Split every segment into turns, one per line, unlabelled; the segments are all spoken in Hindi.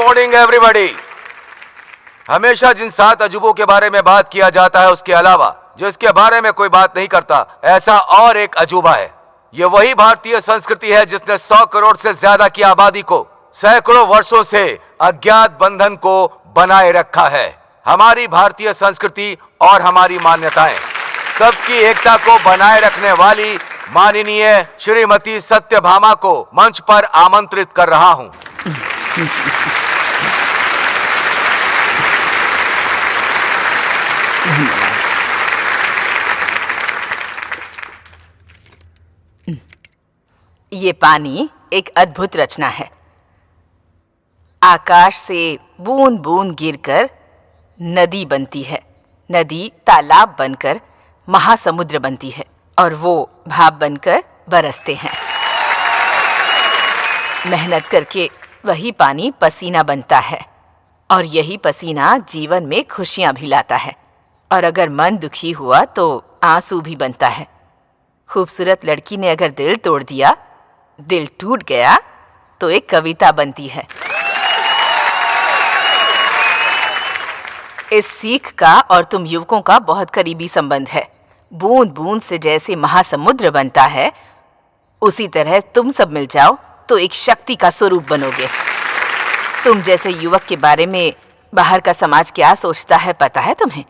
Morning everybody. हमेशा जिन 7 अजूबों के बारे में बात किया जाता है उसके अलावा जिसके बारे में कोई बात नहीं करता, ऐसा और एक अजूबा है। ये वही भारतीय संस्कृति है जिसने 100 करोड़ से ज्यादा की आबादी को सैकड़ों वर्षों से अज्ञात बंधन को बनाए रखा है। हमारी भारतीय संस्कृति और हमारी मान्यताएं, सबकी एकता को बनाए रखने वाली माननीय श्रीमती सत्यभामा को मंच पर आमंत्रित कर रहा हूं।
ये पानी एक अद्भुत रचना है। आकाश से बूंद बूंद गिरकर नदी बनती है, नदी तालाब बनकर महासमुद्र बनती है और वो भाप बनकर बरसते हैं। मेहनत करके वही पानी पसीना बनता है और यही पसीना जीवन में खुशियां भी लाता है। और अगर मन दुखी हुआ तो आंसू भी बनता है। खूबसूरत लड़की ने अगर दिल तोड़ दिया, दिल टूट गया तो एक कविता बनती है। इस सीख का और तुम युवकों का बहुत करीबी संबंध है। बूंद बूंद से जैसे महासमुद्र बनता है, उसी तरह तुम सब मिल जाओ तो एक शक्ति का स्वरूप बनोगे। तुम जैसे युवक के बारे में बाहर का समाज क्या सोचता है पता है तुम्हें?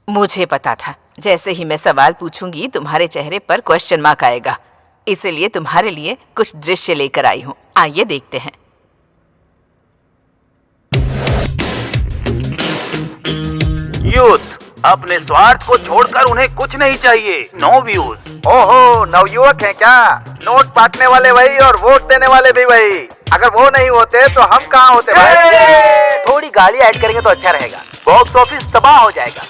मुझे पता था। जैसे ही मैं सवाल पूछूंगी तुम्हारे चेहरे पर क्वेश्चन मार्क आएगा, इसलिए तुम्हारे लिए कुछ दृश्य लेकर आई हूं। आइए देखते हैं।
यूथ अपने स्वार्थ को छोड़कर उन्हें कुछ नहीं चाहिए। No views.
ओहो, नवयुवक हैं क्या? नोट बांटने वाले वही और वोट देने वाले भी वही। अगर वो नहीं होते तो हम कहाँ होते भाई?
थोड़ी गाली ऐड करेंगे तो अच्छा रहेगा। बॉक्स ऑफिस तबाह हो जाएगा।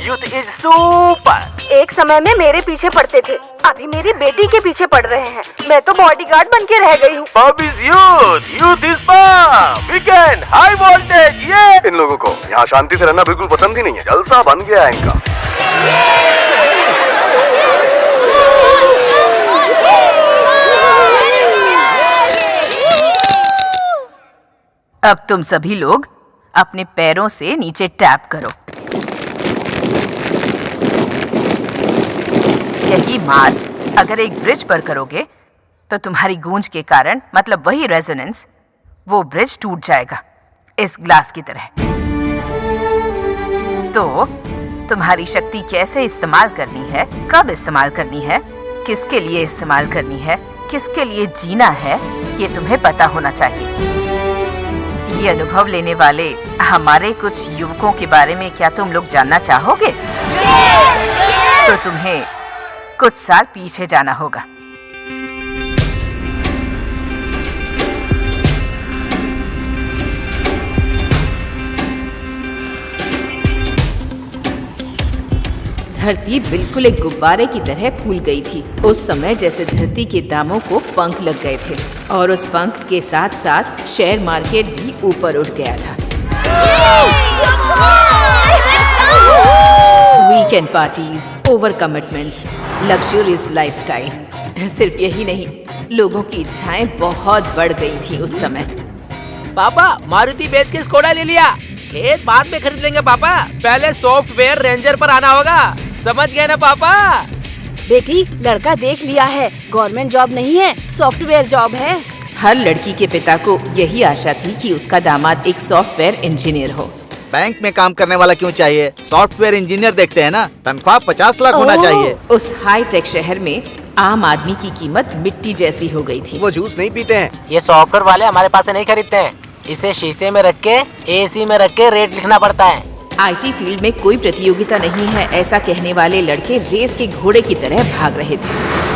Youth is super.
एक समय में मेरे पीछे पड़ते थे, अभी मेरी बेटी के पीछे पड़ रहे हैं। मैं तो बॉडीगार्ड बन के रह गई हूँ।
Pub is youth, youth is pub. Weekend high voltage. ये
इन लोगों को यहाँ शांति से रहना बिल्कुल पसंद ही नहीं है। जलसा बन गया है इनका।
अब तुम सभी लोग अपने पैरों से नीचे टैप करो। यही मार्च अगर एक ब्रिज पर करोगे तो तुम्हारी गूंज के कारण, मतलब वही रेजोनेंस, वो ब्रिज टूट जाएगा इस ग्लास की तरह। तो तुम्हारी शक्ति कैसे इस्तेमाल करनी है, कब इस्तेमाल करनी है, किसके लिए इस्तेमाल करनी है, किसके लिए जीना है, ये तुम्हें पता होना चाहिए। ये अनुभव लेने वाले हमारे कुछ युवकों के बारे में क्या तुम लोग जानना चाहोगे? तो तुम्हें कुछ साल पीछे जाना होगा। धरती बिल्कुल एक गुब्बारे की तरह फूल गई थी उस समय, जैसे धरती के दामों को पंख लग गए थे और उस पंख के साथ साथ शेयर मार्केट भी ऊपर उठ गया था। Weekend parties, over commitments, luxurious lifestyle. सिर्फ यही नहीं, लोगों की इच्छाएं बहुत बढ़ गई थी उस समय।
पापा, मारुति बेच के स्कोडा ले लिया। खेत बाद में खरीद लेंगे पापा, पहले सॉफ्टवेयर रेंजर पर आना होगा। समझ गए ना पापा?
बेटी, लड़का देख लिया है, गवर्नमेंट जॉब नहीं है, सॉफ्टवेयर जॉब है।
हर लड़की के पिता को यही आशा थी कि उसका दामाद एक सॉफ्टवेयर इंजीनियर हो।
बैंक में काम करने वाला क्यों चाहिए? सॉफ्टवेयर इंजीनियर देखते हैं ना, तनख्वाह 50 लाख होना चाहिए।
उस हाई टेक शहर में आम आदमी की कीमत मिट्टी जैसी हो गई थी।
वो जूस नहीं पीते हैं।
ये सॉफ्टवेयर वाले हमारे पास से नहीं खरीदते हैं। इसे शीशे में रख के, एसी में रख के रेट लिखना पड़ता है।
आईटी फील्ड में कोई प्रतियोगिता नहीं है, ऐसा कहने वाले लड़के रेस के घोड़े की तरह भाग रहे थे।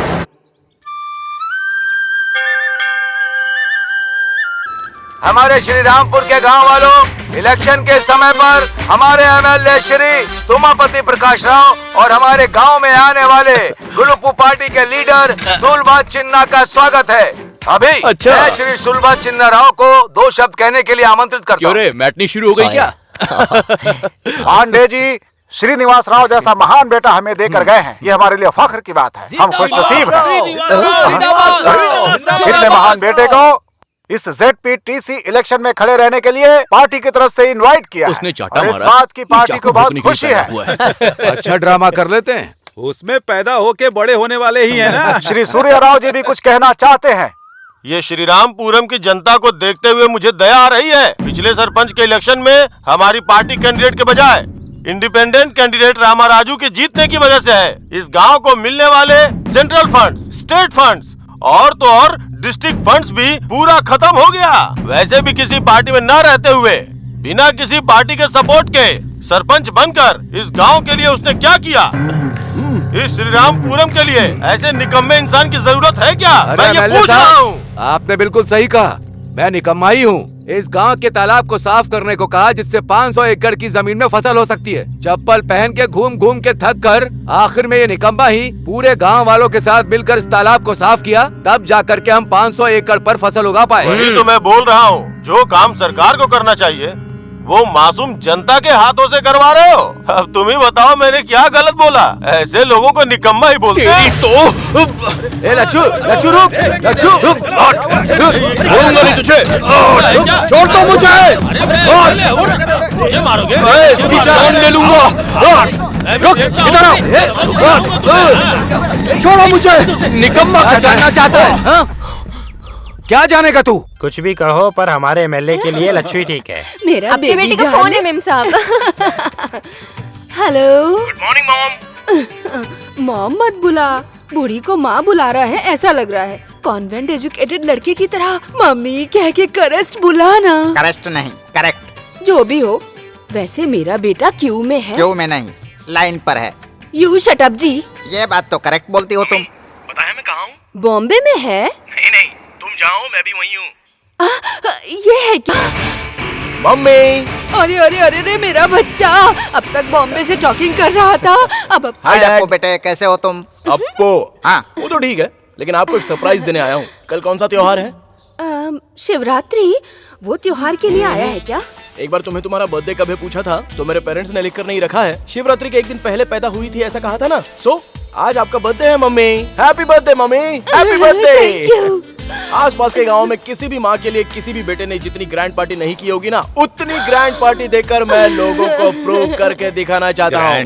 हमारे श्री रामपुर के गांव वालों, इलेक्शन के समय पर हमारे एमएलए श्री तुमापति प्रकाश राव और हमारे गांव में आने वाले गुरुपु पार्टी के लीडर सुलभा चिन्ना का स्वागत है। अभी
अच्छा।
मैं श्री सुलभा चिन्ना राव को 2 शब्द कहने के लिए आमंत्रित करता हूँ।
मैटनी शुरू हो गई क्या?
पांडे जी, श्रीनिवास राव जैसा महान बेटा हमें देकर गए हैं, ये हमारे लिए फख्र की बात है। हम खुशनसीब हैं। इतने महान बेटे को
इस ZPTC इलेक्शन में खड़े रहने के लिए पार्टी की तरफ से इनवाइट किया
उसने
है
चाटा
और इस
मारा।
बात की
ये
पार्टी
चाकू
को बहुत
भोंकने के लिए
खुशी
पैदा
है।
हुआ है। अच्छा ड्रामा कर लेते हैं।
उसमें पैदा होके बड़े होने वाले ही है ना।
श्री सूर्य राव जी भी कुछ कहना चाहते हैं।
ये श्रीरामपुरम की जनता को देखते हुए मुझे दया आ रही है। पिछले सरपंच के इलेक्शन में हमारी पार्टी कैंडिडेट के बजाय इंडिपेंडेंट कैंडिडेट रामा राजू के जीतने की वजह से है। इस गांव को मिलने वाले सेंट्रल फंड्स, स्टेट फंड्स और तो और डिस्ट्रिक्ट फंड्स भी पूरा खत्म हो गया। वैसे भी किसी पार्टी में न रहते हुए बिना किसी पार्टी के सपोर्ट के सरपंच बनकर इस गांव के लिए उसने क्या किया? इस श्रीरामपुरम के लिए ऐसे निकम्मे इंसान की जरूरत है क्या? मैं ये पूछ रहा हूँ।
आपने बिल्कुल सही कहा, मैं निकम्मा ही हूँ। इस गांव के तालाब को साफ करने को कहा जिससे 500 एकड़ की जमीन में फसल हो सकती है। चप्पल पहन के घूम घूम के थक कर आखिर में ये निकम्मा ही पूरे गांव वालों के साथ मिलकर इस तालाब को साफ किया, तब जाकर के हम 500 एकड़ पर फसल उगा पाए।
वही तो मैं बोल रहा हूँ, जो काम सरकार को करना चाहिए वो मासूम जनता के हाथों से करवा रहे हो। अब तुम ही बताओ मैंने क्या गलत बोला? ऐसे लोगों को निकम्मा ही बोलते हैं।
ए लच्छू, लच्छू रुक, लच्छू रुक,
छोड़ूंगा नहीं तुझे, छोड़ दो मुझे,
मुझे मारोगे?
इसकी जान ले लूंगा। रुक, इधर आओ, छोड़ो मुझे। निकम्मा
क्या जानना चाहता है? हाँ? क्या जानेगा तू?
कुछ भी कहो पर हमारे एमएलए के लिए लच्छू ही ठीक है।
मेरा
आपके बेटे का फोन है मेम साहब।
Hello.
Good morning mom.
Mom मत बुला, बूढ़ी को माँ बुला रहा है ऐसा लग रहा है। कॉन्वेंट एजुकेटेड लड़के की तरह मम्मी कह के करेस्ट बुलाना।
करेक्ट नहीं, करेक्ट।
जो भी हो, वैसे मेरा बेटा क्यू में है।
क्यों में नहीं, लाइन पर है।
यू शट अप जी।
ये बात तो करेक्ट बोलती हो तुम।
बताया मैं कहाँ हूँ?
बॉम्बे में है।
नहीं नहीं, तुम जाओ, मैं भी वहीं हूँ।
ये है क्या?
मम्मी।
अरे अरे अरे अरे मेरा बच्चा अब तक बॉम्बे से टॉकिंग कर रहा था, अब
हाय अप्पू बेटे, कैसे हो तुम?
अप्पो।
हाँ,
वो तो ठीक है, लेकिन आपको एक सरप्राइज देने आया हूँ। कल कौन सा त्योहार है?
शिवरात्रि। वो त्योहार के लिए आया है क्या?
एक बार तुम्हें तुम्हारा बर्थडे कब है पूछा था तो मेरे पेरेंट्स ने लिख कर नहीं रखा है। शिवरात्रि के एक दिन पहले पैदा हुई थी ऐसा कहा था ना। सो आज आपका बर्थडे है mummy. Happy birthday mummy, happy birthday. आसपास के गांव में किसी भी माँ के लिए किसी भी बेटे ने जितनी ग्रैंड पार्टी नहीं की होगी ना, उतनी ग्रैंड पार्टी देकर मैं लोगों को प्रूव करके दिखाना चाहता हूँ।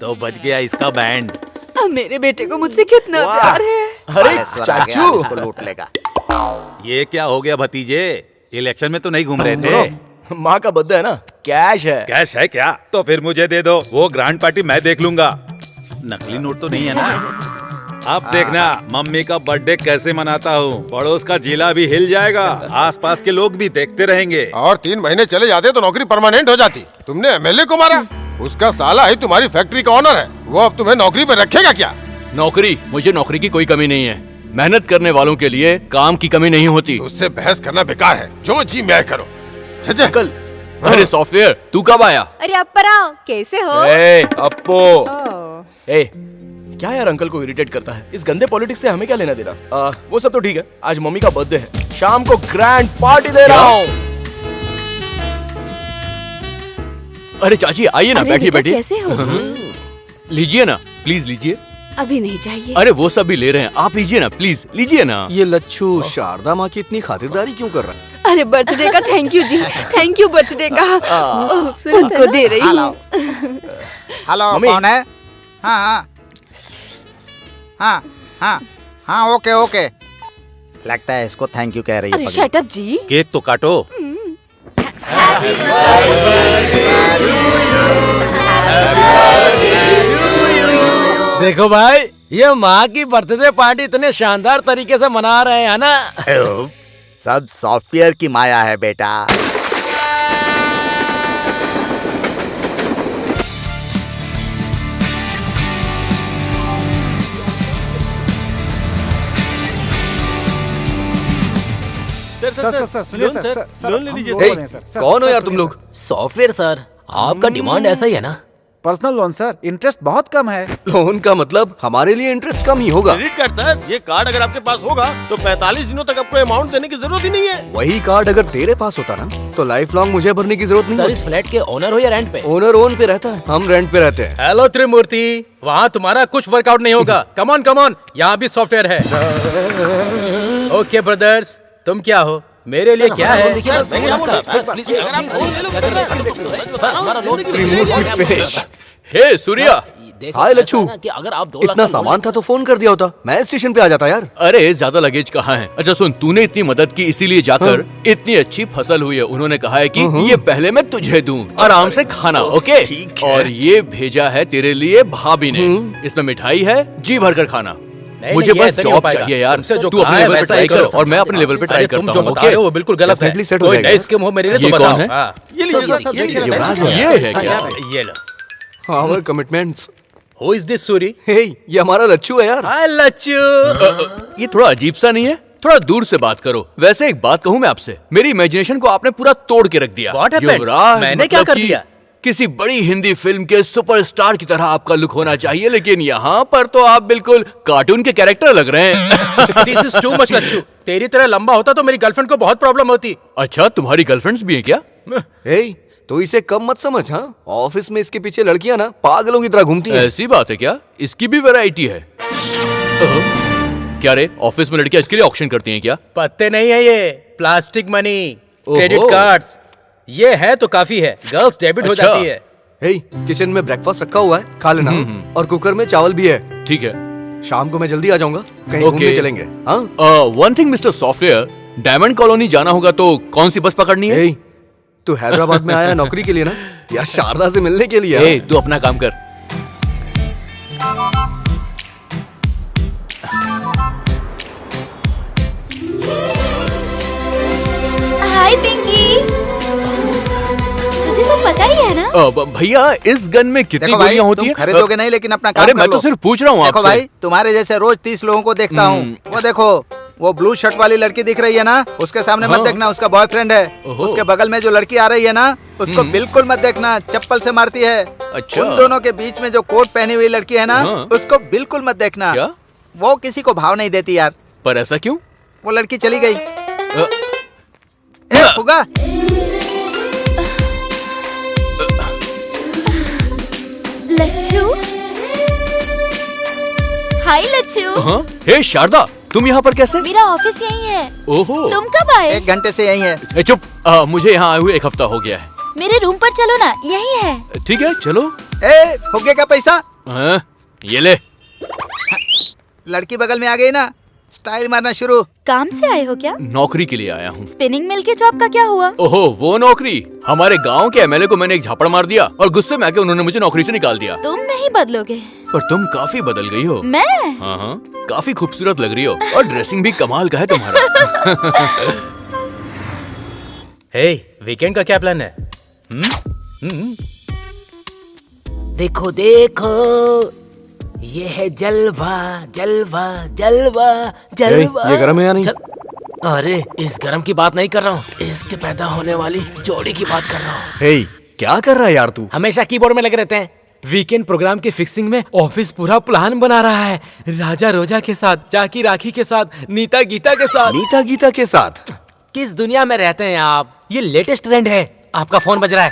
तो बच गया इसका बैंड।
अब मेरे बेटे को मुझसे कितना प्यार है।
अरे चाचू,
इसको लूट लेगा।
ये क्या हो गया भतीजे? इलेक्शन में तो नहीं घूम रहे थे।
माँ का बर्थडे है ना, कैश है।
कैश है क्या? तो फिर मुझे दे दो, वो ग्रैंड पार्टी मैं देख लूंगा। नकली नोट तो नहीं है ना? अब देखना मम्मी का बर्थडे कैसे मनाता हूँ। पड़ोस का जिला भी हिल जाएगा, आसपास के लोग भी देखते रहेंगे।
और 3 महीने चले जाते तो नौकरी परमानेंट हो जाती। तुमने एमएलए को मारा, उसका साला ही तुम्हारी फैक्ट्री का ऑनर है। वो अब तुम्हें नौकरी पर रखेगा क्या?
नौकरी, मुझे नौकरी की कोई कमी नहीं है। मेहनत करने वालों के लिए काम की कमी नहीं होती।
उससे बहस करना बेकार है, जो जी मैं करो।
कल
अरे सॉफ्टवेयर, तू कब आया?
अरे अप्पराव, कैसे हो?
ए अप्पो। ए क्या यार अंकल को इरिटेट करता है? इस गंदे पॉलिटिक्स से हमें क्या लेना देना? वो सब तो ठीक है, आज मम्मी का बर्थडे है, शाम को ग्रैंड पार्टी दे रहा हूँ। अरे चाची आइए ना, बैठिए बैठिए।
कैसे हो?
लीजिए ना, प्लीज लीजिए।
अभी नहीं चाहिए।
अरे वो सब भी ले रहे हैं, आप लीजिए ना, प्लीज लीजिए ना।
ये लच्छू शारदा माँ की इतनी खातिरदारी क्यों कर रहा है?
अरे बर्थडे का थैंक यू जी, थैंक यू बर्थडे का। उनको दे रही हूँ।
Hello,
mummy.
कौन है? हाँ हाँ हाँ हाँ हाँ, ओके ओके। लगता है इसको थैंक यू कह रही है।
अरे शट अप जी।
केक तो काटो।
देखो भाई, ये माँ की बर्थडे पार्टी इतने शानदार तरीके से मना रहे हैं ना।
सब सॉफ्टवेयर की माया है बेटा।
सर सुनिए सर, लोन ले लीजिए सर।
कौन हो यार तुम लोग?
सॉफ्टवेयर सर, आपका डिमांड ऐसा ही है ना?
पर्सनल लोन सर, इंटरेस्ट बहुत कम है।
लोन का मतलब हमारे लिए इंटरेस्ट कम ही होगा।
क्रेडिट कार्ड सर, ये कार्ड अगर आपके पास होगा तो 45 दिनों तक आपको अमाउंट देने की जरूरत ही नहीं है।
वही कार्ड अगर तेरे पास होता ना तो लाइफ लॉन्ग मुझे भरने की जरूरत नहीं
सर
होती।
इस फ्लैट के ओनर हो या रेंट पे?
ओनर ओन पे रहता है, हम रेंट पे रहते हैं।
हेलो त्रिमूर्ति, वहाँ तुम्हारा कुछ वर्कआउट नहीं होगा। कम ऑन, यहाँ भी सॉफ्टवेयर है। ओके ब्रदर्स, तुम क्या हो? मेरे लिए क्या है?
हे सूर्या,
हाय लच्छू,
कि अगर आप 2
इतना सामान था तो फोन कर दिया होता, मैं स्टेशन पे आ जाता यार।
अरे ज्यादा लगेज कहाँ है? अच्छा सुन, तूने इतनी मदद की इसीलिए जाकर इतनी अच्छी फसल हुई है। उन्होंने कहा है कि ये पहले मैं तुझे दूं, आराम से खाना, ओके? और ये भेजा है तेरे लिए भाभी ने। इसमें मिठाई है, जी भर कर खाना। मुझे बस जॉब चाहिए यार। तू अपने लेवल पे ट्राई कर और मैं अपने लेवल पे ट्राई करता हूँ।
तुम जो बता रहे हो वो बिल्कुल गलत है। कोई नई स्कीम हो मेरे लिए
ये
तो बताओ।
कौन है?
हाँ।
ये है क्या?
ये लो।
Our commitments.
Who is this Suri?
हे, ये हमारा लच्छू है यार।
हाय लच्छू।
ये थोड़ा अजीब सा नहीं है? थोड़ा दूर से बात करो। वैसे एक बात कहूँ मैं आपसे, मेरी इमेजिनेशन को आपने पूरा तोड़ के रख दिया।
What happened?
युवराज,
मैंने क्या
मतलब
कर
कि
दिया?
किसी बड़ी हिंदी फिल्म के सुपरस्टार की तरह आपका लुक होना चाहिए, लेकिन यहाँ पर तो आप बिल्कुल कार्टून के कैरेक्टर लग रहे हैं।
This is too much Lachhu. तेरी तरह लंबा होता तो मेरी गर्लफ्रेंड को बहुत प्रॉब्लम होती।
अच्छा, तुम्हारी गर्लफ्रेंड्स भी हैं क्या?
हे, तो इसे कम मत समझ। हाँ, ऑफिस में इसके पीछे लड़कियां ना पागलों की तरह घूमती हैं।
ऐसी बात है क्या? इसकी भी वैरायटी है? क्या रे, ऑफिस में लड़कियां इसके लिए ऑक्शन करती हैं क्या?
पत्ते नहीं है ये, प्लास्टिक मनी, क्रेडिट कार्ड्स। ये है तो काफी है, गर्ल्स डेबिट हो जाती है।
हे, किचन में ब्रेकफास्ट रखा हुआ है, खा लेना। और कुकर में चावल भी है।
ठीक है,
शाम को मैं जल्दी आ जाऊंगा, कहीं घूमने चलेंगे। हाँ,
one thing mister software, diamond colony जाना होगा तो कौन सी बस पकड़नी है?
तू हैदराबाद में आया नौकरी के लिए ना, या शारदा से मिलने के लिए?
ए, तू अपना काम कर।
हाय पिंकी, तुझे तो पता ही है ना।
भैया, इस गन में कितनी गोलियां होती हैं?
खरीदोगे नहीं, लेकिन अपना काम
अरे
कर
मैं
लो।
तो सिर्फ पूछ रहा हूँ
देखो
आपसे।
भाई, तुम्हारे जैसे रोज 30 लोगों को देखता हूँ। वो देखो, वो ब्लू शर्ट वाली लड़की दिख रही है ना, उसके सामने मत देखना, उसका बॉयफ्रेंड है। उसके बगल में जो लड़की आ रही है ना, उसको बिल्कुल मत देखना, चप्पल से मारती है।
अच्छा।
उन दोनों के बीच में जो कोट पहनी हुई लड़की है ना, उसको बिल्कुल मत देखना।
क्या?
वो किसी को भाव नहीं देती यार।
पर ऐसा क्यों?
वो लड़की चली गई। फुगा,
लच्छू, हाय लच्छू।
हाँ? हे शारदा, तुम यहाँ पर कैसे?
मेरा ऑफिस यही है।
ओहो।
तुम कब आए?
1 घंटे से यही है।
ए, चुप, मुझे यहाँ आए हुए 1 हफ्ता हो गया है।
मेरे रूम पर चलो ना, यही है।
ठीक है, चलो।
ए, फुगे का पैसा।
हाँ, ये ले।
लड़की बगल में आ गई ना, स्टाइल मारना शुरू।
काम से आए हो क्या?
नौकरी के लिए आया हूँ।
स्पिनिंग मिल के जॉब का क्या हुआ?
ओहो, वो नौकरी। हमारे गांव के एमएलए को मैंने एक झापड़ मार दिया और गुस्से में आके उन्होंने मुझे नौकरी से निकाल दिया।
तुम नहीं बदलोगे।
पर तुम काफी बदल गई हो।
मैं?
हाँ हाँ, काफी खूबसूरत लग रही हो और ड्रेसिंग भी कमाल का है तुम्हारा।
हे, वीकेंड का क्या प्लान है? देखो देखो, ये है जलवा जलवा जलवा जलवा।
ये गरम है या नहीं?
अरे इस गरम की बात नहीं कर रहा हूँ, इसके पैदा होने वाली जोड़ी की बात कर रहा हूँ।
हे, क्या कर रहा है यार तू?
हमेशा कीबोर्ड में लगे रहते हैं। वीकेंड प्रोग्राम की फिक्सिंग में ऑफिस पूरा प्लान बना रहा है। राजा रोजा के साथ, जाकी राखी के साथ, नीता गीता के साथ।
नीता गीता के साथ?
किस दुनिया में रहते हैं आप? ये लेटेस्ट ट्रेंड है। आपका फोन बज रहा है।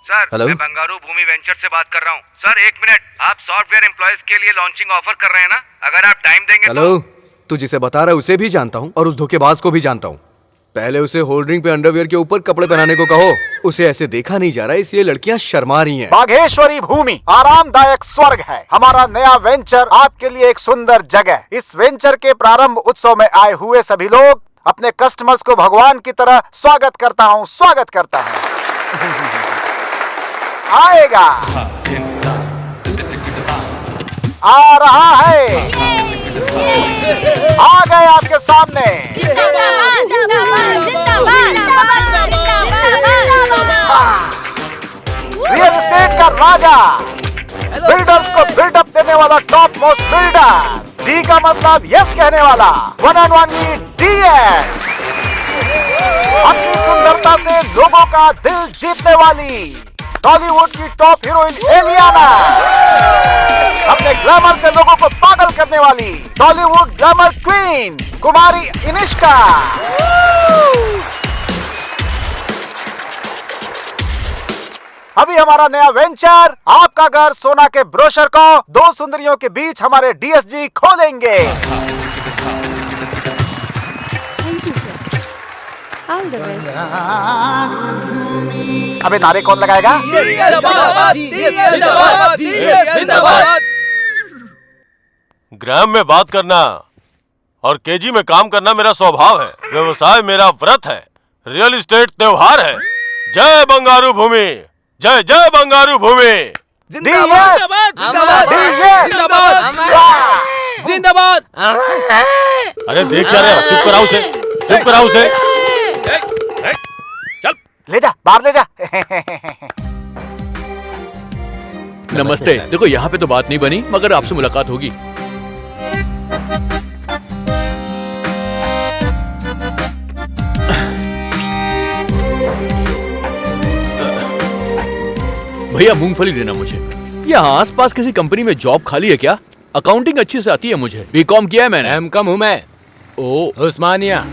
Sir,
hello?
मैं बंगारू भूमि वेंचर से बात कर रहा हूँ। सर 1 मिनट, आप सॉफ्टवेयर एम्प्लॉयज के लिए लॉन्चिंग ऑफर कर रहे हैं ना? अगर आप टाइम देंगे
हेलो, तू जिसे बता रहा है उसे भी जानता हूँ और उस धोखेबाज को भी जानता हूँ। पहले उसे होल्डरिंग पे अंडरवियर के ऊपर कपड़े पहनाने को कहो। उसे ऐसे देखा नहीं जा रहा, इसलिए लड़कियां शर्मा रही हैं।
बाघेश्वरी भूमि आरामदायक स्वर्ग है। हमारा नया वेंचर आपके लिए एक सुंदर जगह। इस वेंचर के प्रारंभ उत्सव में आए हुए सभी लोग अपने कस्टमर्स को भगवान की तरह स्वागत करता हूँ। आएगा, आ रहा है, आ गए आपके सामने। रियल एस्टेट का राजा, बिल्डर्स को बिल्डअप देने वाला टॉप मोस्ट बिल्डर। डी का मतलब यस कहने वाला, 1 and only DS। अपनी सुंदरता से लोगों का दिल जीतने वाली टॉलीवुड की टॉप हीरोइन एलियाना। अपने ग्लैमर से लोगों को पागल करने वाली टॉलीवुड ग्लैमर क्वीन कुमारी इनिष्का। अभी हमारा नया वेंचर आपका घर सोना के ब्रोशर को 2 सुंदरियों के बीच हमारे DSG खोलेंगे।
All the best.
अबे नारे कौन लगाएगा?
ग्राम में बात करना और केजी में काम करना मेरा स्वभाव है। व्यवसाय मेरा व्रत है। रियल एस्टेट त्योहार है। जय बंगारू भूमि, जय जय बंगारू भूमि।
जिंदाबाद।
अरे देख क्या रहे हो? चुप कराओ उसे, चुप कराओ उसे।
चल ले जा, बाहर ले जा।
नमस्ते। देखो यहाँ पे तो बात नहीं बनी, मगर आपसे मुलाकात होगी। भैया मूंगफली देना मुझे। यहाँ आसपास किसी कंपनी में जॉब खाली है क्या? अकाउंटिंग अच्छी से आती है मुझे। बीकॉम किया है मैंने।
एम.कॉम हूँ मैं।
ओ
उस्मानिया।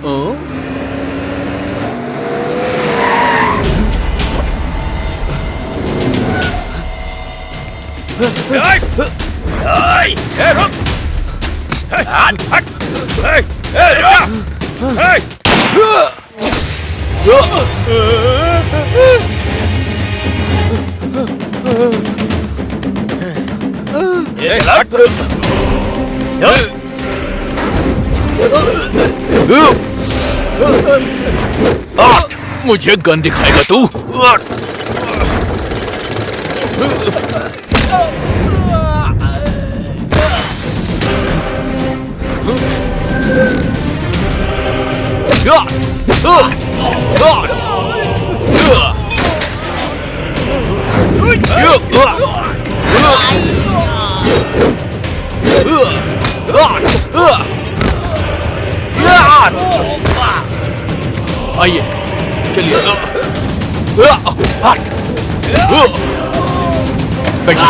मुझे गन दिखाएगा तू? आइए चलिए। बैठिए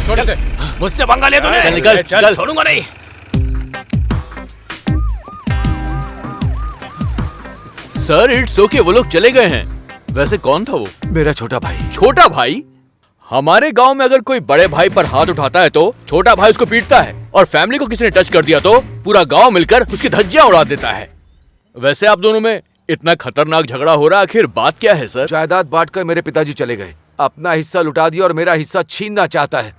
छोटे से मुझसे पंगा लिया तूने।
चल निकल, चल।
छोड़ूंगा नहीं।
सर इट्स ओके, वो लोग चले गए हैं। वैसे कौन था वो?
मेरा छोटा भाई।
छोटा भाई? हमारे गांव में अगर कोई बड़े भाई पर हाथ उठाता है तो छोटा भाई उसको पीटता है, और फैमिली को किसी ने टच कर दिया तो पूरा गांव मिलकर उसकी धज्जियां उड़ा देता है। वैसे आप दोनों में इतना खतरनाक झगड़ा हो रहा, आखिर बात क्या है सर?
जायदाद बांटकर मेरे पिताजी चले गए। अपना हिस्सा लुटा दिया और मेरा हिस्सा छीनना चाहता है।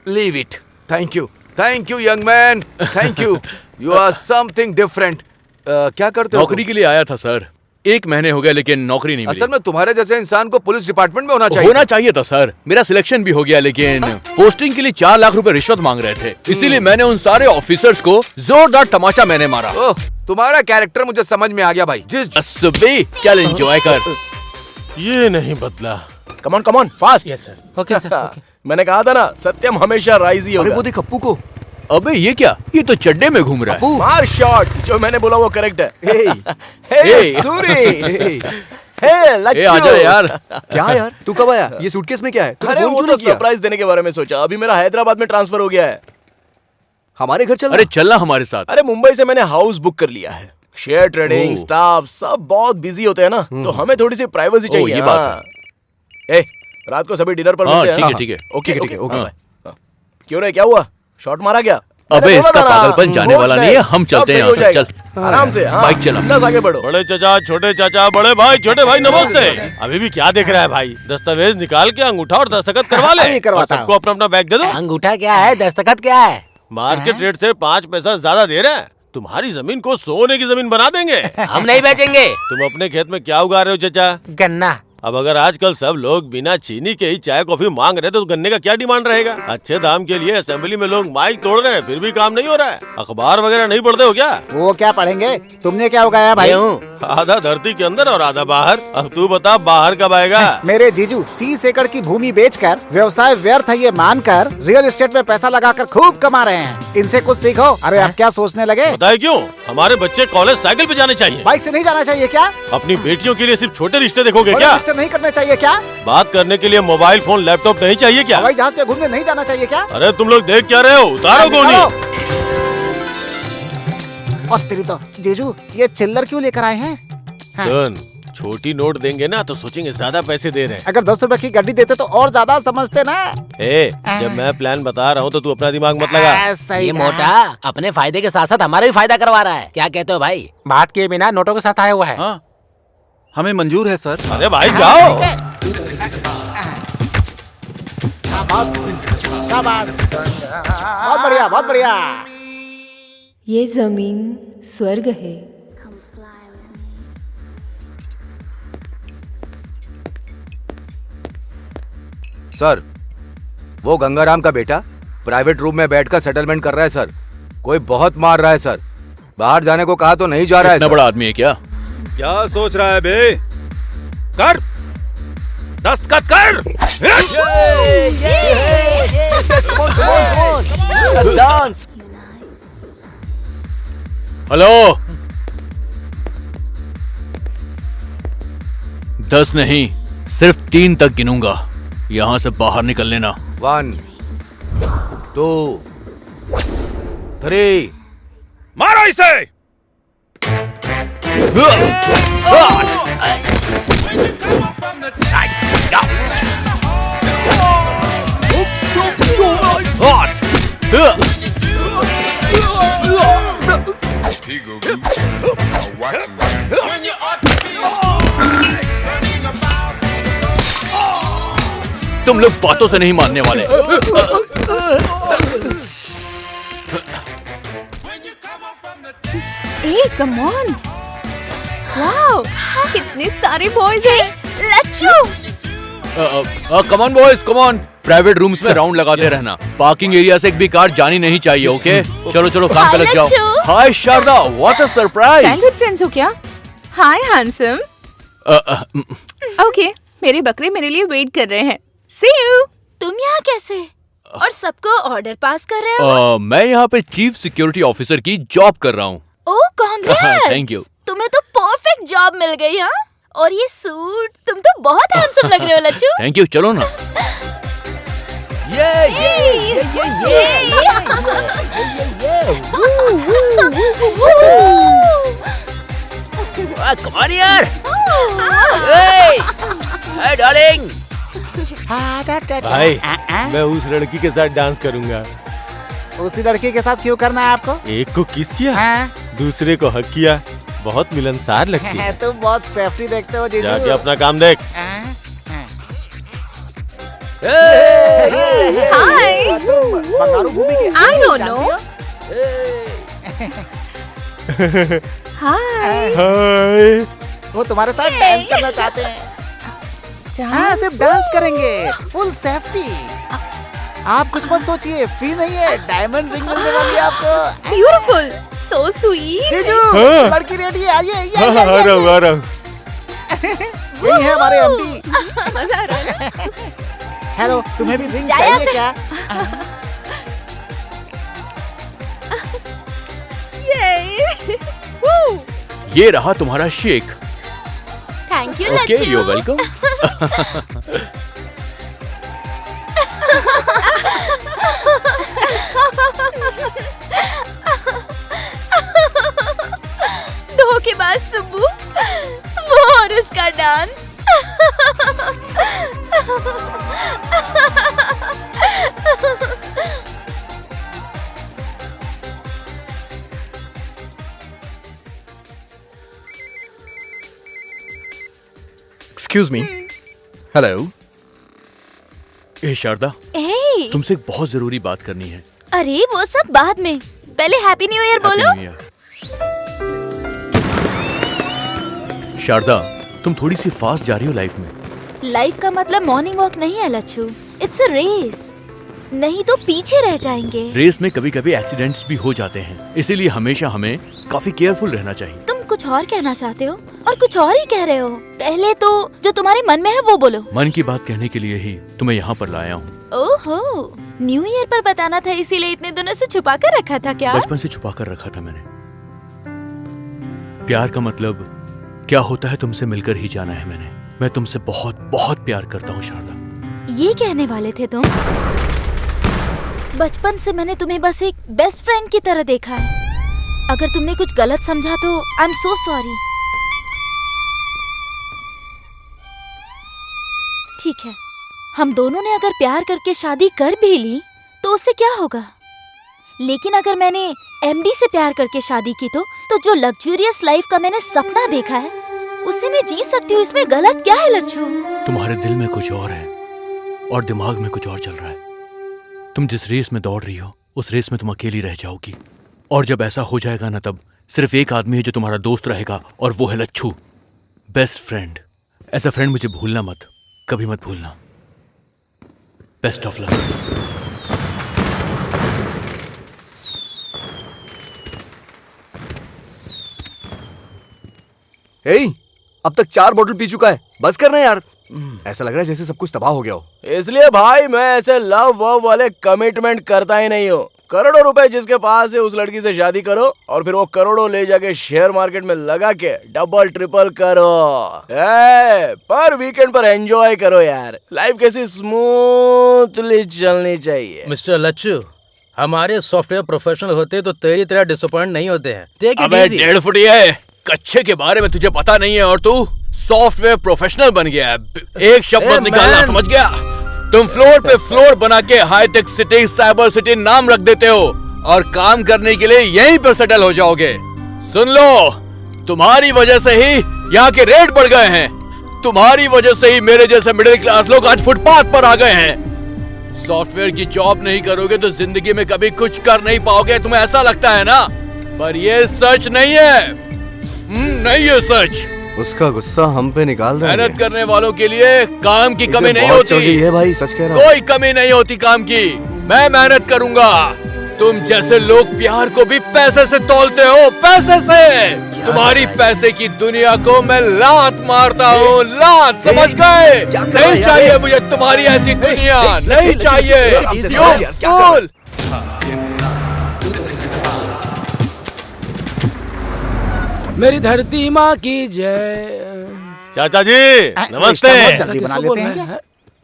Leave it. Thank you young man, thank you. You are something different. क्या करते हो?
नौकरी के लिए आया था सर। 1 महीने हो गए लेकिन नौकरी नहीं मिली।
असल में तुम्हारे जैसे इंसान को पुलिस डिपार्टमेंट में होना
चाहिए था सर। मेरा सिलेक्शन भी हो गया, लेकिन पोस्टिंग के लिए 4 लाख रुपए रिश्वत मांग रहे थे। इसीलिए मैंने उन सारे ऑफिसर्स को जोरदार तमाचा मैंने मारा।
ओह, तुम्हारा कैरेक्टर मुझे समझ में आ गया भाई।
चल एंजॉय कर।
ये नहीं बदला।
Come on fast.
Yes sir. Okay sir.
मैंने कहा था ना, सत्यम हमेशा राइज ही होगा।
वो देख अप्पू को।
अबे ये क्या? ये तो चड्डे में घूम रहा है।
मार शॉट। जो मैंने बोला वो करेक्ट है।
हे
सूरी।
ए आजा यार।
क्या यार, तू कब आया? ये सूटकेस में क्या है? तूने
अरे
फोन
वो
क्यों
तो
नहीं किया?
सरप्राइज देने के बारे में सोचा। अभी मेरा हैदराबाद में ट्रांसफर हो गया है।
हमारे घर चल।
अरे चलना हमारे साथ।
अरे मुंबई से मैंने हाउस बुक कर लिया है। शेयर ट्रेडिंग स्टाफ सब बहुत बिजी होते हैं ना, तो हमें थोड़ी सी प्राइवेसी चाहिए।
ये बात
है। रात को सभी डिनर पर मिलते हैं।
ठीक है।
ओके। क्यों रे, क्या हुआ? शॉट मारा क्या?
अबे इसका पागलपन जाने वाला नहीं है। हम चलते हैं यहाँ से। चल
आराम से।
बाइक चला।
बस आगे बढ़ो।
बड़े चाचा, छोटे चाचा, बड़े भाई, छोटे भाई, नमस्ते। अभी भी क्या देख रहा है भाई? दस्तावेज निकाल के अंगूठा और दस्तखत करवा ले। और सबको अपना अपना बैग दे दो।
अंगूठा क्या है, दस्तखत क्या है?
मार्केट रेट से 5 पैसा ज्यादा दे रहे हैं। तुम्हारी जमीन को सोने की जमीन बना देंगे।
हम नहीं बेचेंगे।
तुम अपने खेत में क्या उगा रहे हो चाचा?
गन्ना।
अब अगर आजकल सब लोग बिना चीनी के ही चाय कॉफी मांग रहे तो गन्ने का क्या डिमांड रहेगा? अच्छे दाम के लिए असेंबली में लोग माइक तोड़ रहे हैं, फिर भी काम नहीं हो रहा है। अखबार वगैरह नहीं पढ़ते हो क्या?
वो क्या पढ़ेंगे? तुमने क्या उगाया भाई?
आधा धरती के अंदर और आधा बाहर। अब तू बता बाहर कब आएगा?
मेरे जीजू 30 एकड़ की भूमि बेचकर व्यवसाय व्यर्थ है ये मानकर रियल एस्टेट में पैसा लगाकर खूब कमा रहे हैं। इनसे कुछ सीखो। अरे आप क्या सोचने लगे?
बताए क्यों? हमारे बच्चे कॉलेज साइकिल पे जाने चाहिए।
बाइक से नहीं जाना चाहिए क्या?
अपनी बेटियों के लिए सिर्फ छोटे रिश्ते देखोगे
बड़े
क्या?
रिश्ते नहीं करने चाहिए क्या?
बात करने के लिए मोबाइल फोन लैपटॉप नहीं चाहिए क्या?
हवाई जहाज पे घूमने नहीं जाना चाहिए क्या?
अरे तुम लोग देख क्या रहे हो? उतारो गोली।
और तेरी तो जीजू ये चिल्लर क्यों लेकर आए हैं?
सुन, छोटी नोट देंगे ना तो सोचेंगे ज्यादा पैसे दे रहे हैं।
अगर 10 रुपए की गड्डी देते तो और ज्यादा समझते ना।
जब मैं प्लान बता रहा हूँ तो तू अपना दिमाग मत लगा।
ये
मोटा अपने फायदे के साथ साथ हमारा भी फायदा करवा रहा है। क्या कहते हो भाई?
बात किए बिना नोटों के साथ आया हुआ है।
हाँ, हमें मंजूर है सर।
अरे भाई जाओ।
बहुत बढ़िया, बहुत बढ़िया।
ये जमीन स्वर्ग है।
सर, वो गंगाराम का बेटा प्राइवेट रूम में बैठकर सेटलमेंट कर रहा है सर। कोई बहुत मार रहा है सर। बाहर जाने को कहा तो नहीं जा रहा है।
इतना बड़ा आदमी है क्या?
क्या सोच रहा है बे? कर, दस्तखत कर।
हेलो, 10 नहीं, सिर्फ 3 तक गिनूंगा। यहाँ से बाहर निकल लेना।
1 2 3।
मारो इसे।
तुम लोग बातों से नहीं मानने वाले।
ए कम ऑन, वाओ कितने सारे बॉयज हैं। Lachhu
come on boys, come on. Private rooms में राउंड लगाते रहना। पार्किंग एरिया से एक भी कार जानी नहीं चाहिए। ओके, चलो चलो काम पे लग जाओ। Hi Sharada, what a surprise.
Childhood friends हो क्या? हाय हैंडसम। ओके, मेरे बकरे मेरे लिए वेट कर रहे हैं। सी यू।
तुम यहाँ कैसे? और सबको ऑर्डर पास कर रहे हो?
मैं यहाँ पे चीफ सिक्योरिटी ऑफिसर की जॉब कर रहा हूँ।
Oh congrats.
Thank you.
तुम्हें तो परफेक्ट जॉब मिल गई। हाँ, और ये सूट, तुम तो बहुत हैंडसम लग रहे हो लच्छू।
थैंक यू, चलो ना।
कम ऑन यार। हे डार्लिंग।
भाई, मैं उस लड़की के साथ डांस करूंगा।
उसी लड़की के साथ क्यों करना है आपको?
एक को किस किया, दूसरे को हक किया। बहुत मिलनसार लगती है।
तुम बहुत सेफ्टी देखते हो जीजू।
जाके अपना काम देख।
हाय,
बंगारू भूमि के
आई डोंट नो। हाय,
वो तुम्हारे साथ डांस करना चाहते हैं। हाँ, सिर्फ डांस करेंगे, फुल सेफ्टी। आप कुछ मत सोचिए, फ्री नहीं है, डायमंड रिंग मिलने वाली है आपको।
Beautiful, so sweet.
जीजू, लड़की रेडी है, आइए।
आ रहा हूँ।
यही है हमारे एमडी।
मजा आ रहा है।
हेलो, तुम्हें भी रिंग चाहिए क्या?
ये रहा तुम्हारा shake.
Thank you
okay,
Lachhu.
You welcome.
धोखेबाज सुब्बू, वो और उसका डांस।
Excuse me. हेलो। ए शारदा,
ए,
तुमसे एक बहुत जरूरी बात करनी है।
अरे वो सब बाद में, पहले हैप्पी न्यू ईयर बोलो।
Happy New Year। शारदा, तुम थोड़ी सी फास्ट जा रही हो लाइफ में।
लाइफ का मतलब मॉर्निंग वॉक नहीं है लच्छू, इट्स अ रेस। नहीं तो पीछे रह जाएंगे।
रेस में कभी कभी एक्सीडेंट्स भी हो जाते हैं, इसीलिए हमेशा हमें काफी केयरफुल रहना चाहिए।
तुम कुछ और कहना चाहते हो और कुछ और ही कह रहे हो। पहले तो जो तुम्हारे मन में है वो बोलो।
मन की बात कहने के लिए ही तुम्हें यहाँ पर लाया हूँ।
ओहो, न्यू ईयर पर बताना था, इसीलिए इतने दिनों से छुपा कर रखा था क्या?
बचपन से छुपा कर रखा था मैंने। प्यार का मतलब क्या होता है तुमसे मिलकर ही जाना है मैंने। मैं तुमसे बहुत बहुत प्यार करता हूँ शारदा।
ये कहने वाले थे तुम? बचपन से मैंने तुम्हें बस एक बेस्ट फ्रेंड की तरह देखा है। अगर तुमने कुछ गलत समझा तो आई एम सो सॉरी। ठीक है, हम दोनों ने अगर प्यार करके शादी कर भी ली तो उससे क्या होगा? लेकिन अगर मैंने एमडी से प्यार करके शादी की तो जो लग्जूरियस लाइफ का मैंने सपना देखा है उसे मैं जी सकती हूँ। इसमें गलत क्या है लच्छू?
तुम्हारे दिल में कुछ और है और दिमाग में कुछ और चल रहा है। तुम जिस रेस में दौड़ रही हो उस रेस में तुम अकेली रह जाओगी, और जब ऐसा हो जाएगा ना तब सिर्फ एक आदमी है जो तुम्हारा दोस्त रहेगा, और वो है लच्छू, बेस्ट फ्रेंड। ऐसा फ्रेंड मुझे भूलना मत, कभी मत भूलना। Best of luck.
अब तक 4 बोतल पी चुका है, बस करना यार। ऐसा लग रहा है जैसे सब कुछ तबाह हो गया हो।
इसलिए भाई मैं ऐसे लव वव वाले कमिटमेंट करता ही नहीं हूँ। करोड़ों रुपए जिसके पास है उस लड़की से शादी करो और फिर वो करोड़ों ले जाके शेयर मार्केट में लगा के डबल ट्रिपल करो। पर वीकेंड पर एंजॉय करो यार। लाइफ कैसी स्मूथली चलनी चाहिए।
मिस्टर लच्छू, हमारे सॉफ्टवेयर प्रोफेशनल होते तो तेरी तरह डिसअपॉइंट नहीं होते हैं। टेक इट
अबे
इजी।
1.5 फुट है, कच्चे के बारे में तुझे पता नहीं है और तू सॉफ्टवेयर प्रोफेशनल बन गया है। एक शब्द मत निकालना, समझ गया? तुम फ्लोर पे फ्लोर बना के हाईटेक सिटी, साइबर सिटी नाम रख देते हो और काम करने के लिए यहीं पर सेटल हो जाओगे। सुन लो, तुम्हारी वजह से ही यहाँ के रेट बढ़ गए हैं। तुम्हारी वजह से ही मेरे जैसे मिडिल क्लास लोग आज फुटपाथ पर आ गए हैं। सॉफ्टवेयर की जॉब नहीं करोगे तो जिंदगी में कभी कुछ कर नहीं पाओगे, तुम्हें ऐसा लगता है ना? पर ये सच नहीं है। नहीं है सच।
उसका गुस्सा हम पे निकाल रहा है।
मेहनत करने वालों के लिए काम की कमी नहीं
बहुत चल
होती
रही है भाई, सच कह रहा हूं।
कोई कमी नहीं होती काम की। मैं मेहनत करूंगा। तुम जैसे लोग प्यार को भी पैसे से तोलते हो, पैसे से। तुम्हारी पैसे की दुनिया को मैं लात मारता हूँ, लात, समझ गए? नहीं चाहिए मुझे तुम्हारी ऐसी दुनिया, नहीं चाहिए।
मेरी धरती माँ की जय।
चाचा जी नमस्ते।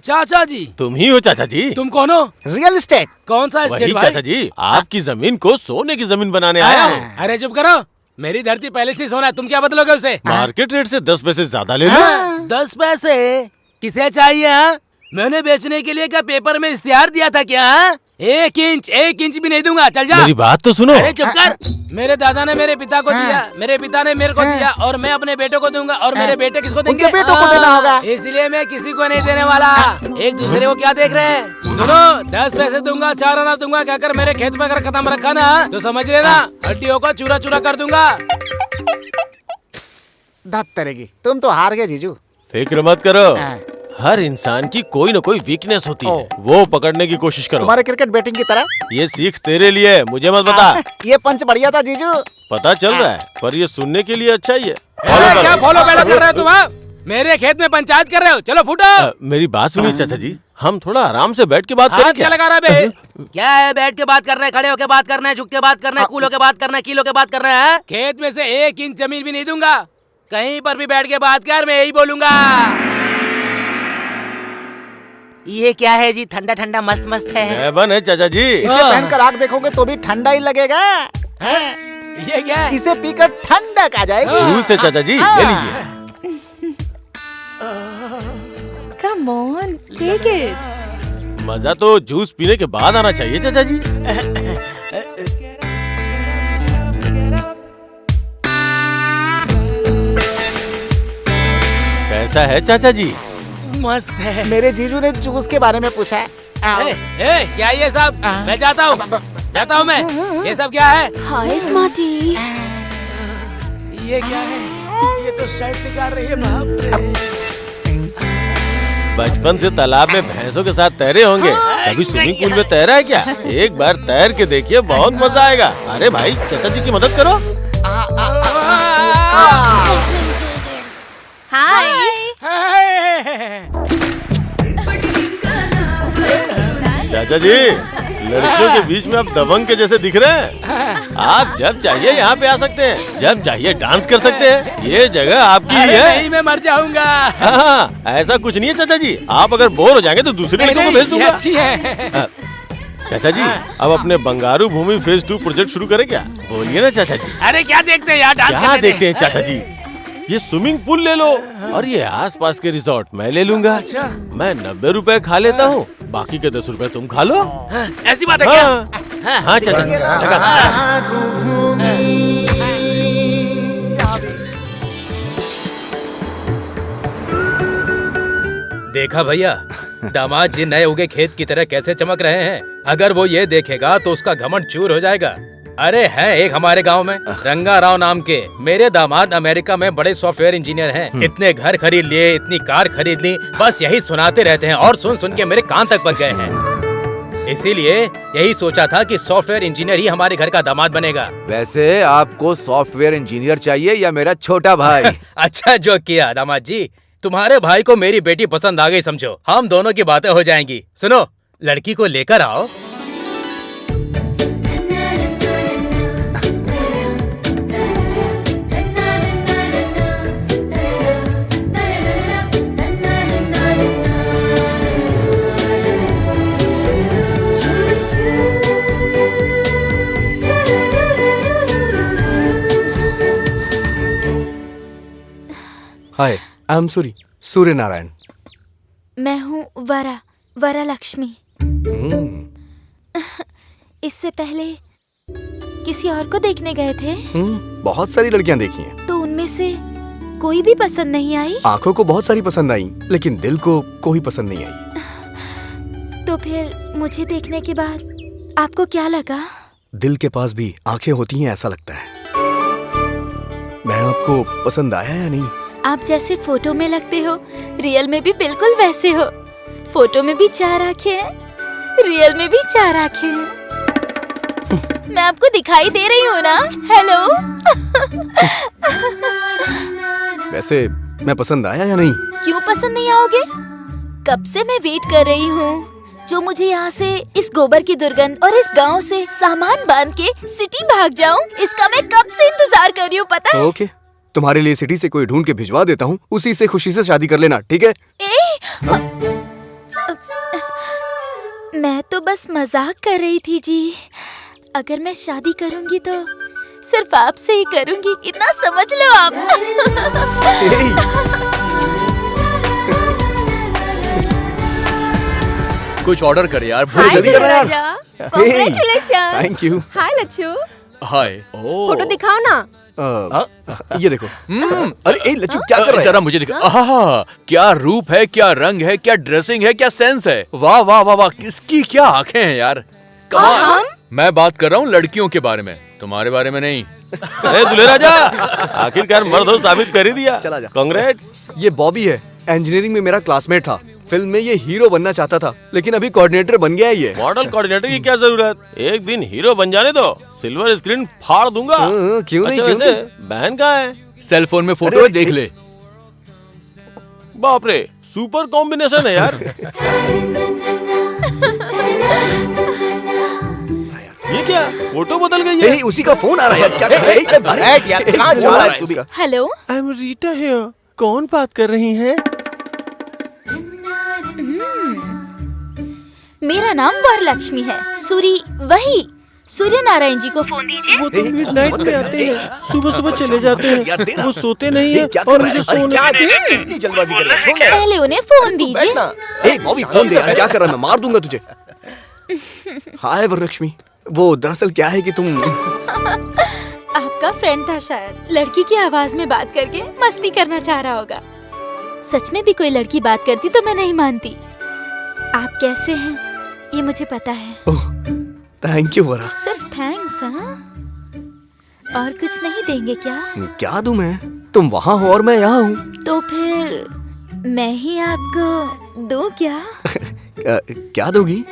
चाचा जी
तुम ही हो चाचा जी?
तुम कौन हो?
Real estate.
कौन सा
वही
एस्टेट भाई?
चाचा जी, आपकी जमीन को सोने की जमीन बनाने आया हूँ।
अरे चुप करो, मेरी धरती पहले से सोना है, तुम क्या बदलोगे उसे?
मार्केट रेट से 10 पैसे ज्यादा ले लो।
10 पैसे किसे चाहिए? मैंने बेचने के लिए क्या पेपर में इश्तिहार दिया था क्या? 1 इंच भी नहीं दूंगा, चल जा।
मेरी बात तो सुनो।
अरे चुप कर। मेरे दादा ने मेरे पिता को दिया, मेरे पिता ने मेरे को दिया, और मैं अपने बेटों को दूंगा, और मेरे बेटे किसको देंगे?
उनके बेटों को देना होगा।
इसलिए मैं किसी को नहीं देने वाला। एक दूसरे को क्या देख रहे हैं? सुनो, 10 पैसे दूंगा, 4 आना दूंगा, क्या कर मेरे खेत में अगर कदम रखा ना तो समझ लेना हड्डियों को चूरा चूरा कर दूंगा।
धत तरेगी, तुम तो हार गए जीजू।
फिक्र मत करो, हर इंसान की कोई न कोई वीकनेस होती है, वो पकड़ने की कोशिश करो।
तुम्हारे क्रिकेट बैटिंग की तरह।
ये सीख तेरे लिए है, मुझे मत बता।
ये पंच बढ़िया था जीजू।
पता चल रहा है, पर ये सुनने के लिए अच्छा ही है।
क्या फॉलो बैलो कर रहे हो तुम? मेरे खेत में पंचायत कर रहे हो? चलो फूटो।
मेरी बात सुनिए चाचा जी, हम थोड़ा आराम से बैठ के बात करें।
क्या लगा रहा है? क्या है? बैठ के बात करना है, खड़े होके बात करना है, झुक के बात करना है, कूल होके बात करना है, कील होके बात करना है? खेत में से 1 इंच जमीन भी नहीं दूंगा। कहीं पर भी बैठ के बात कर, मैं यही बोलूंगा।
ये क्या है जी? ठंडा ठंडा मस्त मस्त है।
बन है चाचा जी।
इसे पहनकर आग देखोगे तो भी ठंडा ही लगेगा।
ये क्या है?
इसे पीकर ठंडक आ जाएगी।
जूस है चाचा जी, ले लीजिए।
Come on, take it.
मजा तो जूस पीने के बाद आना चाहिए चाचा जी। कैसा है चाचा जी?
मस्त है।
मेरे जीजू ने जूस के बारे में पूछा है।
क्या ये सब? मैं जाता हूँ मैं। ये सब क्या है?
हाय स्मार्टी।
ये क्या है? ये तो शर्ट निकाल रही है। बाप रे।
बचपन से तालाब में भैंसों के साथ तैरे होंगे, कभी स्विमिंग पूल में तैरा है क्या? एक बार तैर के देखिए, बहुत मजा आएगा। अरे भाई, चाचा जी की मदद करो।
हाय।
चाचा जी, लड़कियों के बीच में आप दबंग के जैसे दिख रहे हैं। आप जब चाहिए यहाँ पे आ सकते हैं, जब चाहिए डांस कर सकते हैं। ये जगह आपकी ही है।
नहीं, मैं मर जाऊंगा।
हाँ, ऐसा कुछ नहीं है चाचा जी। आप अगर बोर हो जाएंगे तो दूसरे लड़कों को भेज दूंगा।
अच्छी है।
चाचा जी, अब अपने बंगारू भूमि फेज 2 प्रोजेक्ट शुरू करें क्या? बोलिए ना चाचा जी।
अरे क्या देखते हैं यार, डांस
क्या देखते हैं चाचा जी? ये स्विमिंग पूल ले लो और ये आसपास के रिजॉर्ट मैं ले लूंगा। मैं 90 रुपए खा लेता हूँ, बाकी के 10 रुपए तुम खा लो।
ऐसी बात है क्या?
हाँ चाचा जी,
देखा भैया, दामाद जी नए उगे खेत की तरह कैसे चमक रहे हैं। अगर वो ये देखेगा तो उसका घमंड चूर हो जाएगा। अरे है एक हमारे गांव में रंगा राव नाम के, मेरे दामाद अमेरिका में बड़े सॉफ्टवेयर इंजीनियर हैं। इतने घर खरीद लिए, इतनी कार खरीद ली, बस यही सुनाते रहते हैं और सुन सुन के मेरे कान तक पक गए हैं। इसीलिए यही सोचा था कि सॉफ्टवेयर इंजीनियर ही हमारे घर का दामाद बनेगा।
वैसे आपको सॉफ्टवेयर इंजीनियर चाहिए या मेरा छोटा भाई?
अच्छा जोक किया दामाद जी। तुम्हारे भाई को मेरी बेटी पसंद आ गई समझो, हम दोनों की बातें हो जाएंगी। सुनो, लड़की को लेकर आओ।
हाय, आई एम सूर्य नारायण।
मैं हूँ वरा लक्ष्मी। इससे पहले किसी और को देखने गए थे?
बहुत सारी लड़कियाँ देखी हैं।
तो उनमें से कोई भी पसंद नहीं आई?
आंखों को बहुत सारी पसंद आई, लेकिन दिल को कोई पसंद नहीं आई।
तो फिर मुझे देखने के बाद आपको क्या लगा?
दिल के पास भी आंखें होती हैं ऐसा लगता है। मैं आपको पसंद आया या नहीं?
आप जैसे फोटो में लगते हो, रियल में भी बिल्कुल वैसे हो। फोटो में भी 4 आंखें हैं, रियल में भी 4 आंखें हैं। मैं आपको दिखाई दे रही हूँ ना? हेलो।
वैसे मैं पसंद आया या नहीं?
क्यों पसंद नहीं आओगे? कब से मैं वेट कर रही हूँ, जो मुझे यहाँ से इस गोबर की दुर्गंध और इस गांव से सामान बांध के सिटी भाग जाऊँ, इसका मैं कब से इंतजार कर रही हूँ, पता है?
ओके, तुम्हारे लिए सिटी से कोई ढूंढ के भिजवा देता हूँ, उसी से खुशी से शादी कर लेना, ठीक है?
मैं तो बस मजाक कर रही थी जी। अगर मैं शादी करूंगी तो सिर्फ आपसे ही करूंगी, इतना समझ लो आप।
कुछ ऑर्डर कर यार,
हाय
जल्दी कर यार।
Congratulations.
Thank you.
Hi Lachhu,
hi.
Photo दिखाओ ना।
ये देखो। अरे ए लच्चू, क्या कर रहा है?
जरा मुझे दिखा। आहा, क्या रूप है, क्या रंग है, क्या ड्रेसिंग है, क्या सेंस है। वाह वाह वाह वाह, किसकी क्या आंखें हैं यार। कमाल। मैं बात कर रहा हूँ लड़कियों के बारे में, तुम्हारे बारे में नहीं।
दूल्हे राजा, आखिरकार मर्द हो साबित कर ही दिया।
चला जा।
कांग्रेट्स।
ये बॉबी है, इंजीनियरिंग में मेरा क्लासमेट था। फिल्म में ये हीरो बनना चाहता था, लेकिन अभी कोऑर्डिनेटर बन गया है ये।
मॉडल कोऑर्डिनेटर की क्या जरूरत? एक दिन हीरो बन जाने दो, सिल्वर स्क्रीन फाड़ दूंगा।
क्यों नहीं,
अच्छा,
क्यों
वैसे बहन कहाँ है?
सेल फोन में फोटो है, देख ले।
बाप रे, सुपर कॉम्बिनेशन है यार। ये क्या, फोटो बदल गई है?
उसी का फोन आ रहा है। क्या कर रहा है यार? कहाँ जा रहा है तू भी?
Hello,
I am Rita here. कौन बात कर रही है?
मेरा नाम वरलक्ष्मी है। सूर्य नारायण जी को फोन दीजिए।
वो तो मिडनाइट में आते हैं, सुबह सुबह चले जाते हैं, वो सोते नहीं है और मुझे सोने
जल्दबाजी कर रहा है।
पहले उन्हें फोन दीजिए।
ए बॉबी, फोन दे यार, क्या कर रहा है? मैं मार दूंगा तुझे। हाय वरलक्ष्मी, वो दरअसल क्या है कि तुम
आपका फ्रेंड था शायद। लड़की की आवाज में बात करके मस्ती करना चाह रहा होगा। सच में भी कोई लड़की बात करती तो मैं नहीं मानती। आप कैसे हैं ये मुझे पता है।
ओह, थैंक यू वरा।
सिर्फ थैंक्स, हाँ? और कुछ नहीं देंगे क्या?
क्या दूं मैं? तुम वहाँ हो और मैं यहाँ हूँ।
तो फिर मैं ही आपको दो क्या?
क्या दोगी?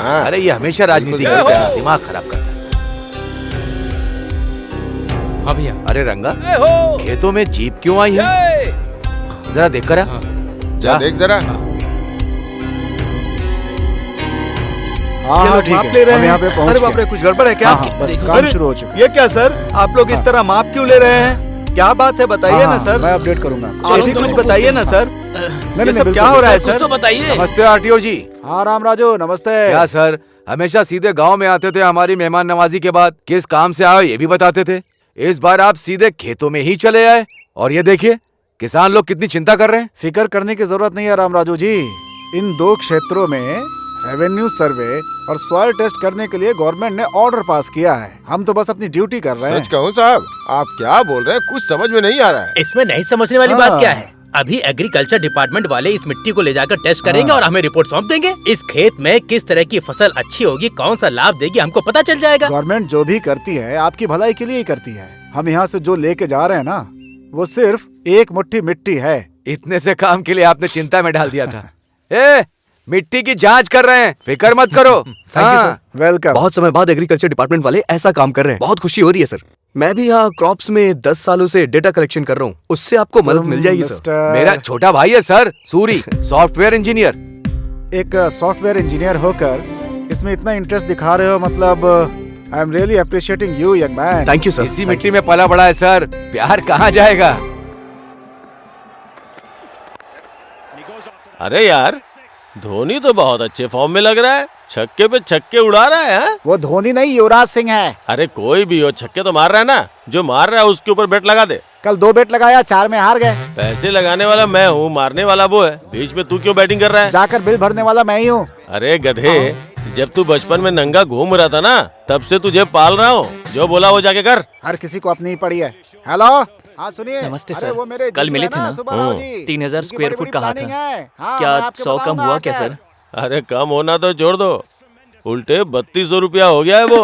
अरे ये हमेशा राजनीति करता है, दिमाग खराब करता है।
हाँ भैया।
अरे रंगा, खेतों में जीप क्यों आई है? जरा देख कर आ।
जा देख जरा।
हाँ ठीक
माप ले रहे
हम
हैं।
यहाँ पे पहुँच
अरे
गए।
बाप रे, कुछ गड़बड़ है क्या?
हाँ, हाँ, बस काम
अरे,
शुरू हो चुका।
ये क्या सर? आप लोग इस तरह माप क्यों ले रहे हैं? क्या बात है बताइए ना सर।
मैं अपडेट करूंगा।
आप ही कुछ बताइए ना सर। ये सब क्या हो रहा है सर?
तो बताइए।
नमस्ते आरटीओ जी।
हाँ राम राजू, नमस्ते।
क्या सर, हमेशा सीधे गांव में आते थे, हमारी मेहमान नवाजी के बाद किस काम से आए ये भी बताते थे। इस बार आप सीधे खेतों में ही चले आए और ये देखिए किसान लोग कितनी चिंता कर रहे हैं।
फिक्र करने की जरूरत नहीं है राम राजू जी। इन 2 क्षेत्रों में रेवेन्यू सर्वे और सॉइल टेस्ट करने के लिए गवर्नमेंट ने ऑर्डर पास किया है। हम तो बस अपनी ड्यूटी कर रहे हैं।
सच कहूँ साहब, आप क्या बोल रहे हैं, कुछ समझ में नहीं आ रहा है।
इसमें नहीं समझने वाली बात क्या है? अभी एग्रीकल्चर डिपार्टमेंट वाले इस मिट्टी को ले जाकर टेस्ट करेंगे और हमें रिपोर्ट सौंप देंगे। इस खेत में किस तरह की फसल अच्छी होगी, कौन सा लाभ देगी, हमको पता चल जाएगा।
गवर्नमेंट जो भी करती है आपकी भलाई के लिए ही करती है। हम यहाँ से जो लेके जा रहे हैं ना, वो सिर्फ एक मुट्ठी मिट्टी है।
इतने से काम के लिए आपने चिंता में डाल दिया था। ए, मिट्टी की जांच कर रहे हैं, फिक्र मत करो। हाँ।
वेलकम।
बहुत समय बाद एग्रीकल्चर डिपार्टमेंट वाले ऐसा काम कर रहे हैं, बहुत खुशी हो रही है सर। मैं भी यहाँ क्रॉप्स में 10 सालों से डेटा कलेक्शन कर रहा हूँ, उससे आपको मदद मिल जाएगी सर।
मेरा छोटा भाई है सर, सूरी, सॉफ्टवेयर इंजीनियर।
एक सॉफ्टवेयर इंजीनियर होकर इसमें इतना इंटरेस्ट दिखा रहे हो, मतलब I am really appreciating you young man.
Thank you sir.
इसी मिट्टी में पला बड़ा है सर, प्यार कहाँ जाएगा।
अरे यार, धोनी तो बहुत अच्छे फॉर्म में लग रहा है, छक्के पे छक्के उड़ा रहा है। हाँ?
वो धोनी नहीं, युवराज सिंह है।
अरे कोई भी हो, छक्के तो मार रहा है ना। जो मार रहा है उसके ऊपर बेट लगा दे।
कल 2 बेट लगाया, 4 में हार गए।
पैसे लगाने वाला मैं हूँ, मारने वाला वो है। बीच में तू क्यों बैटिंग कर रहा है?
जाकर बिल भरने वाला मैं ही हूँ।
अरे गधे, जब तू बचपन में नंगा घूम रहा था ना, तब से तुझे पाल रहा हूँ। जो बोला वो जाके कर।
हर किसी को अपनी ही पड़ी है। हेलो, हाँ सुनिए।
नमस्ते
अरे
सर।
वो मेरे
कल मिले थे ना?
सुब्बाराव जी।
3000
उनकी
स्क्वायर
बड़ी
फुट कहा
बड़ी
था।
प्लानिंग है। हाँ,
क्या
मैं आपको
100 कम
बताऊंगा
हुआ
आके।
क्या सर?
अरे कम होना तो छोड़ दो, उल्टे 3200 रुपया हो गया है वो।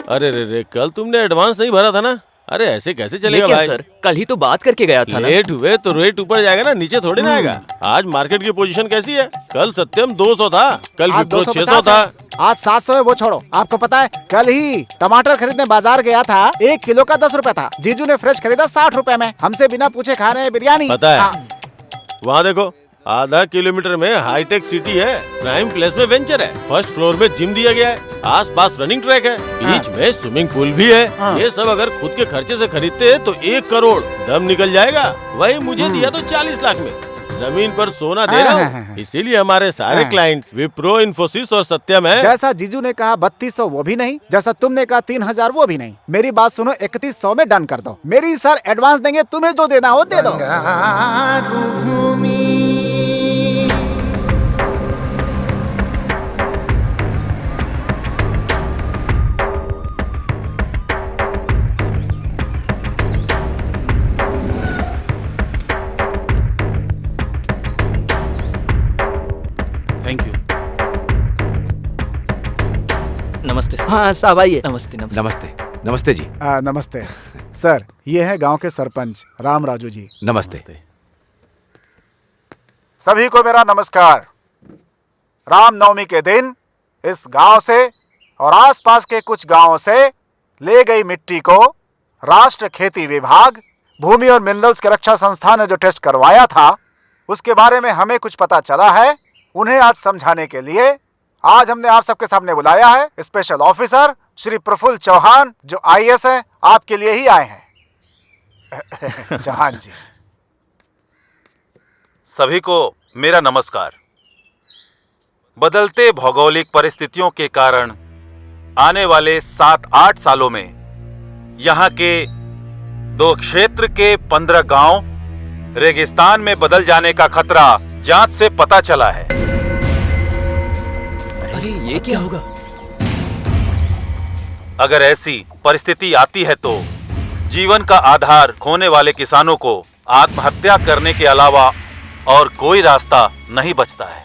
अरे रे, कल तुमने एडवांस नहीं भरा था ना? अरे ऐसे कैसे
ये
चलेगा
क्या
भाई?
सर, कल ही तो बात करके गया था ना।
लेट हुए तो रेट ऊपर जाएगा ना, नीचे थोड़ी ना आएगा। आज मार्केट की पोजीशन कैसी है? कल सत्यम 200 था, कल
आज
विप्रो 600
250
था।
है। आज 700 है, वो छोड़ो। आपको पता है, कल ही टमाटर खरीदने बाजार गया था, 1 किलो का 10 रुपए था। जीजू ने फ्रेश खरीदा 60 रुपए में। हमसे बिना पूछे खा रहे हैं बिरयानी।
पता है।
हाँ।
वहाँ देखो, आधा किलोमीटर में हाईटेक सिटी है, प्राइम प्लेस में वेंचर है, फर्स्ट फ्लोर में जिम दिया गया है, आसपास रनिंग ट्रैक है, बीच में स्विमिंग पूल भी है। ये सब अगर खुद के खर्चे से खरीदते तो 1 करोड़ दम निकल जाएगा। वही मुझे दिया तो 40 लाख में। जमीन पर सोना दे रहा हूँ, इसीलिए हमारे सारे क्लाइंट्स विप्रो, इन्फोसिस और सत्यम है।
जैसा जीजू ने कहा 3200 वो भी नहीं, जैसा तुमने कहा 3000 वो भी नहीं। मेरी बात सुनो, 3100 में डन कर दो। मेरी सर एडवांस देंगे, तुम्हें जो देना हो दे दो।
Thank you. नमस्ते सर।
हाँ साहब आइए।
नमस्ते नमस्ते।
नमस्ते। नमस्ते जी।
नमस्ते सर, ये है गांव के सरपंच राम राजू जी।
नमस्ते।
सभी को मेरा नमस्कार। रामनवमी के दिन इस गांव से और आसपास के कुछ गांवों से ले गई मिट्टी को राष्ट्र खेती विभाग, भूमि और मिनरल्स की रक्षा संस्थान ने जो टेस्ट करवाया था, उसके बारे में हमें कुछ पता चला है। उन्हें आज समझाने के लिए आज हमने आप सबके सामने बुलाया है। स्पेशल ऑफिसर श्री प्रफुल्ल चौहान, जो IAS हैं, आपके लिए ही आए हैं। चौहान जी।
सभी को मेरा नमस्कार। बदलते भौगोलिक परिस्थितियों के कारण आने वाले 7-8 सालों में यहाँ के 2 क्षेत्र के 15 गांव रेगिस्तान में बदल जाने का खतरा जांच से पता चला है।
अरे ये क्या होगा?
अगर ऐसी परिस्थिति आती है तो जीवन का आधार खोने वाले किसानों को आत्महत्या करने के अलावा और कोई रास्ता नहीं बचता है।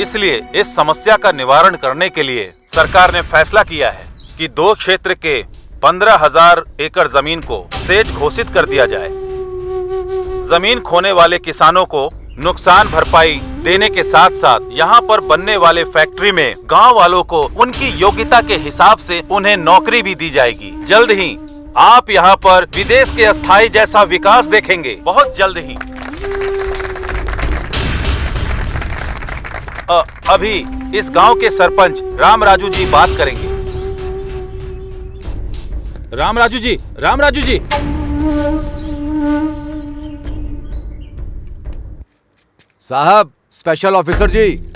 इसलिए इस समस्या का निवारण करने के लिए सरकार ने फैसला किया है कि 2 क्षेत्र के 15,000 एकड़ जमीन को सेज घोषित कर दिया जाए। जमीन खोने वाले किसानों को नुकसान भरपाई देने के साथ साथ यहाँ पर बनने वाले फैक्ट्री में गांव वालों को उनकी योग्यता के हिसाब से उन्हें नौकरी भी दी जाएगी। जल्द ही आप यहाँ पर विदेश के अस्थायी जैसा विकास देखेंगे, बहुत जल्द ही। अभी इस गांव के सरपंच रामराजू जी बात करेंगे।
रामराजू जी
साहब, स्पेशल ऑफिसर जी,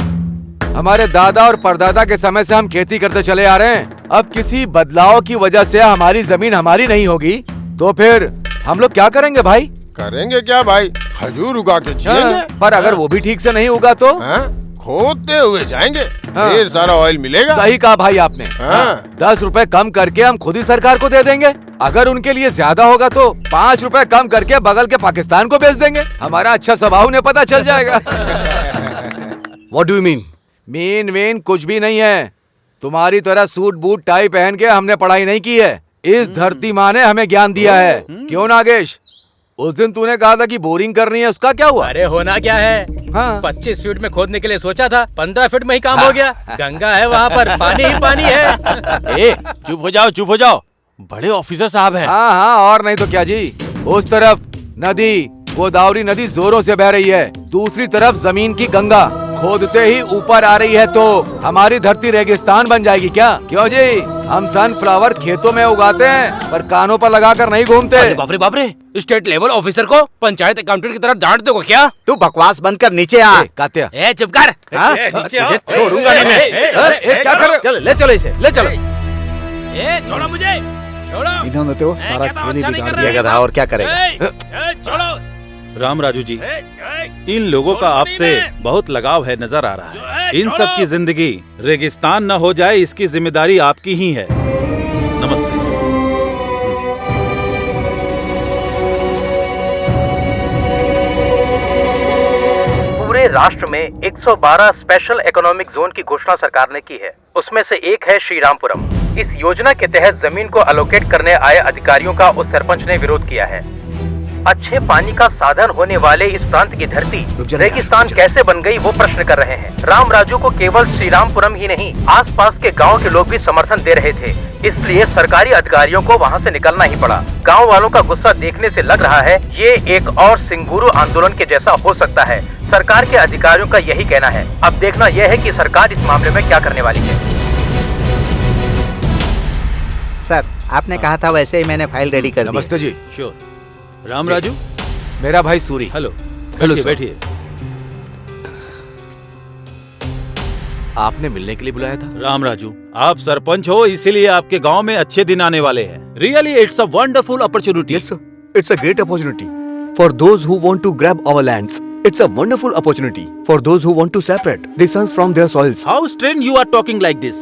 हमारे दादा और परदादा के समय से हम खेती करते चले आ रहे हैं। अब किसी बदलाव की वजह से हमारी जमीन हमारी नहीं होगी तो फिर हम लोग क्या करेंगे भाई?
करेंगे क्या भाई, खजूर उगा के जिएंगे।
पर अगर वो भी ठीक से नहीं उगा तो
खोदते हुए जाएंगे, ढेर सारा ऑयल मिलेगा।
सही कहा भाई आपने। 10 रुपए कम करके हम खुद ही सरकार को दे देंगे। अगर उनके लिए ज्यादा होगा तो 5 रुपए कम करके बगल के पाकिस्तान को बेच देंगे। हमारा अच्छा स्वभाव उन्हें पता चल जाएगा।
What do you mean?
Mean कुछ भी नहीं है। तुम्हारी तरह सूट बूट टाई पहन के हमने पढ़ाई नहीं की है। इस धरती माँ ने हमें ज्ञान दिया है। क्यों नागेश, उस दिन तूने कहा था कि बोरिंग करनी है, उसका क्या हुआ?
अरे होना क्या है, 25 फीट में खोदने के लिए सोचा था, 15 फीट में ही काम हो गया। गंगा है वहाँ पर, पानी ही पानी है।
चुप हो जाओ, बड़े ऑफिसर साहब हैं।
हाँ, और नहीं तो क्या जी। उस तरफ नदी, गोदावरी नदी जोरों से बह रही है, दूसरी तरफ जमीन की गंगा खोदते ही ऊपर आ रही है, तो हमारी धरती रेगिस्तान बन जाएगी क्या? क्यों जी, हम सनफ्लावर खेतों में उगाते हैं पर कानों पर लगाकर नहीं घूमते।
बाप रे, स्टेट लेवल ऑफिसर को पंचायत अकाउंटेंट की तरह डांट दोगे क्या?
तू बकवास बंद कर, नीचे आ।
कात्या,
चुप कर।
छोड़ूंगा नहीं मैं। क्या कर रहे हो? ले चलो इसे, ले चलो।
छोड़ो मुझे, छोड़ो।
इन्होंने तो सारा खेल ही बिगाड़ दिया गधा, और क्या करेगा?
छोड़ो।
रामराजू जी, इन लोगों का आपसे बहुत लगाव है, नजर आ रहा है। इन सब की जिंदगी रेगिस्तान न हो जाए, इसकी जिम्मेदारी आपकी ही है। नमस्ते।
पूरे राष्ट्र में 112 स्पेशल इकोनॉमिक जोन की घोषणा सरकार ने की है। उसमें से एक है श्रीरामपुरम। इस योजना के तहत जमीन को अलोकेट करने आए अधिकारियों का उस सरपंच ने विरोध किया है। अच्छे पानी का साधन होने वाले इस प्रांत की धरती रेगिस्तान कैसे बन गई, वो प्रश्न कर रहे हैं। रामराजू को केवल श्रीरामपुरम ही नहीं, आसपास के गांव के लोग भी समर्थन दे रहे थे। इसलिए सरकारी अधिकारियों को वहां से निकलना ही पड़ा। गांव वालों का गुस्सा देखने से लग रहा है ये एक और सिंगुरु आंदोलन के जैसा हो सकता है। सरकार के अधिकारियों का यही कहना है। अब देखना यह है कि सरकार इस मामले में क्या करने वाली है।
सर, आपने कहा था वैसे ही मैंने फाइल रेडी कर दी।
नमस्ते जी।
श्योर। रामराजू,
मेरा भाई सूरी।
हेलो। बैठिए।
आपने मिलने के लिए बुलाया था?
रामराजू, आप सरपंच हो, इसीलिए आपके गांव में अच्छे दिन आने वाले हैं। Really it's a wonderful opportunity.
Yes, sir. It's a great opportunity for those who want to grab our lands. It's a wonderful opportunity for those who want to separate the sons from their soils.
How strange you are talking like this.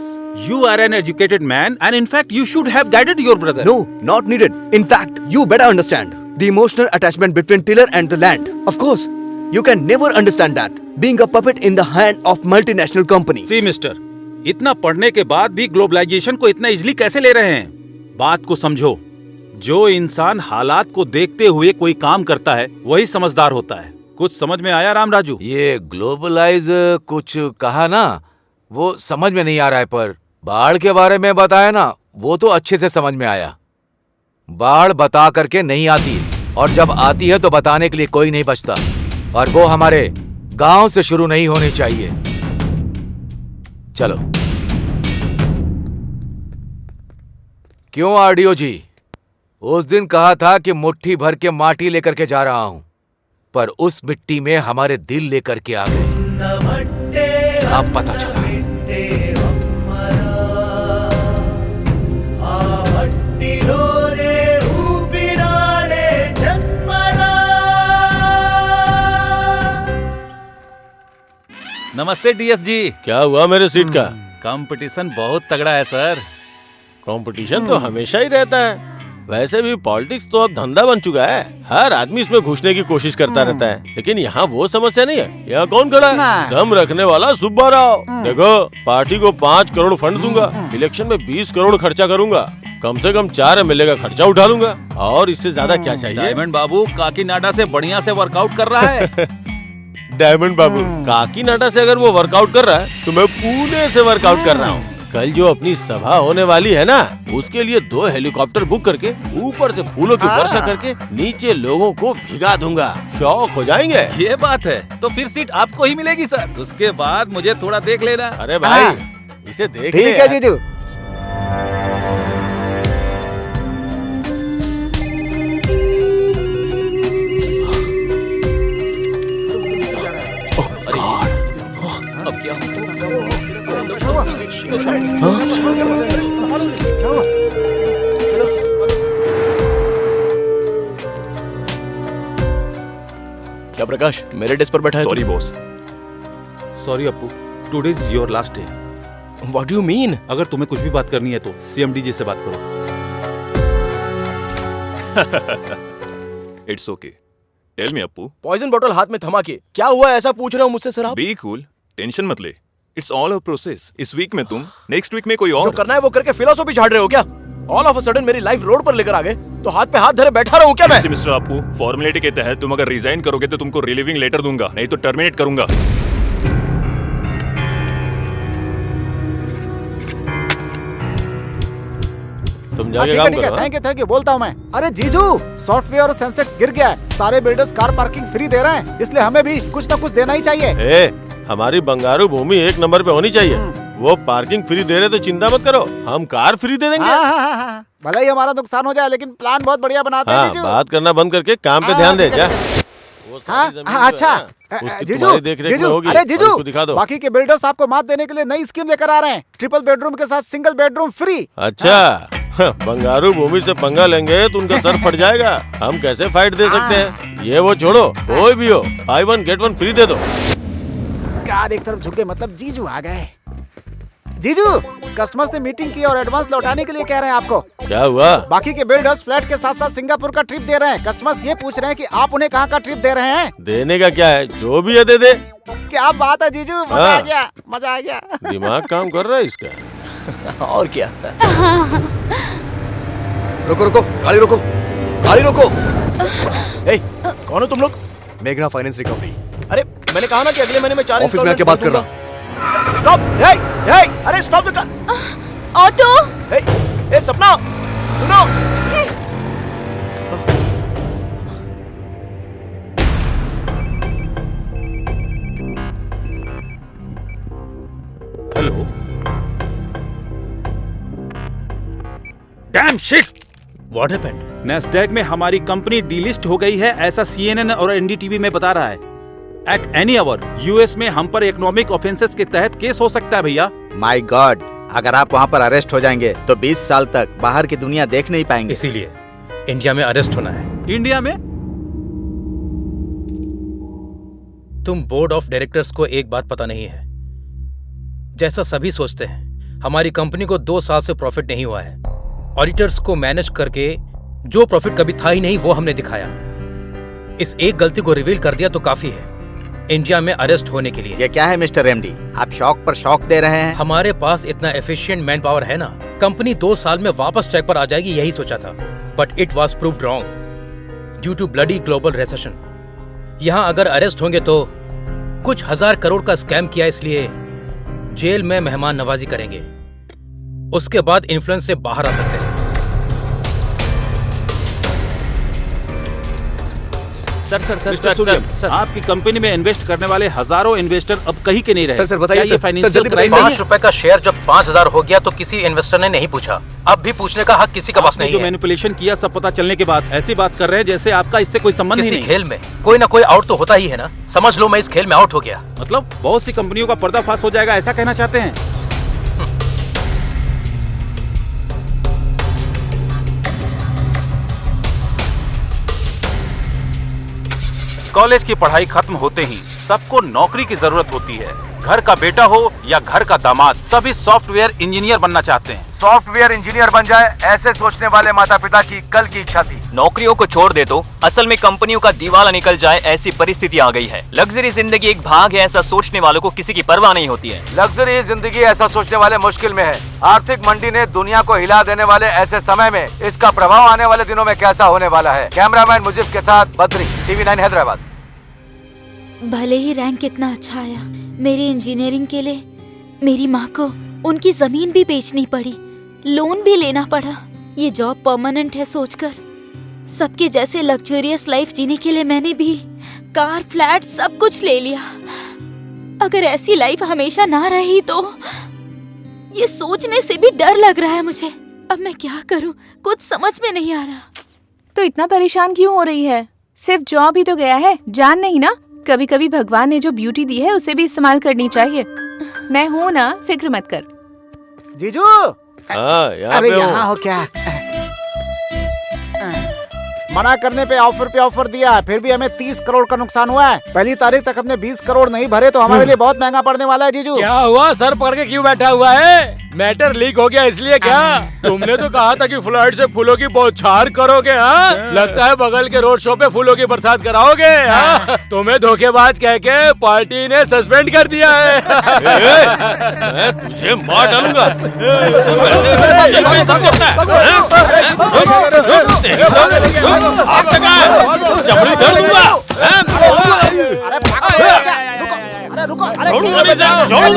You are an educated man and in fact you should have guided your brother.
No, not needed. In fact, you better understand the emotional attachment between tiller and the land. Of course, you can never understand that being a puppet in the hand of multinational company.
See mister, इतना पढ़ने के बाद भी ग्लोबलाइजेशन को इतना इजीली कैसे ले रहे हैं? बात को समझो। जो इंसान हालात को देखते हुए कोई काम करता है वही समझदार होता है। कुछ समझ में आया रामराजू?
ये ग्लोबलाइज कुछ कहा ना, वो समझ में नहीं आ रहा है, पर बाढ़ के बारे में बताया ना, वो तो अच्छे से समझ में आया। बाढ़ बता करके नहीं आती, और जब आती है तो बताने के लिए कोई नहीं बचता, और वो हमारे गांव से शुरू नहीं होनी चाहिए। चलो। क्यों आरडीओ जी, उस दिन कहा था कि मुट्ठी भर के माटी लेकर के जा रहा हूं, पर उस मिट्टी में हमारे दिल लेकर के आ गए। अब पता चला।
नमस्ते डीएस जी।
क्या हुआ मेरे सीट का?
कंपटीशन बहुत तगड़ा है सर।
कंपटीशन तो हमेशा ही रहता है। वैसे भी पॉलिटिक्स तो अब धंधा बन चुका है, हर आदमी इसमें घुसने की कोशिश करता रहता है। लेकिन यहाँ वो समस्या नहीं है। यहाँ कौन खड़ा है? दम रखने वाला सुब्बा राव। देखो, पार्टी को 5 करोड़ फंड दूंगा, इलेक्शन में 20 करोड़ खर्चा करूंगा, कम से कम 4 MLA का खर्चा उठा लूंगा, और इससे ज्यादा क्या चाहिए?
डायमंड बाबू काकीनाडा से बढ़िया से वर्कआउट कर रहा है।
डायमंड बाबू काकीनाडा से अगर वो वर्कआउट कर रहा है तो मैं पुणे से वर्कआउट कर रहा हूँ। कल जो अपनी सभा होने वाली है ना, उसके लिए 2 हेलीकॉप्टर बुक करके ऊपर से फूलों की वर्षा करके नीचे लोगों को भिगा दूंगा। शौक हो जाएंगे।
ये बात है, तो फिर सीट आपको ही मिलेगी सर। उसके बाद मुझे थोड़ा देख लेना।
अरे भाई, इसे देख ले।
ठीक है जीजू।
अब क्या
क्या प्रकाश मेरे डेस्क पर बैठा है?
Sorry boss. Sorry Appu, today is your last day.
What do you mean?
अगर तुम्हें कुछ भी बात करनी है तो CMD जी से बात करो।
It's okay, tell me Appu.
Poison बोतल हाथ में थमा के क्या हुआ ऐसा पूछ रहे हो मुझसे सर आप?
बी कूल, टेंशन मत ले। It's all a process. इस वीक में तुम, नेक्स्ट वीक में कोई और।
जो करना है वो करके फिलोसॉफी झाड़ रहे हो क्या? ऑल ऑफ अ सडन मेरी लाइफ रोड पर लेकर आ गए तो हाथ पे हाथ धरे बैठा रहूं क्या मैं?
मिस्टर अप्पू, फॉर्मेलिटी के तहत तुम अगर रिजाइन करोगे तो तुमको रिलीविंग लेटर दूंगा, नहीं तो टर्मिनेट करूंगा।
तुम जाके काम करो।
थैंक यू बोलता हूँ मैं। अरे जीजू, सॉफ्टवेयर और सेंसेक्स गिर गया है, सारे बिल्डर्स कार पार्किंग फ्री दे रहे हैं, इसलिए हमें भी कुछ ना कुछ देना ही चाहिए।
हमारी बंगारू भूमि 1 नंबर पे होनी चाहिए। वो पार्किंग फ्री दे रहे तो चिंता मत करो, हम कार फ्री दे देंगे।
भले ही हमारा नुकसान हो जाए, लेकिन प्लान बहुत बढ़िया बनाते हैं जीजू।
बात करना बंद करके काम पे ध्यान दे। क्या?
अच्छा जीजू, अरे जीजू,
दिखा दो।
बाकी के बिल्डर्स आपको मात देने के लिए नई स्कीम लेकर आ रहे हैं, ट्रिपल बेडरूम के साथ सिंगल बेडरूम फ्री।
अच्छा, बंगारू भूमि से पंगा लेंगे तो उनका सर फट जाएगा। हम कैसे फाइट दे सकते हैं? ये वो छोड़ो, कोई भी हो, buy 1 get 1 फ्री दे दो।
कार एक तरफ झुके मतलब जीजू आ गए। जीजू, कस्टमर से मीटिंग की और एडवांस लौटाने के लिए कह रहे हैं आपको।
क्या हुआ?
बाकी के बिल्डर्स फ्लैट के साथ साथ सिंगापुर का ट्रिप दे रहे हैं। कस्टमर्स ये पूछ रहे हैं कि आप उन्हें कहाँ का ट्रिप दे रहे हैं?
देने का क्या है, जो भी है दे दे।
क्या बात है जीजू, मजा आ गया, मजा आ गया।
दिमाग काम कर रहा है इसका।
और क्या?
रुको रुको, गाड़ी रोको, गाड़ी रोको।
कौन हो तुम लोग?
मेघना फाइनेंस रिकवरी।
अरे मैंने कहा ना कि अगले महीने में 4
ऑफिस में आके बात कर रहा।
स्टॉप! अरे स्टॉप द कार!
ऑटो!
सपना, सुनो।
Hello. Dam shit!
What happened?
Nasdaq में हमारी कंपनी डीलिस्ट हो गई है, ऐसा CNN और NDTV में बता रहा है। एट एनी आवर US में हम पर इकोनॉमिक ऑफेंसेस के तहत केस हो सकता है भैया।
माय गॉड, अगर आप वहाँ पर अरेस्ट हो जाएंगे तो 20 साल तक बाहर की दुनिया देख नहीं पाएंगे।
इसीलिए इंडिया में अरेस्ट होना है।
इंडिया में?
तुम बोर्ड ऑफ डायरेक्टर्स को एक बात पता नहीं है, जैसा सभी सोचते हैं हमारी कंपनी को 2 साल से प्रॉफिट नहीं हुआ है। ऑडिटर्स को मैनेज करके जो प्रॉफिट कभी था ही नहीं वो हमने दिखाया। इस एक गलती को रिवील कर दिया तो काफी है इंडिया में अरेस्ट होने के लिए।
ये क्या है मिस्टर MD, आप शौक पर शौक दे रहे हैं?
हमारे पास इतना एफिशिएंट मैन पावर है ना, कंपनी 2 साल में वापस ट्रैक पर आ जाएगी यही सोचा था, but it was proved wrong due to bloody global recession. यहाँ अगर अरेस्ट होंगे तो कुछ 1000 करोड़ का स्कैम किया इसलिए जेल में मेहमान नवाजी करेंगे, उसके बाद इन्फ्लुएंस से बाहर आ सकते हैं।
सर, आपकी कंपनी में इन्वेस्ट करने वाले हजारों इन्वेस्टर अब कहीं के नहीं रहे।
सर बताइए,
क्या ये फाइनेंशियल क्राइम
₹5 का शेयर जब 5000 हो गया तो किसी इन्वेस्टर ने नहीं पूछा, अब भी पूछने का हक किसी का पास नहीं
जो
है।
मैनिपुलेशन किया सब पता चलने के बाद ऐसी बात कर रहे हैं जैसे आपका इससे कोई संबंध ही
किसी
नहीं।
खेल में कोई ना कोई आउट तो होता ही है ना, समझ लो मैं इस खेल में आउट हो गया।
मतलब बहुत सी कंपनियों का पर्दाफाश हो जाएगा, ऐसा कहना चाहते हैं? कॉलेज की पढ़ाई खत्म होते ही सबको नौकरी की जरूरत होती है। घर का बेटा हो या घर का दामाद, सभी सॉफ्टवेयर इंजीनियर बनना चाहते हैं।
सॉफ्टवेयर इंजीनियर बन जाए, ऐसे सोचने वाले माता पिता की कल की इच्छा थी।
नौकरियों को छोड़ दे तो असल में कंपनियों का दिवाला निकल जाए, ऐसी परिस्थिति आ गई है। लग्जरी जिंदगी एक भाग है, ऐसा सोचने वालों को किसी की परवाह नहीं होती है।
लग्जरी जिंदगी ऐसा सोचने वाले मुश्किल में है। आर्थिक मंडी ने दुनिया को हिला देने वाले ऐसे समय में इसका प्रभाव आने वाले दिनों में कैसा होने वाला है। कैमरामैन मुजीब के साथ बद्री, TV9 हैदराबाद।
भले ही रैंक कितना अच्छा आया, मेरी इंजीनियरिंग के लिए मेरी माँ को उनकी जमीन भी बेचनी पड़ी, लोन भी लेना पड़ा। ये जॉब परमानेंट है सोचकर सबके जैसे लग्जरियस लाइफ जीने के लिए मैंने भी कार, फ्लैट सब कुछ ले लिया। अगर ऐसी लाइफ हमेशा ना रही तो ये सोचने से भी डर लग रहा है मुझे। अब मैं क्या करूं, कुछ समझ में नहीं आ रहा।
तो इतना परेशान क्यों हो रही है? सिर्फ जॉब ही तो गया है, जान नहीं ना। कभी कभी भगवान ने जो ब्यूटी दी है उसे भी इस्तेमाल करनी चाहिए। मैं हूँ ना, फिक्र मत कर।
जीजू,
यहाँ
अरे
पे हूँ।
यहाँ हो क्या? मना करने पे ऑफर दिया, फिर भी हमें 30 करोड़ का नुकसान हुआ है। पहली तारीख तक हमने 20 करोड़ नहीं भरे तो हमारे लिए बहुत महंगा पड़ने वाला है जीजू।
क्या हुआ? सर पकड़ के क्यों बैठा हुआ है? मैटर लीक हो गया इसलिए क्या? तुमने तो कहा था कि फ्लाइट से फूलों की बौछार करोगे। हाँ, लगता है बगल के रोड शो पे फूलों की बरसात कराओगे। हाँ? तुम्हें धोखेबाज कह के पार्टी ने सस्पेंड कर दिया है।
मैं तुझे मार डालूंगा। चमड़ी धर लूंगा।
अरे रुको,
छोड़ूंगा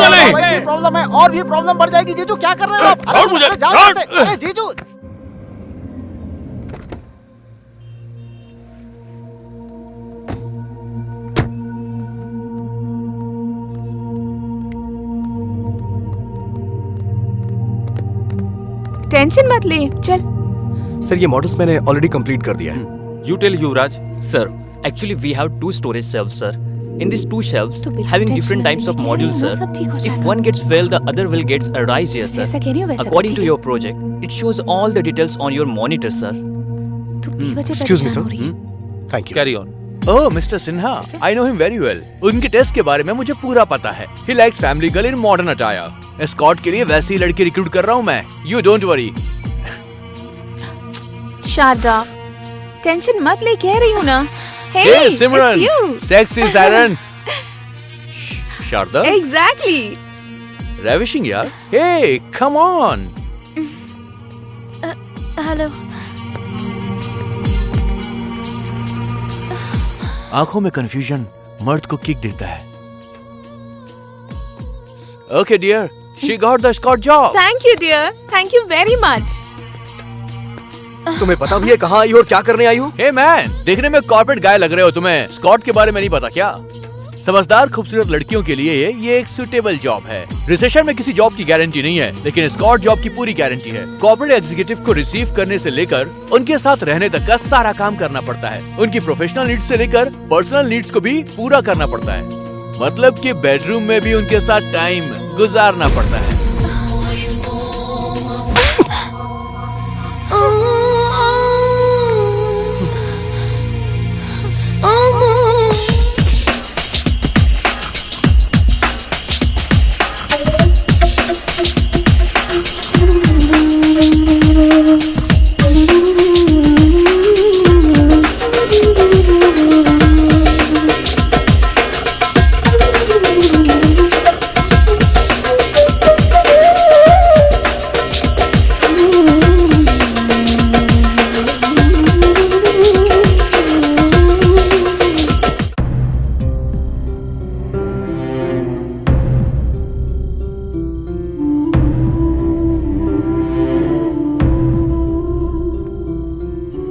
नहीं।
वैसी प्रॉब्लम है और भी प्रॉब्लम बढ़ जाएगी जीजू। क्या कर रहे हो आप?
छोड़ मुझे,
जाओ यहाँ से। अरे जीजू,
टेंशन मत ले, चल।
सर ये मॉडल्स मैंने ऑलरेडी कंप्लीट कर दिया है।
You tell Yuvraj. Sir, actually we have 2 storage shelves, sir. In these 2 shelves, having different types of modules, sir. If one gets failed, the other will get arise here, sir. According to your project, it shows all the details on your monitor, sir.
Excuse me, sir. Thank you.
Carry on. Oh, Mr. Sinha, I know him very well. उनके टेस्ट के बारे में मुझे पूरा पता है. He likes family girl in modern attire. Escort के लिए वैसी लड़की रिक्रूट कर रहा हूँ मैं. You don't worry.
Sharda, tension मत ले, कह रही हूँ ना।
Hey, Simran, sexy Siren. Sharda?
Exactly.
Ravishing यार. Hey, come on.
हेलो।
आंखों में कंफ्यूजन मर्द को किक देता है. Okay, dear. She got the escort job.
Thank you, dear. Thank you very much.
तुम्हें पता भी है कहाँ आई हो और क्या करने आई हो?
Hey man, देखने में कॉर्पोरेट गाय लग रहे हो तुम्हें. स्कॉट के बारे में नहीं पता क्या? समझदार खूबसूरत लड़कियों के लिए ये एक सुटेबल जॉब है. रिसेशन में किसी जॉब की गारंटी नहीं है, लेकिन स्कॉट जॉब की पूरी गारंटी है. कॉर्पोरेट एग्जीक्यूटिव को रिसीव करने से लेकर उनके साथ रहने तक का सारा काम करना पड़ता है. उनकी प्रोफेशनल नीड्स से लेकर पर्सनल नीड्स को भी पूरा करना पड़ता है. मतलब कि बेडरूम में भी उनके साथ टाइम गुजारना पड़ता है.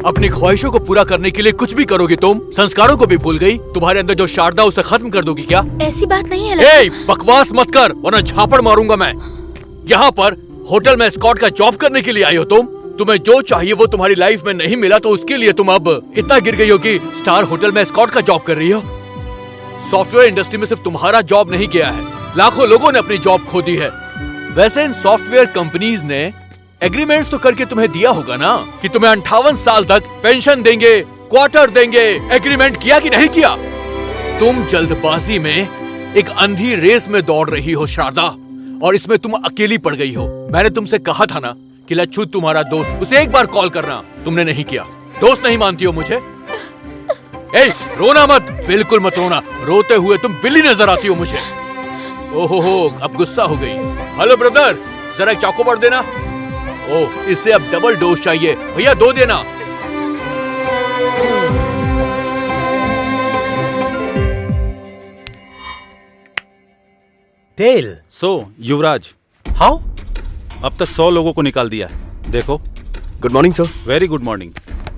अपनी ख्वाहिशों को पूरा करने के लिए कुछ भी करोगी तुम. संस्कारों को भी भूल गई. तुम्हारे अंदर जो शारदा उसे खत्म कर दोगी क्या?
ऐसी बात नहीं है.
ए, बकवास मत कर वरना झापड़ मारूंगा मैं. यहाँ पर होटल में स्कॉट का जॉब करने के लिए आई हो तुम. तुम्हें जो चाहिए वो तुम्हारी लाइफ में नहीं मिला तो उसके लिए तुम अब इतना गिर गई हो कि स्टार होटल में स्कॉट का जॉब कर रही हो. सॉफ्टवेयर इंडस्ट्री में सिर्फ तुम्हारा जॉब नहीं गया है, लाखों लोगों ने अपनी जॉब खो दी है. वैसे इन सॉफ्टवेयर कंपनीज ने एग्रीमेंट्स तो करके तुम्हें दिया होगा ना कि तुम्हें 58 साल तक पेंशन देंगे, क्वार्टर देंगे. एग्रीमेंट किया कि नहीं किया? तुम जल्दबाजी में एक अंधी रेस में दौड़ रही हो शारदा, और इसमें तुम अकेली पड़ गई हो। मैंने तुमसे कहा था ना कि लच्छू तुम्हारा दोस्त, उसे एक बार कॉल करना, तुमने नहीं किया। दोस्त नहीं मानती हो मुझे? ए, रोना मत, बिल्कुल मत रोना। रोते हुए तुम बिल्ली नजर आती हो मुझे। ओहो, अब गुस्सा हो गई। हेलो ब्रदर, जरा एक चाकू पड़ देना। ओह, इससे अब डबल डोज चाहिए भैया, 2 देना।
टेल। So Yuvraj, how? अब तक 100 लोगों को निकाल दिया है। देखो।
Good morning sir.
Very good morning.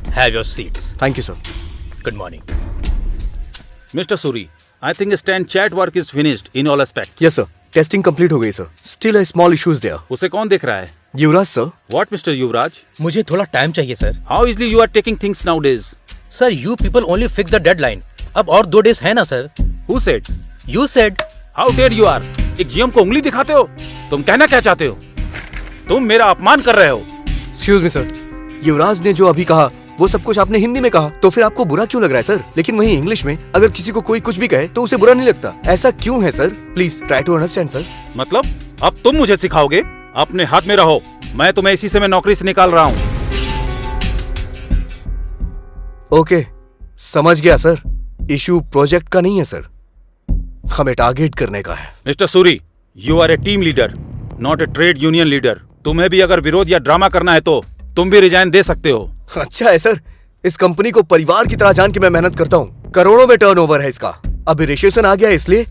Have your seats.
Thank you sir.
Good morning.
Mister Suri, I think stand chat work is finished in all aspects.
Yes sir, testing complete हो गई sir. Still a small issues there.
उसे कौन देख रहा है?
Yuvraj sir.
What mister Yuvraj?
मुझे थोड़ा टाइम चाहिए sir.
How easily you are taking things nowadays?
Sir, you people only fix the deadline. अब और 2 डेज है ना sir.
Who said?
You said.
How dare you are? एक जीएम को उंगली दिखाते हो? तुम कहना क्या चाहते हो? तुम मेरा अपमान कर रहे हो।
एक्सक्यूज मी सर, युवराज ने जो अभी कहा वो सब कुछ आपने हिंदी में कहा, तो फिर आपको बुरा क्यों लग रहा है सर? लेकिन वहीं इंग्लिश में अगर किसी को कोई कुछ भी कहे तो उसे बुरा नहीं लगता। ऐसा क्यों है sir? Please try to understand sir.
मतलब अब तुम मुझे सिखाओगे? अपने हाथ में रहो, मैं तुम्हें इसी से मैं नौकरी से निकाल रहा हूँ।
ओके, समझ गया सर। इशू प्रोजेक्ट का नहीं है सर, हमें टारगेट करने का है।
Mister Suri, you are a team leader, not a trade union leader. तुम्हें भी अगर विरोध या ड्रामा करना है तो तुम भी रिजाइन दे सकते हो।
अच्छा है सर, इस कंपनी को परिवार की तरह जान के मैं मेहनत करता हूँ। करोड़ों में टर्नओवर है इसका। अभी रिसेशन आ गया है, इसलिए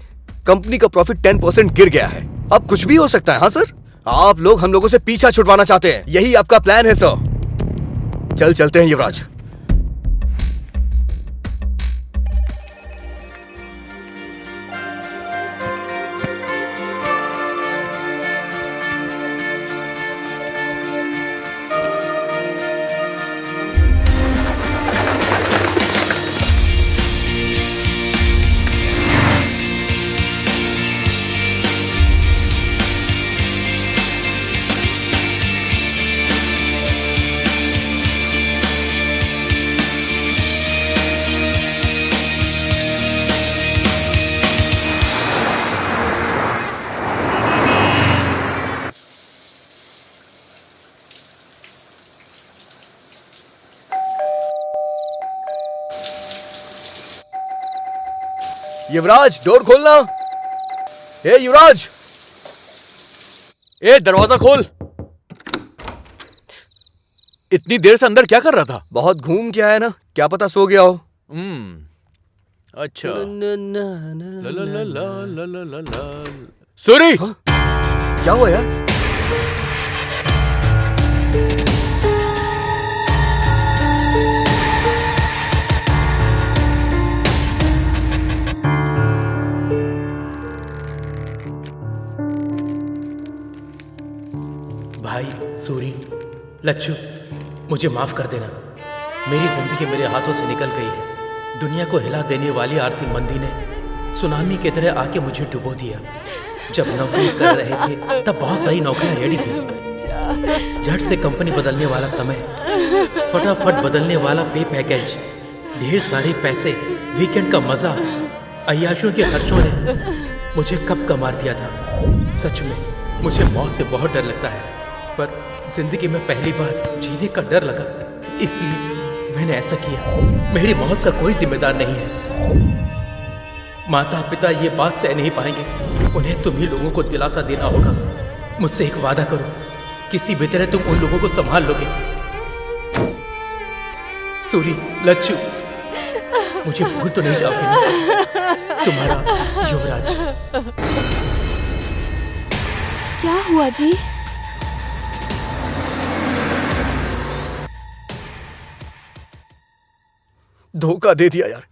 कंपनी का प्रॉफिट 10% गिर गया है। अब कुछ भी हो सकता है। हाँ सर, आप लोग हम लोगों से पीछा छुड़वाना चाहते हैं, यही आपका प्लान है सर। चलते हैं युवराज। युवराज, डोर खोलना। ए युवराज,
ए दरवाजा खोल। इतनी देर से अंदर क्या कर रहा था?
बहुत घूम के आया ना, क्या पता सो गया हो।
अच्छा। सूरी,
क्या हुआ यार?
भाई सूरी, लच्छू, मुझे माफ कर देना। मेरी जिंदगी मेरे हाथों से निकल गई है। दुनिया को हिला देने वाली आर्थिक मंदी ने सुनामी की तरह आके मुझे डुबो दिया। जब नौकरी कर रहे थे तब बहुत सारी नौकरियां रेडी थी। झट से कंपनी बदलने वाला समय, फटाफट बदलने वाला पे पैकेज, ढेर सारे पैसे, वीकेंड का मजा, अय्याशों के खर्चों ने मुझे कब का मार दिया था। सच में मुझे मौत से बहुत डर लगता है, पर जिंदगी में पहली बार जीने का डर लगा, इसलिए मैंने ऐसा किया। मेरी मौत का कोई जिम्मेदार नहीं है। माता पिता ये बात सह नहीं पाएंगे। उन्हें तुम ही लोगों को दिलासा देना होगा। मुझसे एक वादा करो, किसी भी तरह तुम उन लोगों को संभाल लोगे। सूरी, लच्छू, मुझे भूल तो नहीं जाओगे ना? तुम्हारा युवराज।
क्या हुआ जी?
धोखा दे दिया यार,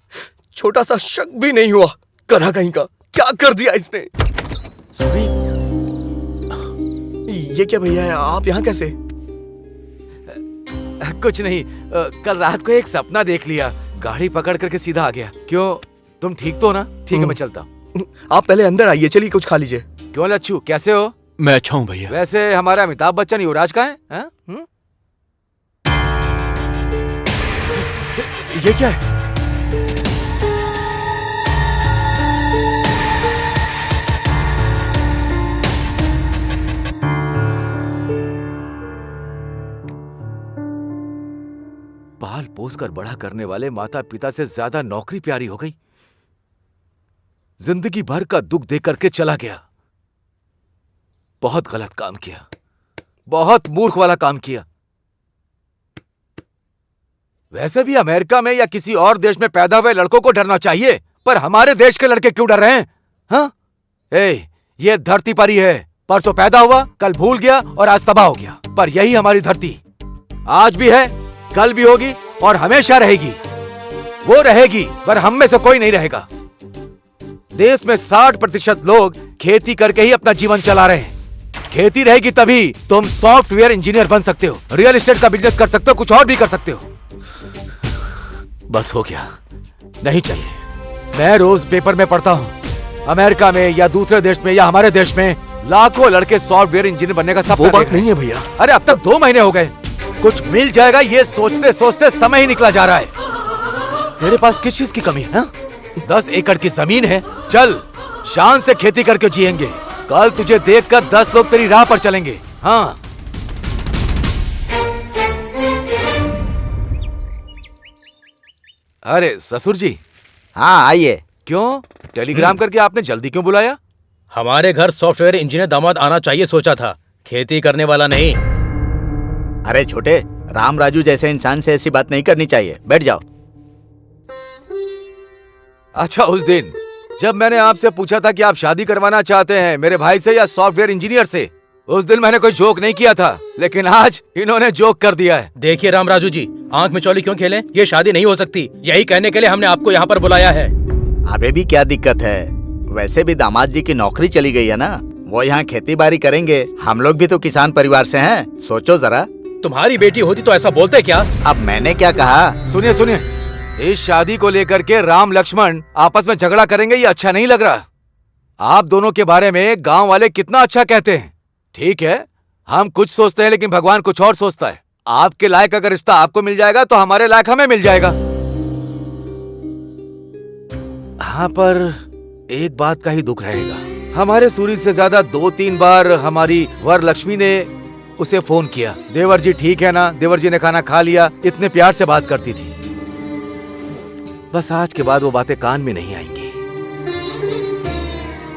छोटा सा शक भी नहीं हुआ। गधा कहीं का, क्या कर दिया इसने? सूरी, ये क्या भैया है, आप यहाँ कैसे?
कुछ नहीं, कल रात को एक सपना देख लिया, गाड़ी पकड़ करके सीधा आ गया। क्यों, तुम ठीक तो हो ना? ठीक है, मैं चलता हूँ।
आप पहले अंदर आइए, चलिए कुछ खा लीजिए।
क्यों लच्छू, कैसे हो?
मैं अच्छा हूँ भैया।
वैसे हमारा अमिताभ बच्चन युवराज का है?
ये क्या है?
पोस कर बड़ा करने वाले माता पिता से ज्यादा नौकरी प्यारी हो गई। जिंदगी भर का दुख दे करके चला गया। बहुत गलत काम किया, बहुत मूर्ख वाला काम किया। वैसे भी अमेरिका में या किसी और देश में पैदा हुए लड़कों को डरना चाहिए, पर हमारे देश के लड़के क्यों डर रहे हैं? हाँ? ये धरती पर ही है। परसों पैदा हुआ, कल भूल गया और आज तबाह हो गया। पर यही हमारी धरती आज भी है, कल भी होगी और हमेशा रहेगी। वो रहेगी, पर हम में से कोई नहीं रहेगा। देश में 60% लोग खेती करके ही अपना जीवन चला रहे हैं। खेती रहेगी तभी तुम सॉफ्टवेयर इंजीनियर बन सकते हो, रियल एस्टेट का बिजनेस कर सकते हो, कुछ और भी कर सकते हो। बस हो गया, नहीं चाहिए। मैं रोज पेपर में पढ़ता हूँ, अमेरिका में या दूसरे देश में या हमारे देश में लाखों लड़के सॉफ्टवेयर इंजीनियर बनने का सपना।
वो बात नहीं है भैया।
अरे अब तक 2 महीने हो गए, कुछ मिल जाएगा ये सोचते सोचते समय ही निकला जा रहा है। तेरे पास किस चीज की कमी है? 10 एकड़ की जमीन है, चल शान से खेती करके जिएंगे। कल तुझे देखकर 10 लोग तेरी राह पर चलेंगे। हाँ, अरे ससुर जी।
हाँ आइए।
क्यों टेलीग्राम करके आपने जल्दी क्यों बुलाया?
हमारे घर सॉफ्टवेयर इंजीनियर दामाद आना चाहिए सोचा था, खेती करने वाला नहीं।
अरे छोटे, राम राजू जैसे इंसान से ऐसी बात नहीं करनी चाहिए। बैठ जाओ।
अच्छा, उस दिन जब मैंने आपसे पूछा था कि आप शादी करवाना चाहते हैं मेरे भाई से या सॉफ्टवेयर इंजीनियर से, उस दिन मैंने कोई जोक नहीं किया था, लेकिन आज इन्होंने जोक कर दिया है।
देखिए राम राजू जी, आंख में चौली क्यों खेलें? ये शादी नहीं हो सकती। यही कहने के लिए हमने आपको यहाँ पर बुलाया है।
अबे भी क्या दिक्कत है? वैसे भी दामाद जी की नौकरी चली गई है ना, वो यहाँ खेती बाड़ी करेंगे। हम लोग भी तो किसान परिवार से हैं, सोचो जरा।
तुम्हारी बेटी होती तो ऐसा बोलते क्या?
अब मैंने क्या कहा?
सुनिए सुनिए, इस शादी को लेकर के राम लक्ष्मण आपस में झगड़ा करेंगे, ये अच्छा नहीं लग रहा। आप दोनों के बारे में गांव वाले कितना अच्छा कहते हैं। ठीक है, हम कुछ सोचते हैं लेकिन भगवान कुछ और सोचता है। आपके लायक अगर रिश्ता आपको मिल जाएगा तो हमारे लायक हमें मिल जाएगा। हाँ, पर एक बात का ही दुख रहेगा। हमारे सूरी से ज्यादा 2-3 बार हमारी वर लक्ष्मी ने उसे फोन किया, देवर जी ठीक है ना, देवर जी ने खाना खा लिया, इतने प्यार से बात करती थी। बस आज के बाद वो बातें कान में नहीं आएंगी।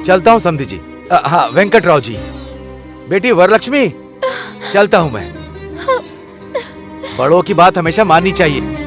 चलता हूँ समधी जी। हाँ वेंकटराव जी, बेटी वरलक्ष्मी, चलता हूँ मैं। बड़ों की बात हमेशा माननी चाहिए।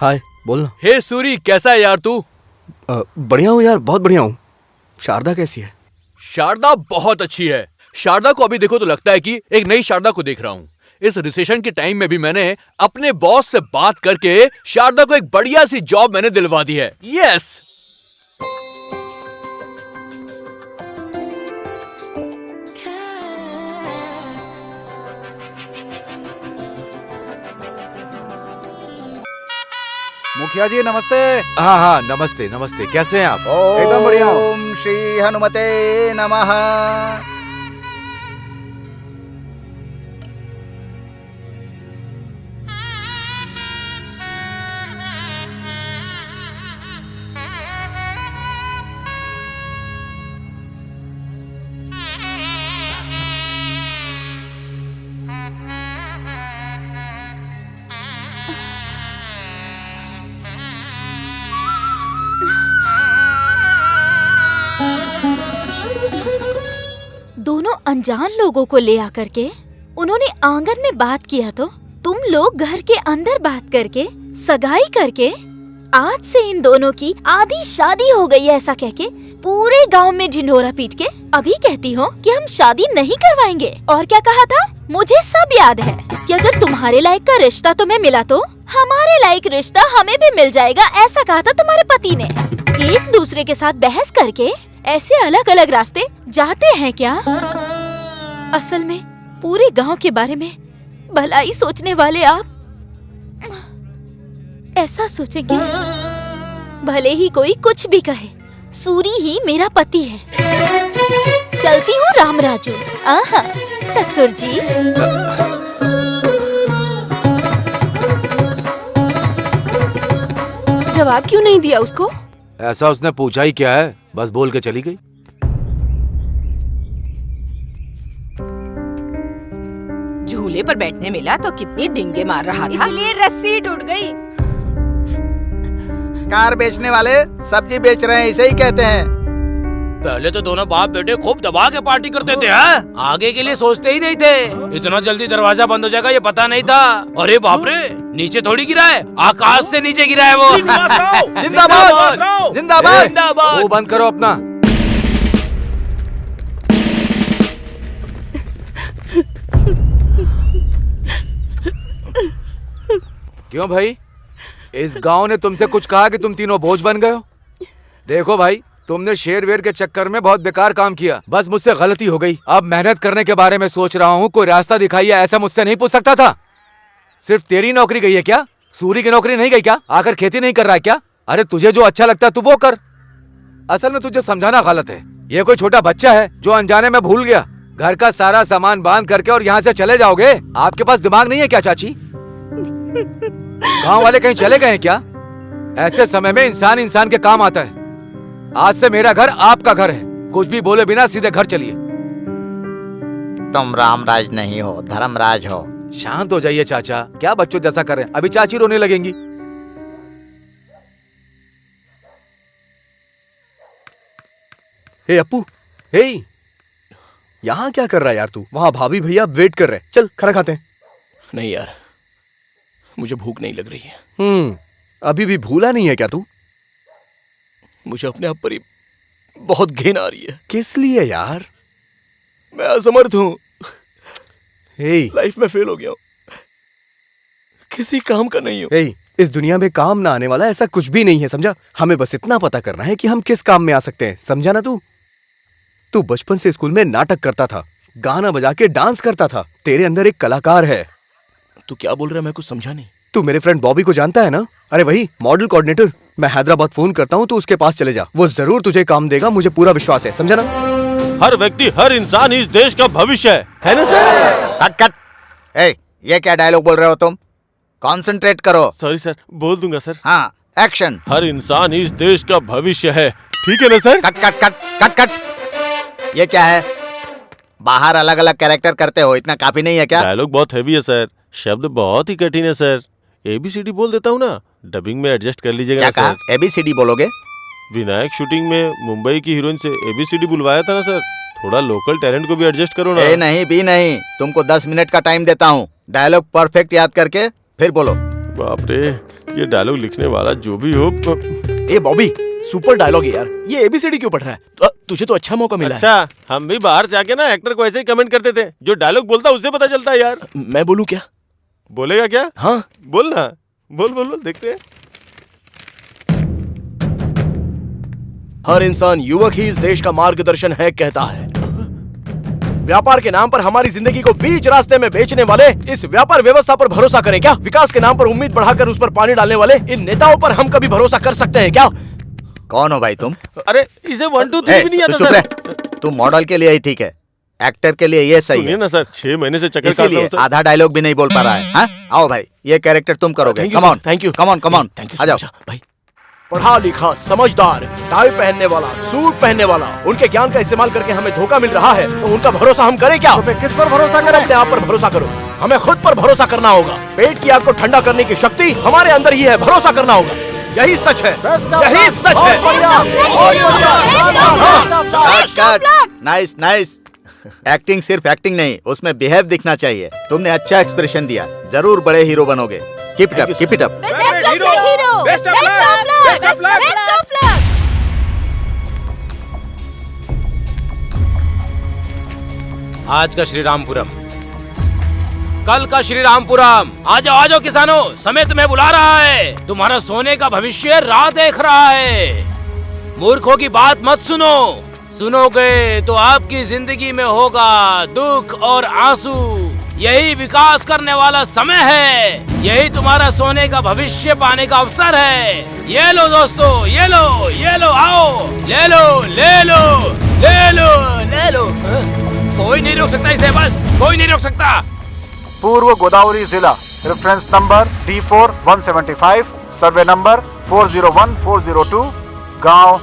हाय, बोलना।
हे सूरी, कैसा है यार तू?
बढ़िया हूँ यार, बहुत बढ़िया हूँ। शारदा कैसी है?
शारदा बहुत अच्छी है। शारदा को अभी देखो तो लगता है कि एक नई शारदा को देख रहा हूँ। इस रिसेशन के टाइम में भी मैंने अपने बॉस से बात करके शारदा को एक बढ़िया सी जॉब मैंने दिलवा दी है। यस।
मुखिया जी नमस्ते।
हाँ हाँ नमस्ते नमस्ते, कैसे हैं आप?
एकदम बढ़िया।
ओम श्री हनुमते नमः।
दोनों अनजान लोगों को ले आकर के उन्होंने आंगन में बात किया तो तुम लोग घर के अंदर बात करके सगाई करके आज से इन दोनों की आधी शादी हो गई है ऐसा कह के पूरे गांव में ढिंढोरा पीट के अभी कहती हो कि हम शादी नहीं करवाएंगे। और क्या कहा था? मुझे सब याद है कि अगर तुम्हारे लायक का रिश्ता तुम्हें मिला तो हमारे लायक रिश्ता हमें भी मिल जाएगा, ऐसा कहा था तुम्हारे पति ने। एक दूसरे के साथ बहस करके ऐसे अलग अलग रास्ते जाते हैं क्या? असल में पूरे गांव के बारे में भलाई सोचने वाले आप ऐसा सोचेंगे भले ही कोई कुछ भी कहे, सूरी ही मेरा पति है। चलती हूँ राम राजू। आहा, ससुर जी।
जवाब क्यों नहीं दिया उसको?
ऐसा उसने पूछा ही क्या है, बस बोल के चली गई।
झूले पर बैठने मिला तो कितनी डिंगे मार रहा था,
इसलिए रस्सी टूट गई।
कार बेचने वाले सब्जी बेच रहे हैं, इसे ही कहते हैं।
पहले तो दोनों बाप बेटे खूब दबा के पार्टी करते थे, हैं? आगे के लिए सोचते ही नहीं थे। इतना जल्दी दरवाजा बंद हो जाएगा ये पता नहीं था। अरे बाप रे, नीचे थोड़ी गिरा है, आकाश से नीचे गिरा है वो।
जिंदाबाद जिंदाबाद
जिंदाबाद।
वो बंद करो अपना। क्यों भाई, इस गांव ने तुमसे कुछ कहा कि तुम तीनों बोझ बन गए हो? देखो भाई, तुमने शेर वेर के चक्कर में बहुत बेकार काम किया, बस मुझसे गलती हो गई। अब मेहनत करने के बारे में सोच रहा हूँ, कोई रास्ता दिखाइए, ऐसा मुझसे नहीं पूछ सकता था। सिर्फ तेरी नौकरी गई है क्या? सूरी की नौकरी नहीं गई क्या? आकर खेती नहीं कर रहा है क्या? अरे तुझे जो अच्छा लगता है तू वो कर। असल में तुझे समझाना गलत है। ये कोई छोटा बच्चा है जो अनजाने में भूल गया। घर का सारा सामान बांध करके और यहाँ से चले जाओगे? आपके पास दिमाग नहीं है क्या चाची? गांव वाले कहीं चले गए हैं क्या? ऐसे समय में इंसान इंसान के काम आता है। आज से मेरा घर आपका घर है, कुछ भी बोले बिना सीधे घर चलिए।
तुम रामराज नहीं हो, धर्मराज हो।
शांत हो जाइए चाचा, क्या बच्चों जैसा कर रहे हैं? अभी चाची रोने लगेंगी।
हे अपू, हे यहाँ क्या कर रहा है यार तू? वहाँ भाभी भैया वेट कर रहे हैं, चल खाना खाते हैं।
नहीं यार, मुझे भूख नहीं लग रही है।
अभी भी भूला नहीं है क्या तू?
मुझे अपने आप पर ही बहुत घिन आ रही है।
किस लिए यार?
मैं असमर्थ हूँ।
हे,
लाइफ में फेल हो गया हूँ, किसी काम का नहीं हूँ।
हे, इस दुनिया में काम ना आने वाला ऐसा कुछ भी नहीं है, समझा? हमें बस इतना पता करना है कि हम किस काम में आ सकते हैं, समझा ना तू? तू बचपन से स्कूल में नाटक करता था, गाना बजा के डांस करता था, तेरे अंदर एक कलाकार है।
तू क्या बोल रहा है? मैं कुछ समझा नहीं।
तू मेरे फ्रेंड बॉबी को जानता है ना? अरे वही मॉडल कोऑर्डिनेटर। मैं हैदराबाद फोन करता हूँ, तू उसके पास चले जा, वो जरूर तुझे काम देगा, मुझे पूरा विश्वास है, समझा ना?
हर व्यक्ति, हर इंसान इस देश का भविष्य है ना सर?
Cut cut. ए, ये क्या डायलॉग बोल रहे हो तुम? कंसंट्रेट करो।
सॉरी सर, बोल दूंगा सर।
हाँ, एक्शन।
हर इंसान इस देश का भविष्य है, ठीक है ना sir?
Cut cut cut cut cut. ये क्या है? बाहर अलग अलग कैरेक्टर करते हो, इतना काफी नहीं है क्या?
डायलॉग बहुत हैवी है सर, शब्द बहुत ही कठिन है सर। ABCD बोल देता हूँ ना, डबिंग में एडजस्ट कर लीजिएगा ना सर।
ABCD बोलोगे?
विनायक शूटिंग में मुंबई की हीरोइन से ABCD बुलवाया था ना सर, थोड़ा लोकल टैलेंट को भी एडजस्ट करो ना।
ए नहीं भी नहीं, तुमको 10 मिनट का टाइम देता हूँ, डायलॉग परफेक्ट याद करके फिर बोलो।
बाप रे, ये डायलॉग लिखने वाला जो भी हो।
ए बॉबी, सुपर डायलॉग है यार, ये ABCD क्यों पढ़ रहा है? तुझे तो अच्छा मौका मिला है।
अच्छा, हम भी बाहर से आके ना एक्टर को ऐसे ही कमेंट करते थे, जो डायलॉग बोलता उससे पता चलता है यार।
मैं बोलूं क्या?
बोलेगा क्या?
हाँ
बोल ना, बोल बोल बोल, देखते हैं।
हर इंसान युवक ही इस देश का मार्गदर्शन है कहता है। व्यापार के नाम पर हमारी जिंदगी को बीच रास्ते में बेचने वाले इस व्यापार व्यवस्था पर भरोसा करें क्या? विकास के नाम पर उम्मीद बढ़ाकर उस पर पानी डालने वाले इन नेताओं पर हम कभी भरोसा कर सकते हैं क्या?
कौन हो भाई तुम?
अरे इसे 1 2 3 भी नहीं आता सर।
तू मॉडल के लिए ही ठीक है, एक्टर के लिए ये सही
सुनिए
है
ना सर, 6 महीने से चक्कर काट रहा हूं सर।
आधा डायलॉग भी नहीं बोल पा रहा है। हाँ? आओ भाई, ये कैरेक्टर तुम करोगे। Come on,
thank you,
come on, come on, आ जाओ
भाई। पढ़ा लिखा, समझदार, टाई पहनने वाला, सूट पहनने वाला, उनके ज्ञान का इस्तेमाल करके हमें धोखा मिल रहा है, तो उनका भरोसा हम करें क्या?
तो किस पर भरोसा करें?
अपने आप पर भरोसा करो, हमें खुद पर भरोसा करना होगा। पेट की आग को ठंडा करने की शक्ति हमारे अंदर ही है, भरोसा करना होगा। यही सच है, यही सच है।
Nice nice. एक्टिंग सिर्फ एक्टिंग नहीं, उसमें बिहेव दिखना चाहिए। तुमने अच्छा एक्सप्रेशन दिया, जरूर बड़े हीरो बनोगे।
Keep it up, keep it up.
Best of luck hero, best of luck, best of luck.
आज का श्री रामपुरम, कल का श्री रामपुरम। आ जाओ किसानों, समय तुम्हें बुला रहा है। तुम्हारा सोने का भविष्य राह देख रहा है। मूर्खों की बात मत सुनो, सुनोगे तो आपकी जिंदगी में होगा दुख और आंसू। यही विकास करने वाला समय है, यही तुम्हारा सोने का भविष्य पाने का अवसर है। ये लो दोस्तों, ये लो, आओ, ले लो, ले लो, ले लो, ले लो। कोई नहीं रोक सकता इसे, बस कोई नहीं रोक सकता।
पूर्व गोदावरी जिला, reference number D4 175, survey number 401402, गांव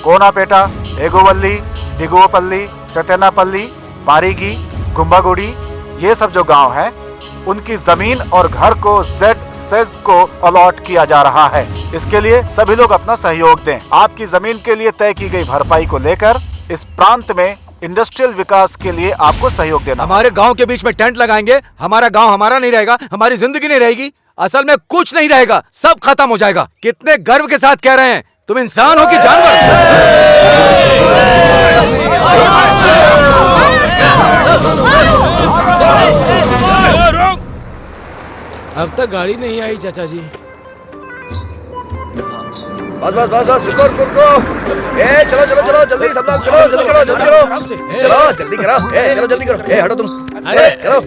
कोनापेटा, एगोवल्ली, दिगुवपल्ली, सतेनापल्ली, पारीगी, गुम्बागुड़ी, ये सब जो गांव हैं, उनकी जमीन और घर को ZSEZ को अलॉट किया जा रहा है। इसके लिए सभी लोग अपना सहयोग दें। आपकी जमीन के लिए तय की गई भरपाई को लेकर इस प्रांत में इंडस्ट्रियल विकास के लिए आपको सहयोग देना।
हमारे गांव के बीच में टेंट लगाएंगे, हमारा गांव हमारा नहीं रहेगा, हमारी जिंदगी नहीं रहेगी। असल में कुछ नहीं रहेगा, सब खत्म हो जाएगा। कितने गर्व के साथ कह रहे हैं, तुम इंसान हो कि जानवर?
अब तक गाड़ी नहीं आई चाचा जी।
बस बस बस बस, रुको रुको रुको। ए चलो चलो चलो, जल्दी सब लोग चलो, जल्दी करो, जल्दी करो, चलो जल्दी करो। ए चलो जल्दी करो। ए हटो तुम, अरे चलो,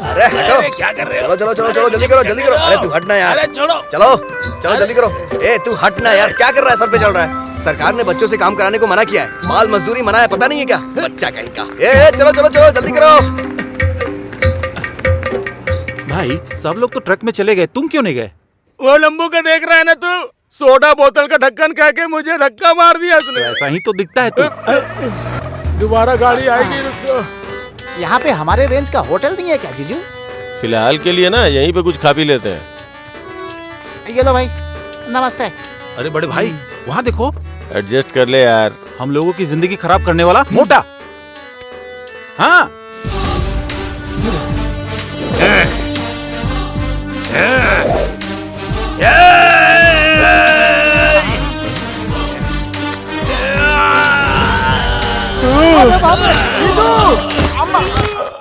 अरे हटो, क्या कर रहे हो? चलो चलो चलो चलो, जल्दी करो, जल्दी करो। अरे तू हटना यार, चलो चलो चलो जल्दी करो। ए तू हटना यार, क्या कर रहा है? सर पे चढ़ रहा है। सरकार ने बच्चों से काम कराने को मना किया है, बाल मजदूरी मना है, पता नहीं है क्या? बच्चा कहीं का। ए चलो चलो चलो, जल्दी करो।
भाई सब लोग तो ट्रक में चले गए, तुम क्यों नहीं गए?
वो लंबू का देख रहा है ना तू, सोडा बोतल का ढक्कन कह के मुझे धक्का मार दिया उसने।
ऐसा ही तो दिखता है तू।
दोबारा गाड़ी आएगी, रुको।
यहाँ पे हमारे रेंज का होटल नहीं है क्या जीजू? फिलहाल के लिए ना यहीं पे कुछ खा पी लेते हैं। ये लो भाई, नमस्ते।
अरे बड़े भाई, वहाँ देखो।
एडजस्ट कर ले यार।
हम लोगों की जिंदगी खराब करने वाला मोटा। हाँ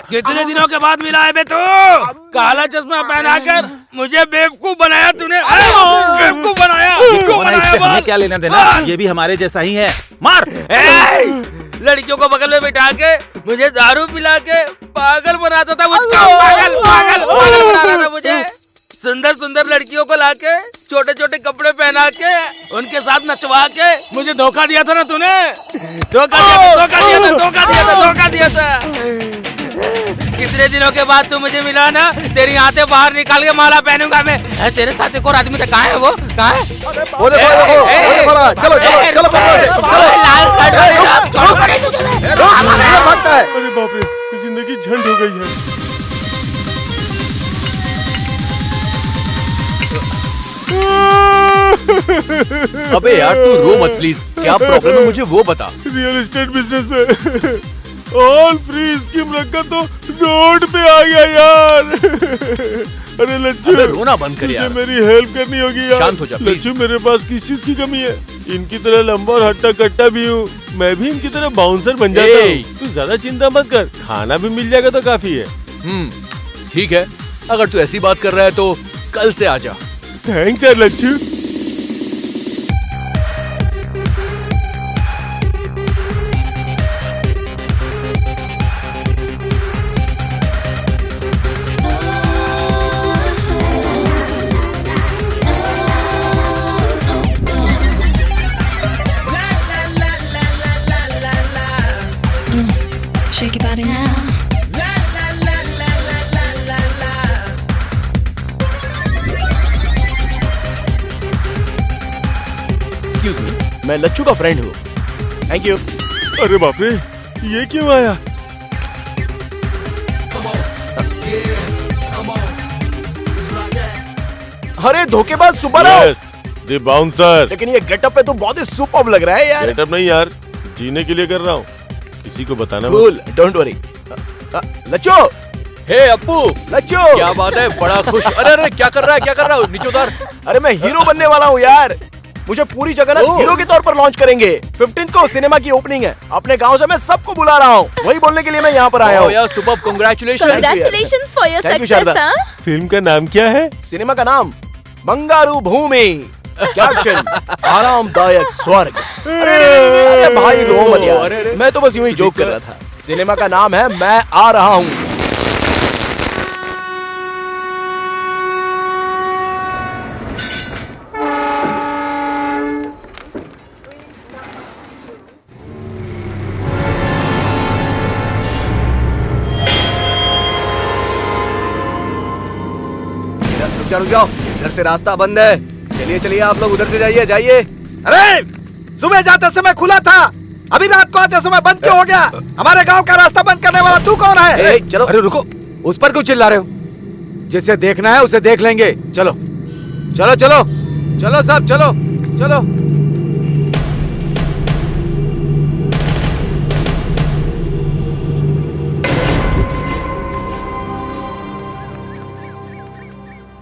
कितने दिनों के बाद मिला है बे तू? काला चश्मा पहनाकर मुझे बेवकूफ बनाया तूने, बेवकूफ बनाया।
इससे हमें क्या लेना देना, ये भी हमारे जैसा ही है। मार।
लड़कियों को बगल में बिठा के मुझे दारू पिला के पागल बनाता था मुझको, पागल पागल पागल बनाता था मुझे। सुंदर सुंदर लड़कियों को लाके छोटे छोटे कपड़े पहना के उनके साथ नचवा के मुझे धोखा दिया था ना तूने, धोखा दिया था। कितने दिनों के बाद तू मुझे मिला ना, तेरी आंखें बाहर निकाल के माला पहनूंगा मैं। तेरे साथ एक और आदमी था, कहाँ है वो? कहाँ है?
वो देखो, चलो चलो चलो,
अरे बाप रे, जिंदगी झंड हो गई है।
अबे यार तू रो मत प्लीज, क्या प्रॉब्लम है मुझे वो बता।
रियल एस्टेट बिजनेस में ऑल फ्री स्कीम रखा तो रोड पे आ गया यार। अरे लच्छू,
अबे रोना बंद कर यार,
मेरी हेल्प करनी होगी यार।
शांत हो जा
लच्छू, मेरे पास किस चीज की कमी है? इनकी तरह लंबा और हट्टा कट्टा भी हूँ, मैं भी इनकी तरह बाउंसर बन जाता हूँ। तू ज्यादा चिंता मत कर, खाना भी मिल जाएगा तो काफी है।
ठीक है, अगर तू ऐसी बात कर रहा है तो कल से आ जा।
थैंक्स यार Lachhu.
Shake your body now.
Excuse me, मैं लच्छू का फ्रेंड हूँ। Thank you.
अरे बाप रे, ये क्यों आया?
अरे धोखेबाज सुपर है।
The bouncer.
लेकिन ये गेटअप पे तो बहुत ही सुपर्ब लग रहा है यार।
गेटअप नहीं यार, जीने के लिए कर रहा हूँ, किसी को बताना।
Cool, don't worry. Lachhu,
hey Appu,
Lachchu,
क्या बात है, बड़ा खुश। अरे अरे क्या कर रहा है नीचे उतार।
अरे मैं हीरो बनने वाला हूँ यार। मुझे पूरी जगह ना हीरो के तौर पर लॉन्च करेंगे। 15 को सिनेमा की ओपनिंग है। अपने गांव से मैं सबको बुला रहा हूँ, वही बोलने के लिए मैं यहाँ पर आया हूँ।
यार super, congratulation.
Congratulations for your success, हाँ?
फिल्म का नाम क्या है?
सिनेमा का नाम बंगारू भूमि। क्या एक्शन, आरामदायक स्वर्ग। अरे भाई रो मत यार, मैं तो बस यूं ही जोक कर रहा था। सिनेमा का नाम है मैं आ रहा हूँ।
रुक जाओ, इधर से रास्ता बंद है। चलिए चलिए, आप लोग उधर से जाइए जाइए।
अरे सुबह जाते समय खुला था, अभी रात को आते समय बंद क्यों हो गया? हमारे गांव का रास्ता बंद करने वाला तू कौन है?
चलो।
अरे रुको, उस पर क्यों चिल्ला रहे हो? जिसे देखना है उसे देख लेंगे। चलो चलो चलो चलो सब चलो चलो।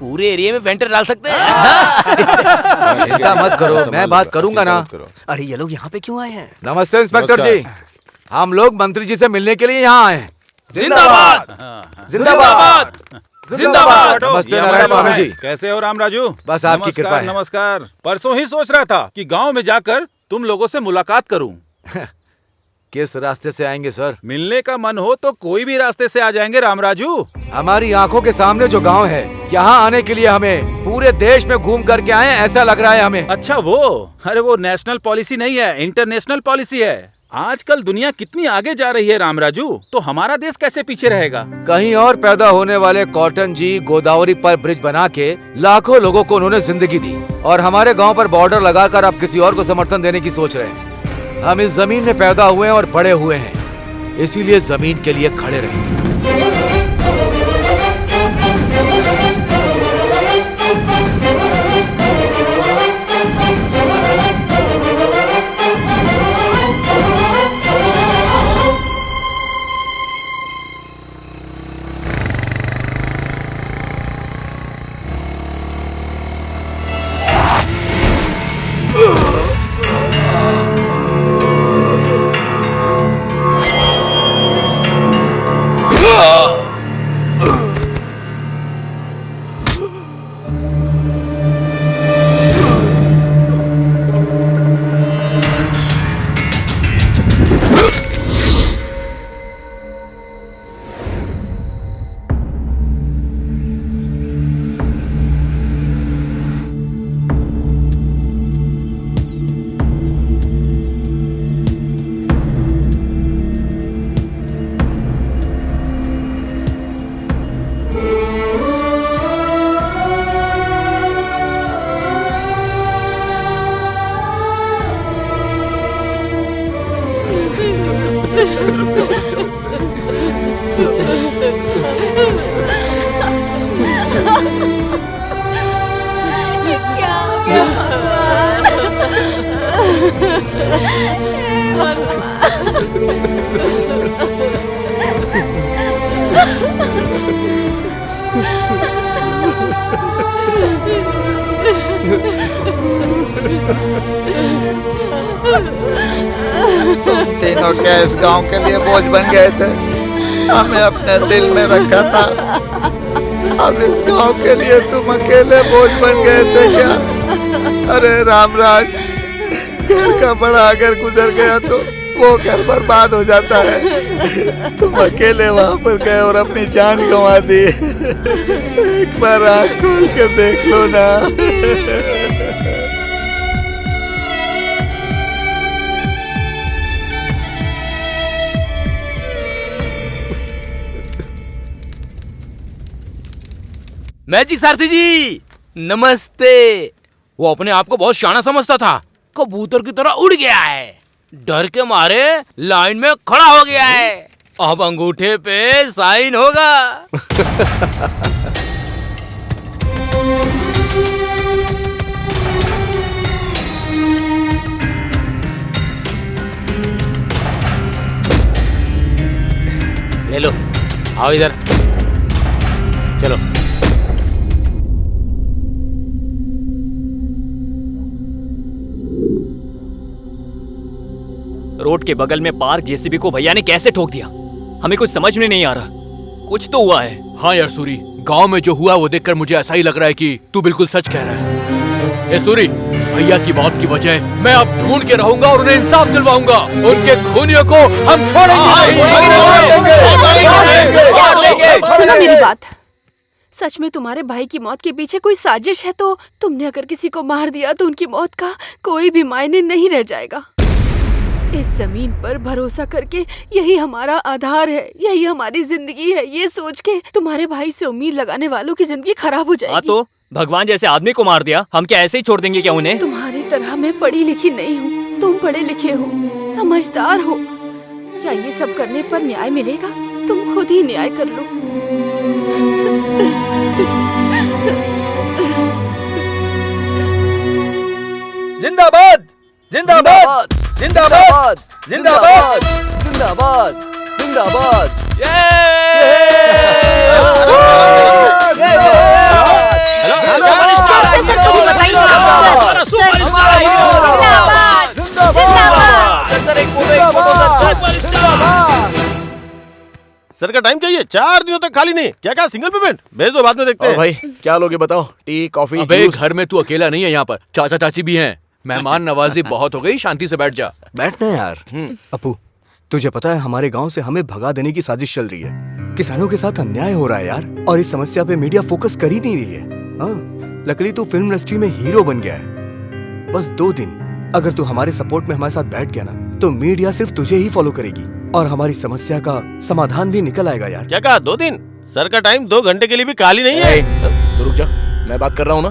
पूरे एरिया में वेंटर डाल सकते हैं।
चिंता मत करो, मैं बात करूंगा ना।
अरे ये लोग यहाँ पे क्यों आए हैं?
नमस्ते इंस्पेक्टर जी, हम लोग मंत्री जी से मिलने के लिए यहाँ आए हैं।
जिंदाबाद
जिंदाबाद
जिंदाबाद।
नमस्ते नारायण स्वामी जी।
कैसे हो राम राजू?
बस आपकी कृपा है।
नमस्कार। परसों ही सोच रहा था कि गांव में जाकर तुम लोगों से मुलाकात करूं।
किस रास्ते से आएंगे सर?
मिलने का मन हो तो कोई भी रास्ते से आ जाएंगे राम राजू।
हमारी आंखों के सामने जो गांव है, यहाँ आने के लिए हमें पूरे देश में घूम करके आए ऐसा लग रहा है हमें।
अच्छा वो, अरे वो नेशनल पॉलिसी नहीं है, इंटरनेशनल पॉलिसी है। आजकल दुनिया कितनी आगे जा रही है राम राजू, तो हमारा देश कैसे पीछे रहेगा?
कहीं और पैदा होने वाले कॉटन जी गोदावरी पर ब्रिज बना के लाखों लोगों को उन्होंने जिंदगी दी, और हमारे गांव पर बॉर्डर लगाकर अब किसी और को समर्थन देने की सोच रहे हैं। हम इस जमीन में पैदा हुए हैं और बड़े हुए हैं, इसीलिए जमीन के लिए खड़े रहेंगे।
तुम तीनों क्या इस गांव के लिए बोझ बन गए थे? हमें अपने दिल में रखा था, अब इस गांव के लिए तुम अकेले बोझ बन गए थे क्या? अरे रामराज, घर का बड़ा अगर गुजर गया तो वो घर बर्बाद हो जाता है। तुम अकेले वहां पर गए और अपनी जान गंवा दी। एक बार आँख खोल के देख लो ना।
मैजिक सारथी जी नमस्ते। वो अपने आप को बहुत शाना समझता था, कबूतर की तरह उड़ गया है, डर के मारे लाइन में खड़ा हो गया है। अब अंगूठे पे साइन होगा। ले लो, आओ इधर।
चलो।
रोड के बगल में पार्क जेसीबी को भैया ने कैसे ठोक दिया, हमें कुछ समझ में नहीं आ रहा। कुछ तो हुआ है।
हाँ यार सूरी, गांव में जो हुआ वो देखकर मुझे ऐसा ही लग रहा है कि तू बिल्कुल सच कह रहा है। ए सूरी, भैया की मौत की वजह मैं अब ढूंढ के रहूंगा और उन्हें इंसाफ दिलवाऊंगा। उनके खूनियों को हम छोड़ेंगे नहीं।
सुनो मेरी बात, सच में तुम्हारे भाई की मौत के पीछे कोई साजिश है तो तुमने अगर किसी को मार दिया तो उनकी मौत का कोई भी मायने नहीं रह जाएगा। इस जमीन पर भरोसा करके यही हमारा आधार है, यही हमारी जिंदगी है। ये सोच के तुम्हारे भाई से उम्मीद लगाने वालों की जिंदगी खराब हो जाएगी।
तो भगवान जैसे आदमी को मार दिया, हम क्या ऐसे ही छोड़ देंगे क्या उन्हें?
तुम्हारी तरह मैं पढ़ी लिखी नहीं हूँ, तुम पढ़े लिखे हो, समझदार हो। क्या ये सब करने पर न्याय मिलेगा? तुम खुद ही न्याय कर लो।
जिंदाबाद जिंदाबाद जिंदाबाद जिंदाबाद
जिंदाबाद जिंदाबाद।
सर का टाइम चाहिए, 4 दिनों तक खाली नहीं। क्या क्या सिंगल पेमेंट भेज दो, बाद में देखते हैं।
भाई क्या लोगे बताओ? टी कॉफी
अबे
जूस?
घर में तू अकेला नहीं है, यहाँ पर चाचा चाची भी हैं। मेहमान नवाजी बहुत हो गई, शांति से बैठ जा।
बैठना यार। अपू, तुझे पता है हमारे गांव से हमें भगा देने की साजिश चल रही है। किसानों के साथ अन्याय हो रहा है यार, और इस समस्या पे मीडिया फोकस कर ही नहीं रही है। हाँ, लकीली तू फिल्म इंडस्ट्री में हीरो बन गया है। बस 2 दिन अगर तू हमारे सपोर्ट में हमारे साथ बैठ गया ना, तो मीडिया सिर्फ तुझे ही फॉलो करेगी और हमारी समस्या का समाधान भी निकल आएगा यार।
क्या कहा 2 दिन? सर का टाइम 2 घंटे के लिए भी खाली नहीं है।
तो रुक जा, मैं बात कर रहा हूँ ना।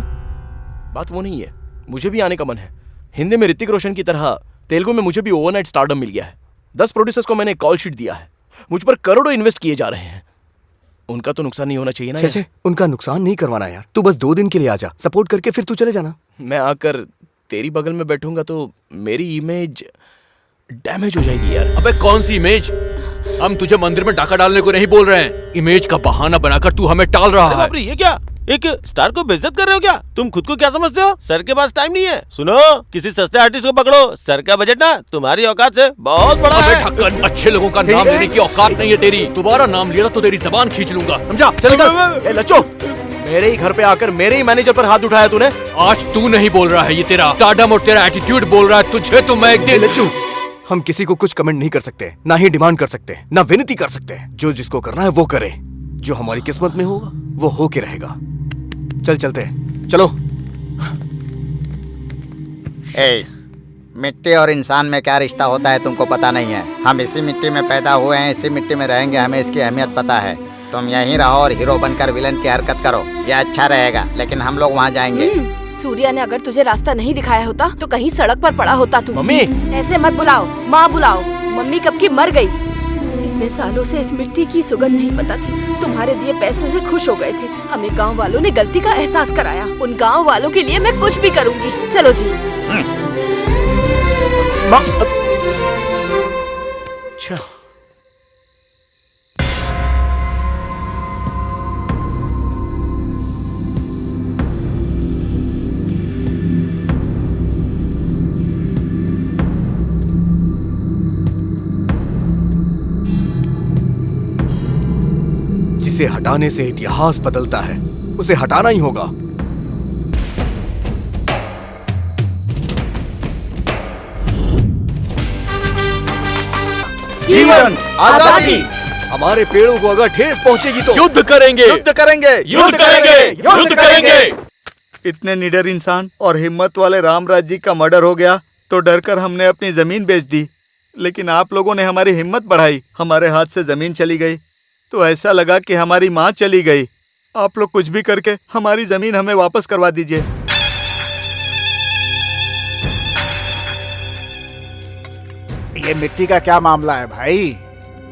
बात वो नहीं है, मुझे भी आने का मन है। हिंदी में ऋतिक रोशन की तरह तेलुगु में मुझे भी ओवरनाइट स्टारडम मिल गया है। 10 प्रोड्यूसर्स को मैंने कॉल शीट दिया है, मुझ पर करोड़ों इन्वेस्ट किए जा रहे हैं। उनका तो नुकसान नहीं होना चाहिए ना यार?
छे, उनका नुकसान नहीं करवाना यार। तू बस 2 दिन के लिए आ जा, सपोर्ट करके फिर तू चले जाना।
मैं आकर तेरी बगल में बैठूंगा तो मेरी इमेज डैमेज हो जाएगी यार।
अबे कौन सी इमेज? हम तुझे मंदिर में डाका डालने को नहीं बोल रहे हैं। इमेज का बहाना बनाकर तू हमें टाल रहा है।
बाप रे, ये क्या? एक स्टार को बेइज्जत कर रहे हो क्या? तुम खुद को क्या समझते हो? सर के पास टाइम नहीं है। सुनो, किसी सस्ते आर्टिस्ट को पकड़ो। सर का बजट ना तुम्हारी औकात से बहुत बड़ा है।
ढक्कन, अच्छे लोगों का नाम लेने की औकात नहीं है तेरी। दोबारा नाम लिया तो तेरी जबान खींच लूंगा, समझा?
चल कर। ए लच्चो, मेरे ही घर पे आकर मेरे ही मैनेजर पर हाथ उठाया तूने।
आज तू नहीं बोल रहा है, ये तेरा स्टारडम और तेरा एटीट्यूड बोल रहा है। तुझे तो मैं एक दिन।
लच्चू, हम किसी को कुछ कमेंट नहीं कर सकते, ना ही डिमांड कर सकते, ना विनती कर सकते। जो जिसको करना है वो करे। जो हमारी किस्मत में होगा वो हो के रहेगा। चल चलते हैं, चलो।
मिट्टी और इंसान में क्या रिश्ता होता है तुमको पता नहीं है। हम इसी मिट्टी में पैदा हुए हैं, इसी मिट्टी में रहेंगे, हमें इसकी अहमियत पता है। तुम यहीं रहो और हीरो बनकर विलन की हरकत करो, ये अच्छा रहेगा। लेकिन हम लोग वहाँ जाएंगे।
सूर्या ने अगर तुझे रास्ता नहीं दिखाया होता तो कहीं सड़क पर पड़ा होता तू।
मम्मी,
ऐसे मत बुलाओ, माँ बुलाओ। मम्मी कब की मर गई। इतने सालों से इस मिट्टी की सुगंध नहीं पता थी। तुम्हारे दिए पैसे से खुश हो गए थे। हमें गांव वालों ने गलती का एहसास कराया। उन गांव वालों के लिए मैं कुछ भी करूंगी। चलो जी।
अच्छा,
जिसे हटाने से इतिहास बदलता है, उसे हटाना ही होगा।
जीवन, आजादी।
हमारे पेड़ों को अगर ठेस पहुंचेगी तो
युद्ध करेंगे,
युद्ध करेंगे,
युद्ध करेंगे, युद्ध करेंगे।
इतने निडर इंसान और हिम्मत वाले रामराज जी का मर्डर हो गया तो डरकर हमने अपनी जमीन बेच दी। लेकिन आप लोगों ने हमारी हिम्मत बढ़ाई। हमारे हाथ से जमीन चली गई तो ऐसा लगा कि हमारी माँ चली गई। आप लोग कुछ भी करके हमारी जमीन हमें वापस करवा दीजिए।
ये मिट्टी का क्या मामला है भाई?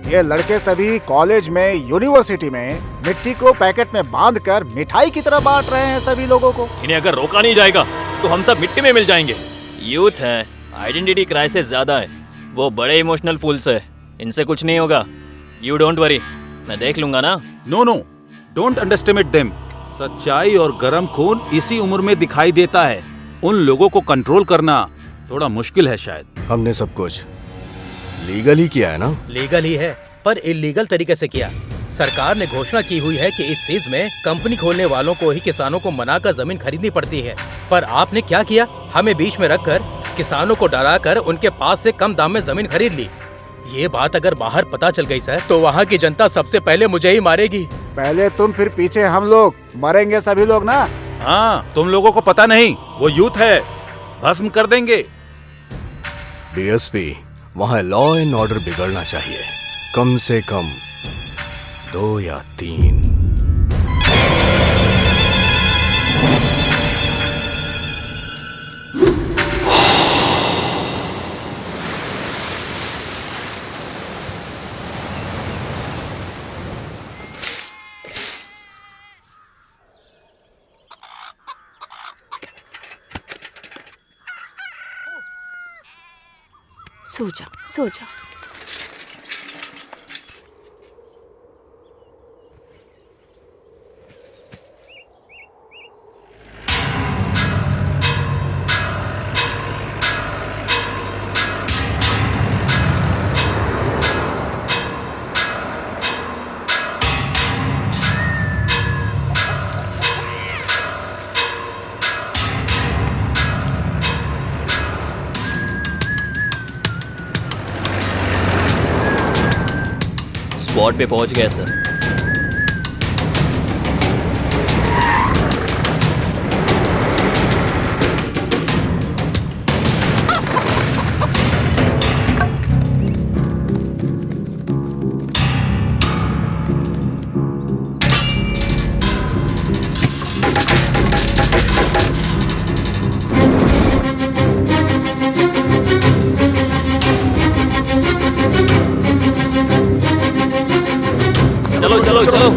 ये लड़के सभी कॉलेज में, यूनिवर्सिटी में मिट्टी को पैकेट में बांधकर मिठाई की तरह बांट रहे हैं सभी लोगों को।
इन्हें अगर रोका नहीं जाएगा तो हम सब मिट्टी में मिल जाएंगे। यूथ है, आइडेंटिटी क्राइसिस ज्यादा है, वो बड़े इमोशनल फूल्स है। इनसे कुछ नहीं होगा। यू डोंट वरी, मैं देख लूंगा ना।
No no, don't underestimate them. सच्चाई और गर्म खून इसी उम्र में दिखाई देता है। उन लोगों को कंट्रोल करना थोड़ा मुश्किल है शायद।
हमने सब कुछ लीगल ही किया है ना?
लीगल ही है, पर इलीगल तरीके से किया। सरकार ने घोषणा की हुई है कि इस चीज में कंपनी खोलने वालों को ही किसानों को मनाकर जमीन खरीदनी पड़ती है। पर आपने क्या किया? हमें बीच में रखकर किसानों को डराकर उनके पास से कम दाम में जमीन खरीद ली। ये बात अगर बाहर पता चल गई सर, तो वहाँ की जनता सबसे पहले मुझे ही मारेगी।
पहले तुम फिर पीछे हम लोग, मरेंगे सभी लोग ना।
हाँ, तुम लोगों को पता नहीं, वो यूथ है, भस्म कर देंगे।
डीएसपी, वहाँ लॉ एंड ऑर्डर बिगड़ना चाहिए, कम से कम 2 या 3।
सो जा, सो जा।
स्पॉट पे पहुंच गए सर। चलो चलो चलो।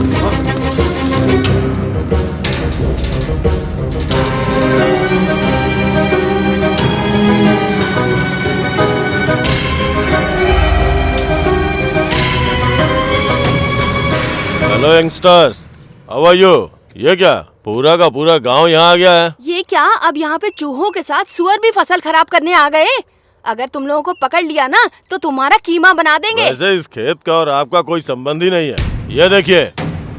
Hello youngsters, how are you? ये क्या पूरा का पूरा गांव यहाँ आ गया है?
ये क्या, अब यहाँ पे चूहों के साथ सुअर भी फसल खराब करने आ गए? अगर तुम लोगों को पकड़ लिया ना तो तुम्हारा कीमा बना देंगे।
वैसे इस खेत का और आपका कोई संबंध ही नहीं है। ये देखिए,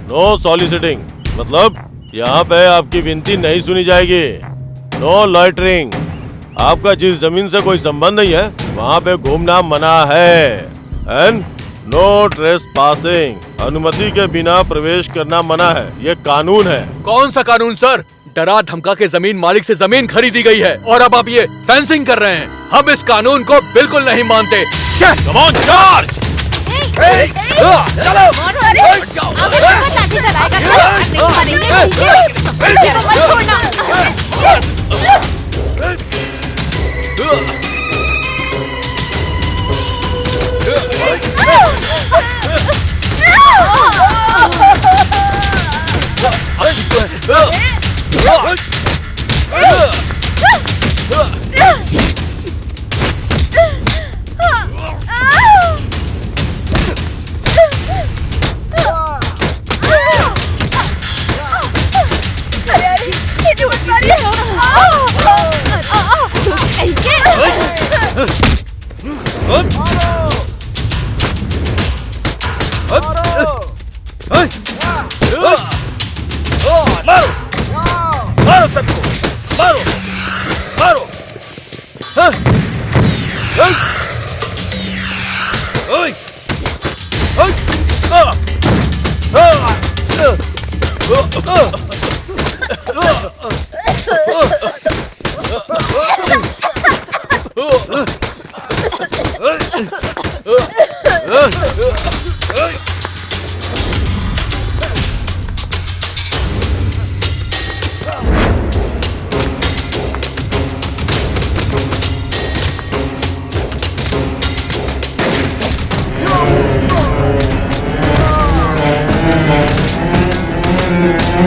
नो सॉलिसिटिंग, मतलब यहाँ पे आपकी विनती नहीं सुनी जाएगी। नो लॉइटरिंग, आपका जिस जमीन से कोई संबंध नहीं है वहाँ पे घूमना मना है। एंड नो ट्रेसपासिंग, अनुमति के बिना प्रवेश करना मना है, ये कानून है।
कौन सा कानून सर? डरा धमका के जमीन मालिक से जमीन खरीदी गई है और अब आप ये फेंसिंग कर रहे हैं। हम इस कानून को बिल्कुल नहीं मानते। Come on charge! चलो!
मारो सबको, मारो, मारो।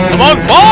Come on, boy!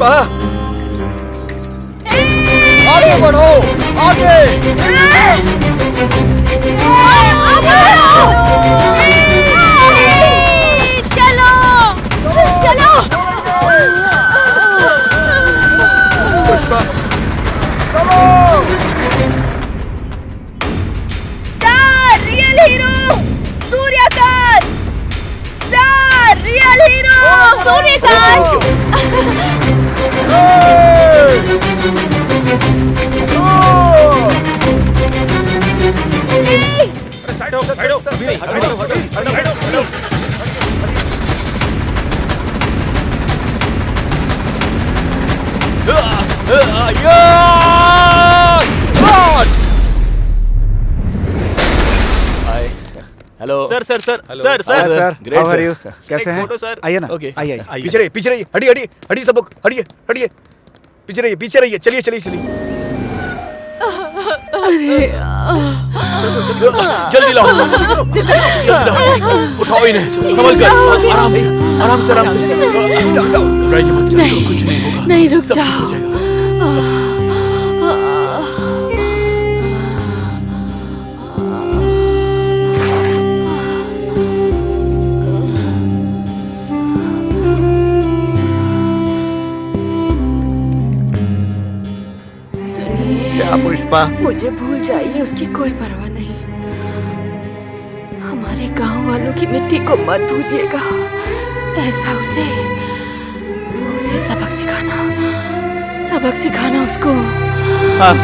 पुष्पा, आगे बढ़ो, आगे।
चलो चलो।
पुष्पा, चलो।
Star real hero Suryakant. Star real hero Suryakant.
Hello
sir sir sir
sir
sir sir,
great
how are you?
Sir.
कैसे हैं?
Photo sir.
आइए ना,
ओके
आइए आइए।
पीछे रहिए, पीछे रहिए, हटिए हटिए हटिए सब लोग, हटिए हटिए, पीछे रहिए, पीछे रहिए, चलिए चलिए चलिए।
जल्दी लाओ, जल्दी लाओ, उठाओ इन्हें, संभल कर, आराम से, आराम से, आराम से। घबराइए मत, चलो, कुछ नहीं होगा।
नहीं, रुक
सब ठीक हो
जाओ।
जाएगा।
क्या पुष्पा?
मुझे भूल जाइए, उसकी कोई परवाह नहीं। हमारे गांव वालों की मिट्टी को मत भूलिएगा। ऐसा उसे सबक सिखाना उसको।
हाँ।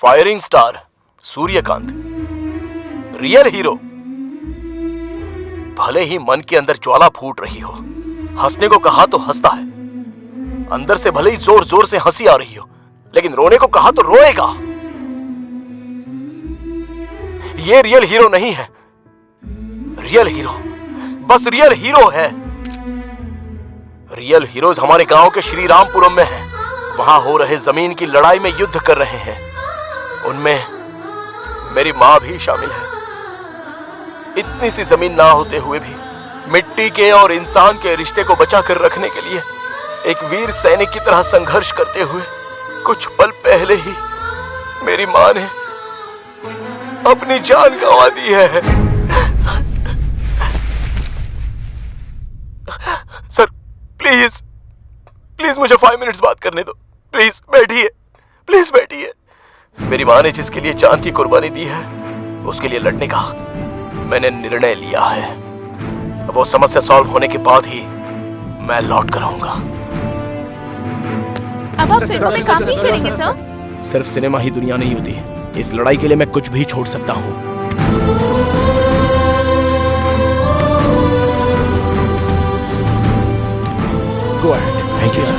Firing star Suryakant, real hero. भले ही मन के अंदर ज्वाला फूट रही हो, हंसने को कहा तो हंसता है, अंदर से भले ही जोर जोर से हंसी आ रही हो, लेकिन रोने को कहा तो रोएगा। ये रियल हीरो नहीं है। रियल हीरो बस रियल हीरो है। रियल हीरोज हमारे गांव के श्री रामपुरम में हैं। वहां हो रहे जमीन की लड़ाई में युद्ध कर रहे हैं। उनमें मेरी मां भी शामिल है। इतनी सी जमीन ना होते हुए भी मिट्टी के और इंसान के रिश्ते को बचा कर रखने के लिए एक वीर सैनिक की तरह संघर्ष करते हुए कुछ पल पहले ही मेरी मां ने अपनी जान गंवा दी है। सर प्लीज प्लीज मुझे 5 मिनट्स बात करने दो। प्लीज बैठिए, प्लीज बैठिए। मेरी मां ने जिसके लिए चांद की कुर्बानी दी है, उसके लिए लड़ने का मैंने निर्णय लिया है। वो समस्या सॉल्व होने के बाद ही मैं लौट कर आऊंगा।
अब आप फिल्मों में काम नहीं करेंगे सर?
सिर्फ सिनेमा ही दुनिया नहीं होती। इस लड़ाई के लिए मैं कुछ भी छोड़ सकता हूँ।
Go ahead.
Thank you sir.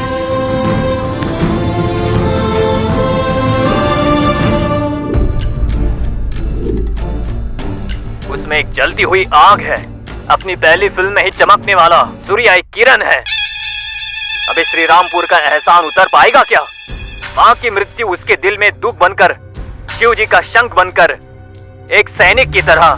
उसमें एक जलती हुई आग है। अपनी पहली फिल्म में ही चमकने वाला सूर्य एक किरण है। अबे श्री रामपुर का एहसान उतर पाएगा क्या? माँ की मृत्यु उसके दिल में दुख बनकर, शिव जी का शंख बनकर, एक सैनिक की तरह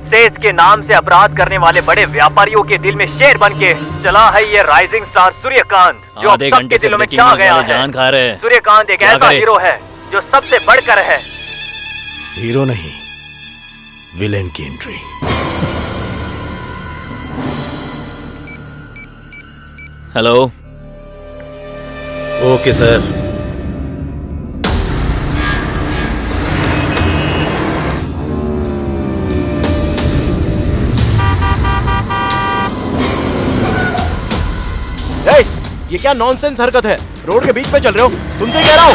सेज के नाम से अपराध करने वाले बड़े व्यापारियों के दिल में शेर बन के चला है ये राइजिंग स्टार सूर्यकांत, जो अब सबके दिलों में छा गया है। सूर्यकांत एक ऐसा हीरो है जो सबसे बढ़कर है।
हीरो नहीं, विलेन की एंट्री।
हेलो।
Okay sir.
ये क्या नॉनसेंस हरकत है? रोड के बीच में चल रहे हो? तुमसे कह रहा हूँ।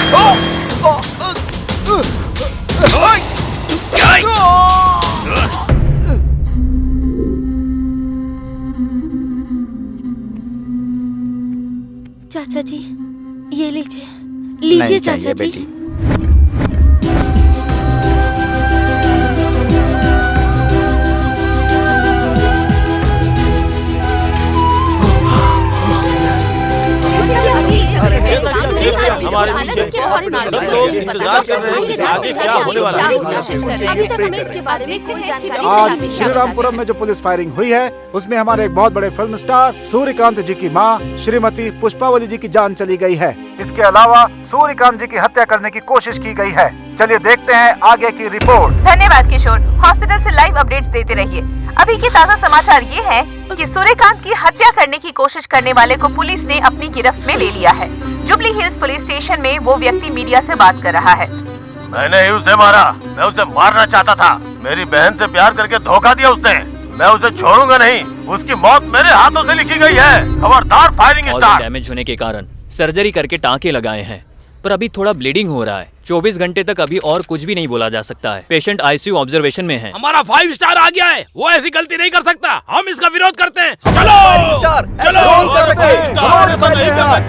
चाचा जी ये लीजिए, लीजिए चाचा जी।
हमारे पीछे सब लोग इंतजार कर रहे हैं कि आगे क्या होने वाला है।
अभी तक हमें इसके बारे में कोई जानकारी
आज
नहीं
श्रीरामपुरम में जो पुलिस फायरिंग हुई है उसमें हमारे एक बहुत बड़े फिल्म स्टार सूर्यकांत जी की मां श्रीमती पुष्पावली जी की जान चली गई है। इसके अलावा सूर्यकांत जी की हत्या करने की कोशिश की गई है। चलिए देखते हैं आगे की रिपोर्ट।
धन्यवाद किशोर, हॉस्पिटल से लाइव अपडेट्स देते रहिए। अभी के ताज़ा समाचार ये है कि सूर्यकांत की हत्या करने की कोशिश करने वाले को पुलिस ने अपनी गिरफ्त में ले लिया है। जुबली हिल्स पुलिस स्टेशन में वो व्यक्ति मीडिया से बात कर रहा है।
मैंने ही उसे मारा, मैं उसे मारना चाहता था। मेरी बहन से प्यार करके धोखा दिया उसने। मैं उसे छोड़ूंगा नहीं, उसकी मौत मेरे हाथों से लिखी गई है। खबरदार फायरिंग स्टार्ट।
डैमेज होने के कारण सर्जरी करके टाँके लगाए हैं, पर अभी थोड़ा ब्लीडिंग हो रहा है। 24 घंटे तक अभी और कुछ भी नहीं बोला जा सकता है। पेशेंट आईसीयू ऑब्जर्वेशन में है।
हमारा 5 स्टार आ गया है, वो ऐसी गलती नहीं कर सकता। हम इसका विरोध करते हैं। चलो चलो,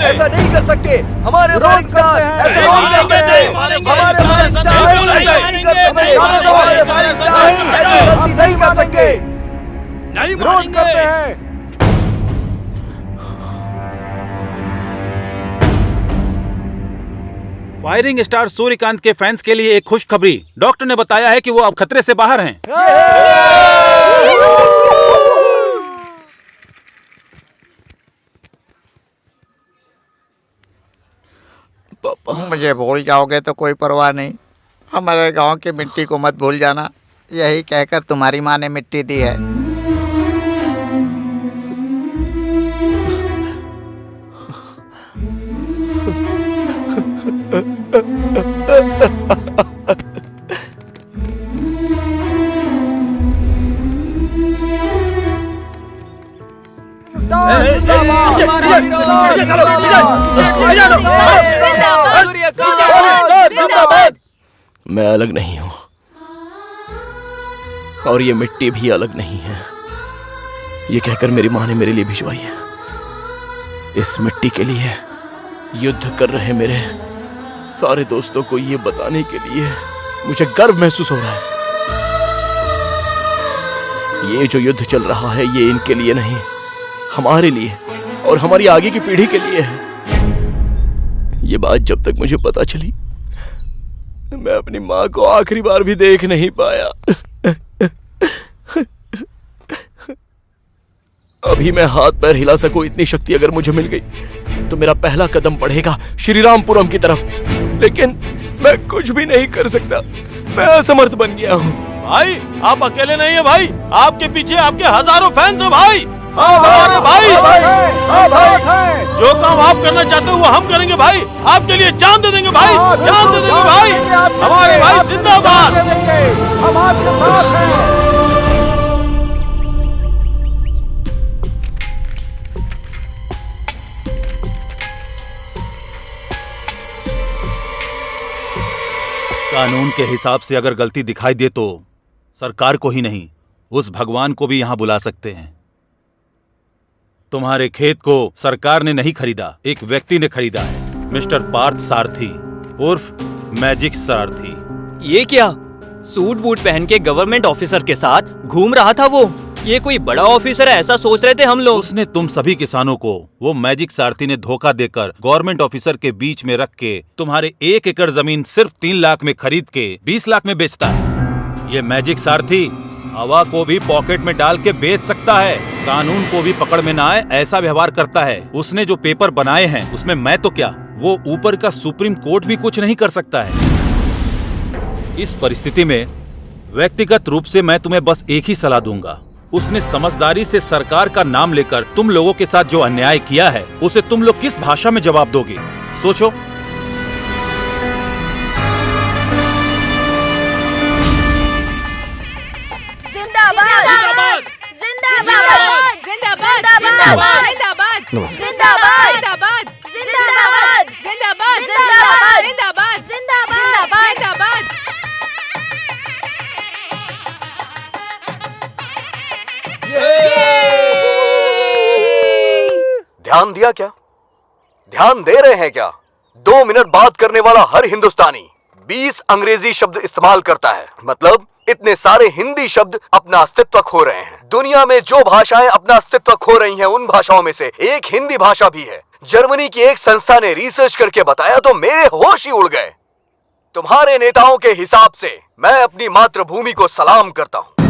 ऐसा नहीं कर सकते। हमारे फायरिंग स्टार ऐसा नहीं कर सकते। ऐसी गलती नहीं कर सकते।
नहीं
विरोध करते हैं।
फायरिंग स्टार सूर्यकांत के फैंस के लिए एक खुशखबरी। डॉक्टर ने बताया है कि वो अब खतरे से बाहर हैं।
मुझे भूल जाओगे तो कोई परवाह नहीं, हमारे गांव की मिट्टी को मत भूल जाना। यही कहकर तुम्हारी माँ ने मिट्टी दी है।
मैं अलग नहीं हूँ और ये मिट्टी भी अलग नहीं है। ये कहकर मेरी माँ ने मेरे लिए भिजवाई है। इस मिट्टी के लिए युद्ध कर रहे मेरे सारे दोस्तों को ये बताने के लिए मुझे गर्व महसूस हो रहा है। ये जो युद्ध चल रहा है ये इनके लिए नहीं, हमारे लिए और हमारी आगे की पीढ़ी के लिए है। ये बात जब तक मुझे पता चली मैं अपनी माँ को आखिरी बार भी देख नहीं पाया। अभी मैं हाथ पैर हिला सकूं इतनी शक्ति अगर मुझे मिल गई तो मेरा पहला कदम बढ़ेगा श्रीरामपुरम की तरफ। लेकिन मैं कुछ भी नहीं कर सकता, मैं असमर्थ बन गया हूँ।
भाई आप अकेले नहीं है भाई, आपके पीछे आपके हजारों फैंस हैं भाई। हमारे भाई जो काम आप करना चाहते हो वो हम करेंगे भाई। आपके लिए जान दे देंगे भाई, जान दे देंगे भाई। हमारे भाई जिंदाबाद।
हम आपके साथ हैं।
कानून के हिसाब से अगर गलती दिखाई दे तो सरकार को ही नहीं उस भगवान को भी यहां बुला सकते हैं। तुम्हारे खेत को सरकार ने नहीं खरीदा, एक व्यक्ति ने खरीदा है, मिस्टर पार्थ सारथी उर्फ मैजिक सारथी।
ये क्या सूट बूट पहन के गवर्नमेंट ऑफिसर के साथ घूम रहा था वो? ये कोई बड़ा ऑफिसर है ऐसा सोच रहे थे हम लोग।
उसने तुम सभी किसानों को वो मैजिक सारथी ने धोखा देकर गवर्नमेंट ऑफिसर के बीच में रख के तुम्हारे 1 एकड़ जमीन सिर्फ 3 लाख में खरीद के 20 लाख में बेचता है। ये मैजिक सारथी हवा को भी पॉकेट में डाल के बेच सकता है, कानून को भी पकड़ में ना आए ऐसा व्यवहार करता है। उसने जो पेपर बनाए हैं उसमें मैं तो क्या, वो ऊपर का सुप्रीम कोर्ट भी कुछ नहीं कर सकता है। इस परिस्थिति में व्यक्तिगत रूप से मैं तुम्हें बस एक ही सलाह दूंगा, उसने समझदारी से सरकार का नाम लेकर तुम लोगों के साथ जो अन्याय किया है उसे तुम लोग किस भाषा में जवाब दोगे, सोचो।
जिंदाबाद जिंदाबाद जिंदाबाद जिंदाबाद जिंदाबाद जिंदाबाद जिंदाबाद जिंदाबाद जिंदाबाद जिंदाबाद जिंदाबाद जिंदाबाद।
ध्यान दिया क्या? ध्यान दे रहे हैं क्या? 2 मिनट बात करने वाला हर हिंदुस्तानी 20 अंग्रेजी शब्द इस्तेमाल करता है। मतलब इतने सारे हिंदी शब्द अपना अस्तित्व खो रहे हैं। दुनिया में जो भाषाएं अपना अस्तित्व खो रही हैं उन भाषाओं में से एक हिंदी भाषा भी है। जर्मनी की एक संस्था ने रिसर्च करके बताया तो मेरे होश ही उड़ गए। तुम्हारे नेताओं के हिसाब से मैं अपनी मातृभूमि को सलाम करता हूं।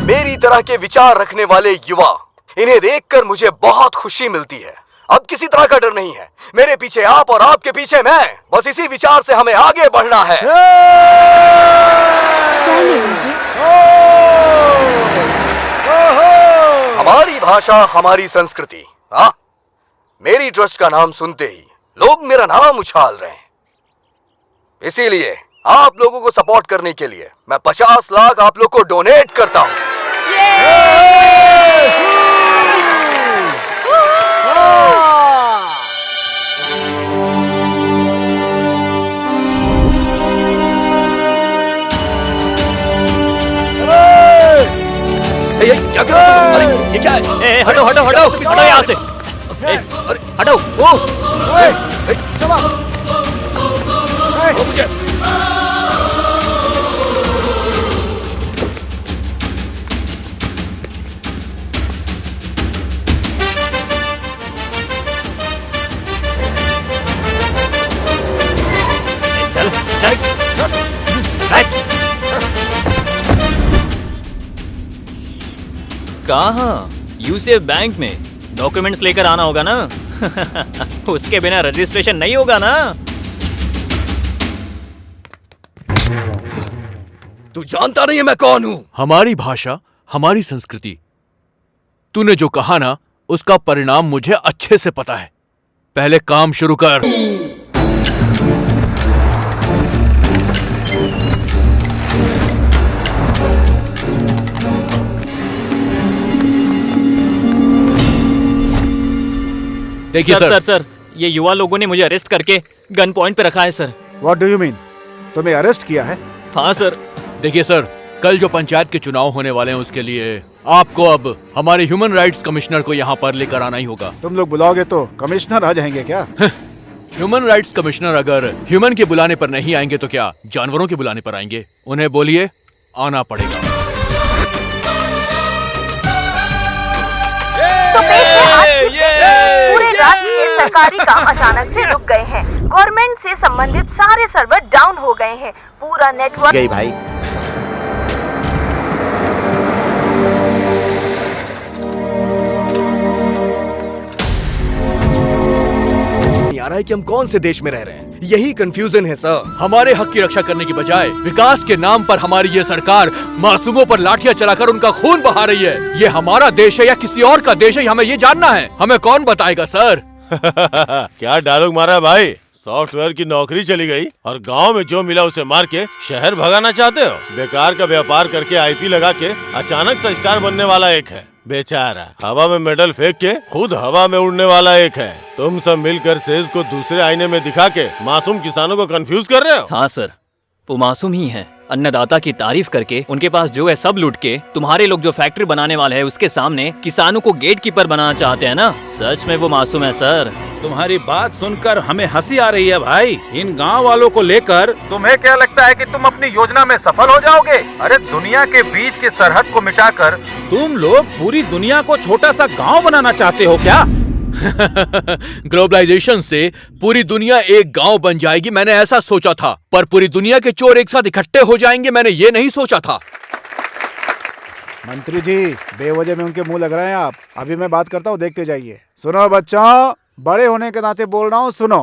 मेरी तरह के विचार रखने वाले युवा, इन्हें देखकर मुझे बहुत खुशी मिलती है। अब किसी तरह का डर नहीं है। मेरे पीछे आप और आपके पीछे मैं। बस इसी विचार से हमें आगे बढ़ना है। हमारी भाषा, हमारी संस्कृति। मेरी ट्रस्ट का नाम सुनते ही लोग मेरा नाम उछाल रहे हैं। इसीलिए आप लोगों को सपोर्ट करने के लिए मैं 50 लाख आप लोग को डोनेट करता हूं। क्या कर रहे हो? अरे ये क्या है?
हटो हटो हटो हटो यहाँ से। हटो वो कहाँ? यूसीएफ बैंक में डॉक्यूमेंट्स लेकर आना होगा ना। उसके बिना रजिस्ट्रेशन नहीं होगा ना।
तू जानता नहीं है मैं कौन हूं?
हमारी भाषा, हमारी संस्कृति। तूने जो कहा ना, उसका परिणाम मुझे अच्छे से पता है। पहले काम शुरू कर। देखिए
सर, ये युवा लोगों ने मुझे अरेस्ट करके गन पॉइंट पे रखा है sir.
What do you mean? तुम्हें अरेस्ट किया है?
हाँ सर।
देखिए सर, कल जो पंचायत के चुनाव होने वाले हैं उसके लिए आपको अब हमारे ह्यूमन राइट्स कमिश्नर को यहाँ पर लेकर आना ही होगा।
तुम लोग बुलाओगे तो कमिश्नर आ जाएंगे क्या?
ह्यूमन राइट्स कमिश्नर अगर ह्यूमन के बुलाने पर नहीं आएंगे तो क्या जानवरों के बुलाने पर आएंगे? उन्हें बोलिए आना पड़ेगा।
तो पूरे राष्ट्र के सरकारी काम अचानक से रुक गए हैं। गवर्नमेंट से संबंधित सारे सर्वर डाउन हो गए हैं। पूरा नेटवर्क
गई भाई।
आ रहा है कि हम कौन से देश में रह रहे हैं। यही कंफ्यूजन है सर।
हमारे हक की रक्षा करने की बजाय विकास के नाम पर हमारी ये सरकार मासूमों पर लाठियां चलाकर उनका खून बहा रही है। ये हमारा देश है या किसी और का देश है, हमें ये जानना है। हमें कौन बताएगा सर?
क्या डायलॉग मारा है भाई? सॉफ्टवेयर की नौकरी चली गई और गांव में जो मिला उसे मार के शहर भगाना चाहते हो? बेकार का व्यापार करके आईपी लगा के अचानक से स्टार बनने वाला एक है बेचारा, हवा में मेडल फेंक के खुद हवा में उड़ने वाला एक है। तुम सब मिलकर सेज को दूसरे आईने में दिखा के मासूम किसानों को कंफ्यूज कर रहे हो।
हाँ सर, वो मासूम ही है। अन्नदाता की तारीफ करके उनके पास जो है सब लूट के तुम्हारे लोग जो फैक्ट्री बनाने वाले हैं उसके सामने किसानों को गेट कीपर बनाना चाहते हैं ना। सच में वो मासूम है सर।
तुम्हारी बात सुनकर हमें हंसी आ रही है भाई। इन गांव वालों को लेकर
तुम्हें क्या लगता है कि तुम अपनी योजना में सफल हो जाओगे? अरे दुनिया के बीच के सरहद को मिटाकर
तुम लोग पूरी दुनिया को छोटा सा गांव बनाना चाहते हो क्या?
ग्लोबलाइजेशन से पूरी दुनिया एक गांव बन जाएगी, मैंने ऐसा सोचा था। पर पूरी दुनिया के चोर एक साथ इकट्ठे हो जाएंगे, मैंने ये नहीं सोचा था।
मंत्री जी, बेवजह में उनके मुंह लग रहे हैं आप। अभी मैं बात करता हूँ, देखते जाइए। सुनो बच्चों, बड़े होने के नाते बोल रहा हूँ, सुनो।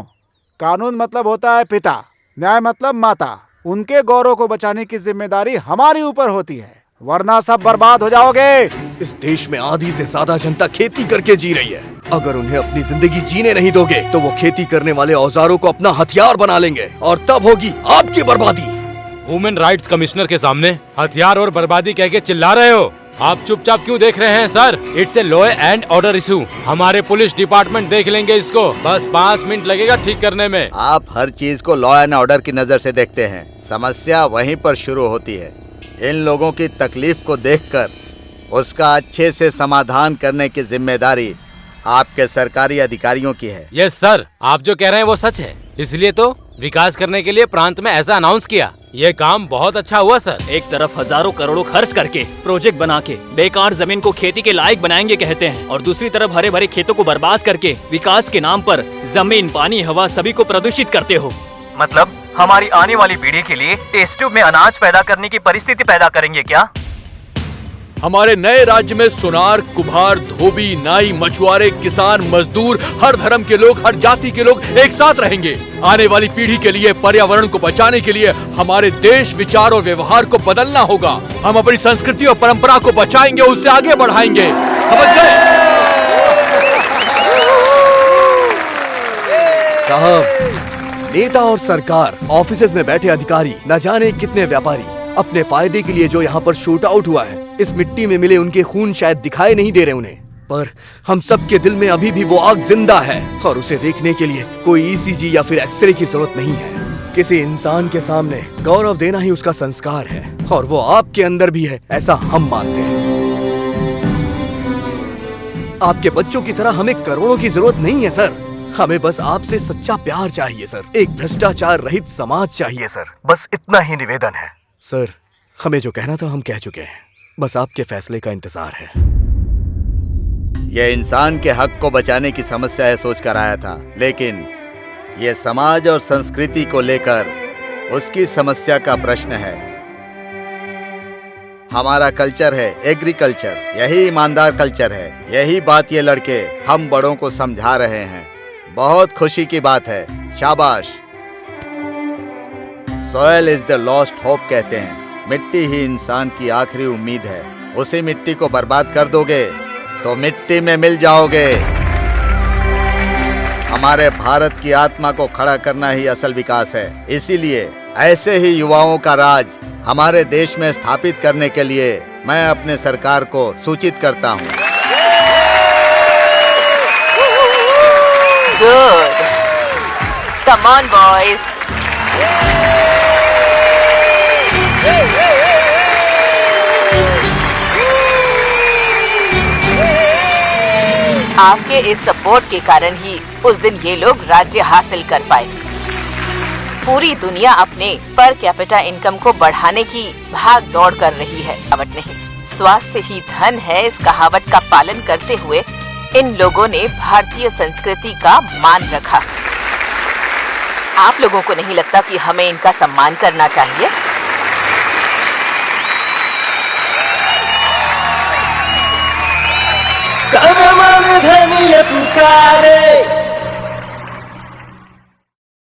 कानून मतलब होता है पिता, न्याय मतलब माता। उनके गौरव को बचाने की जिम्मेदारी हमारी ऊपर होती है, वरना सब बर्बाद हो जाओगे।
इस देश में आधी से ज्यादा जनता खेती करके जी रही है। अगर उन्हें अपनी जिंदगी जीने नहीं दोगे तो वो खेती करने वाले औजारों को अपना हथियार बना लेंगे और तब होगी आपकी बर्बादी।
ह्यूमन राइट्स कमिश्नर के सामने हथियार और बर्बादी कह के चिल्ला रहे हो? आप चुपचाप क्यों देख रहे हैं sir? It's a law and order issue. हमारे पुलिस डिपार्टमेंट देख लेंगे इसको। बस 5 मिनट लगेगा ठीक करने में।
आप हर चीज को लॉ एंड ऑर्डर की नजर से देखते हैं। समस्या वहीं पर शुरू होती है। इन लोगों की तकलीफ को देखकर उसका अच्छे से समाधान करने की जिम्मेदारी आपके सरकारी अधिकारियों की है।
यस सर, आप जो कह रहे हैं वो सच है। इसलिए तो विकास करने के लिए प्रांत में ऐसा अनाउंस किया। ये काम बहुत अच्छा हुआ सर।
एक तरफ हजारों करोड़ों खर्च करके प्रोजेक्ट बना के बेकार जमीन को खेती के लायक बनाएंगे कहते हैं, और दूसरी तरफ हरे भरे खेतों को बर्बाद करके विकास के नाम पर जमीन, पानी, हवा सभी को प्रदूषित करते हो।
मतलब हमारी आने वाली पीढ़ी के लिए टेस्ट ट्यूब में अनाज पैदा करने की परिस्थिति पैदा करेंगे क्या?
हमारे नए राज्य में सुनार, कुम्हार, धोबी, नाई, मछुआरे, किसान, मजदूर, हर धर्म के लोग, हर जाति के लोग एक साथ रहेंगे। आने वाली पीढ़ी के लिए, पर्यावरण को बचाने के लिए हमारे देश, विचार और व्यवहार को बदलना होगा। हम अपनी संस्कृति और परंपरा को बचाएंगे, उससे आगे बढ़ाएंगे। समझ गए?
साहब, नेता और सरकार, ऑफिसेज में बैठे अधिकारी, न जाने कितने व्यापारी अपने फायदे के लिए जो यहाँ पर शूट आउट हुआ है, इस मिट्टी में मिले उनके खून शायद दिखाई नहीं दे रहे उन्हें, पर हम सब के दिल में अभी भी वो आग जिंदा है, और उसे देखने के लिए कोई ईसीजी या फिर एक्सरे की जरूरत नहीं है। किसी इंसान के सामने गौरव देना ही उसका संस्कार है, और वो आपके अंदर भी है, ऐसा हम मानते हैं। आपके बच्चों की तरह हमें करोड़ों की जरूरत नहीं है सर, हमें बस आपसे सच्चा प्यार चाहिए सर, एक भ्रष्टाचार रहित समाज चाहिए सर, बस इतना ही निवेदन है। सर, हमें जो कहना था हम कह चुके हैं, बस आपके फैसले का इंतजार है।
यह इंसान के हक को बचाने की समस्या है सोचकर आया था, लेकिन यह समाज और संस्कृति को लेकर उसकी समस्या का प्रश्न है। हमारा कल्चर है एग्रीकल्चर, यही ईमानदार कल्चर है। यही बात ये लड़के हम बड़ों को समझा रहे हैं। बहुत खुशी की बात है, शाबाश। Soil is the lost hope कहते हैं, मिट्टी ही इंसान की आखिरी उम्मीद है। उसी मिट्टी को बर्बाद कर दोगे तो मिट्टी में मिल जाओगे। हमारे भारत की आत्मा को खड़ा करना ही असल विकास है। इसीलिए ऐसे ही युवाओं का राज हमारे देश में स्थापित करने के लिए मैं अपने सरकार को सूचित करता हूँ।
Good. Come on, boys. आपके इस सपोर्ट के कारण ही उस दिन ये लोग राज्य हासिल कर पाए। पूरी दुनिया अपने पर कैपिटा इनकम को बढ़ाने की भाग दौड़ कर रही है। कहावत नहीं, स्वास्थ्य ही धन है, इस कहावत का पालन करते हुए इन लोगों ने भारतीय संस्कृति का मान रखा। आप लोगों को नहीं लगता कि हमें इनका सम्मान करना चाहिए?
मन धनिया पुकारे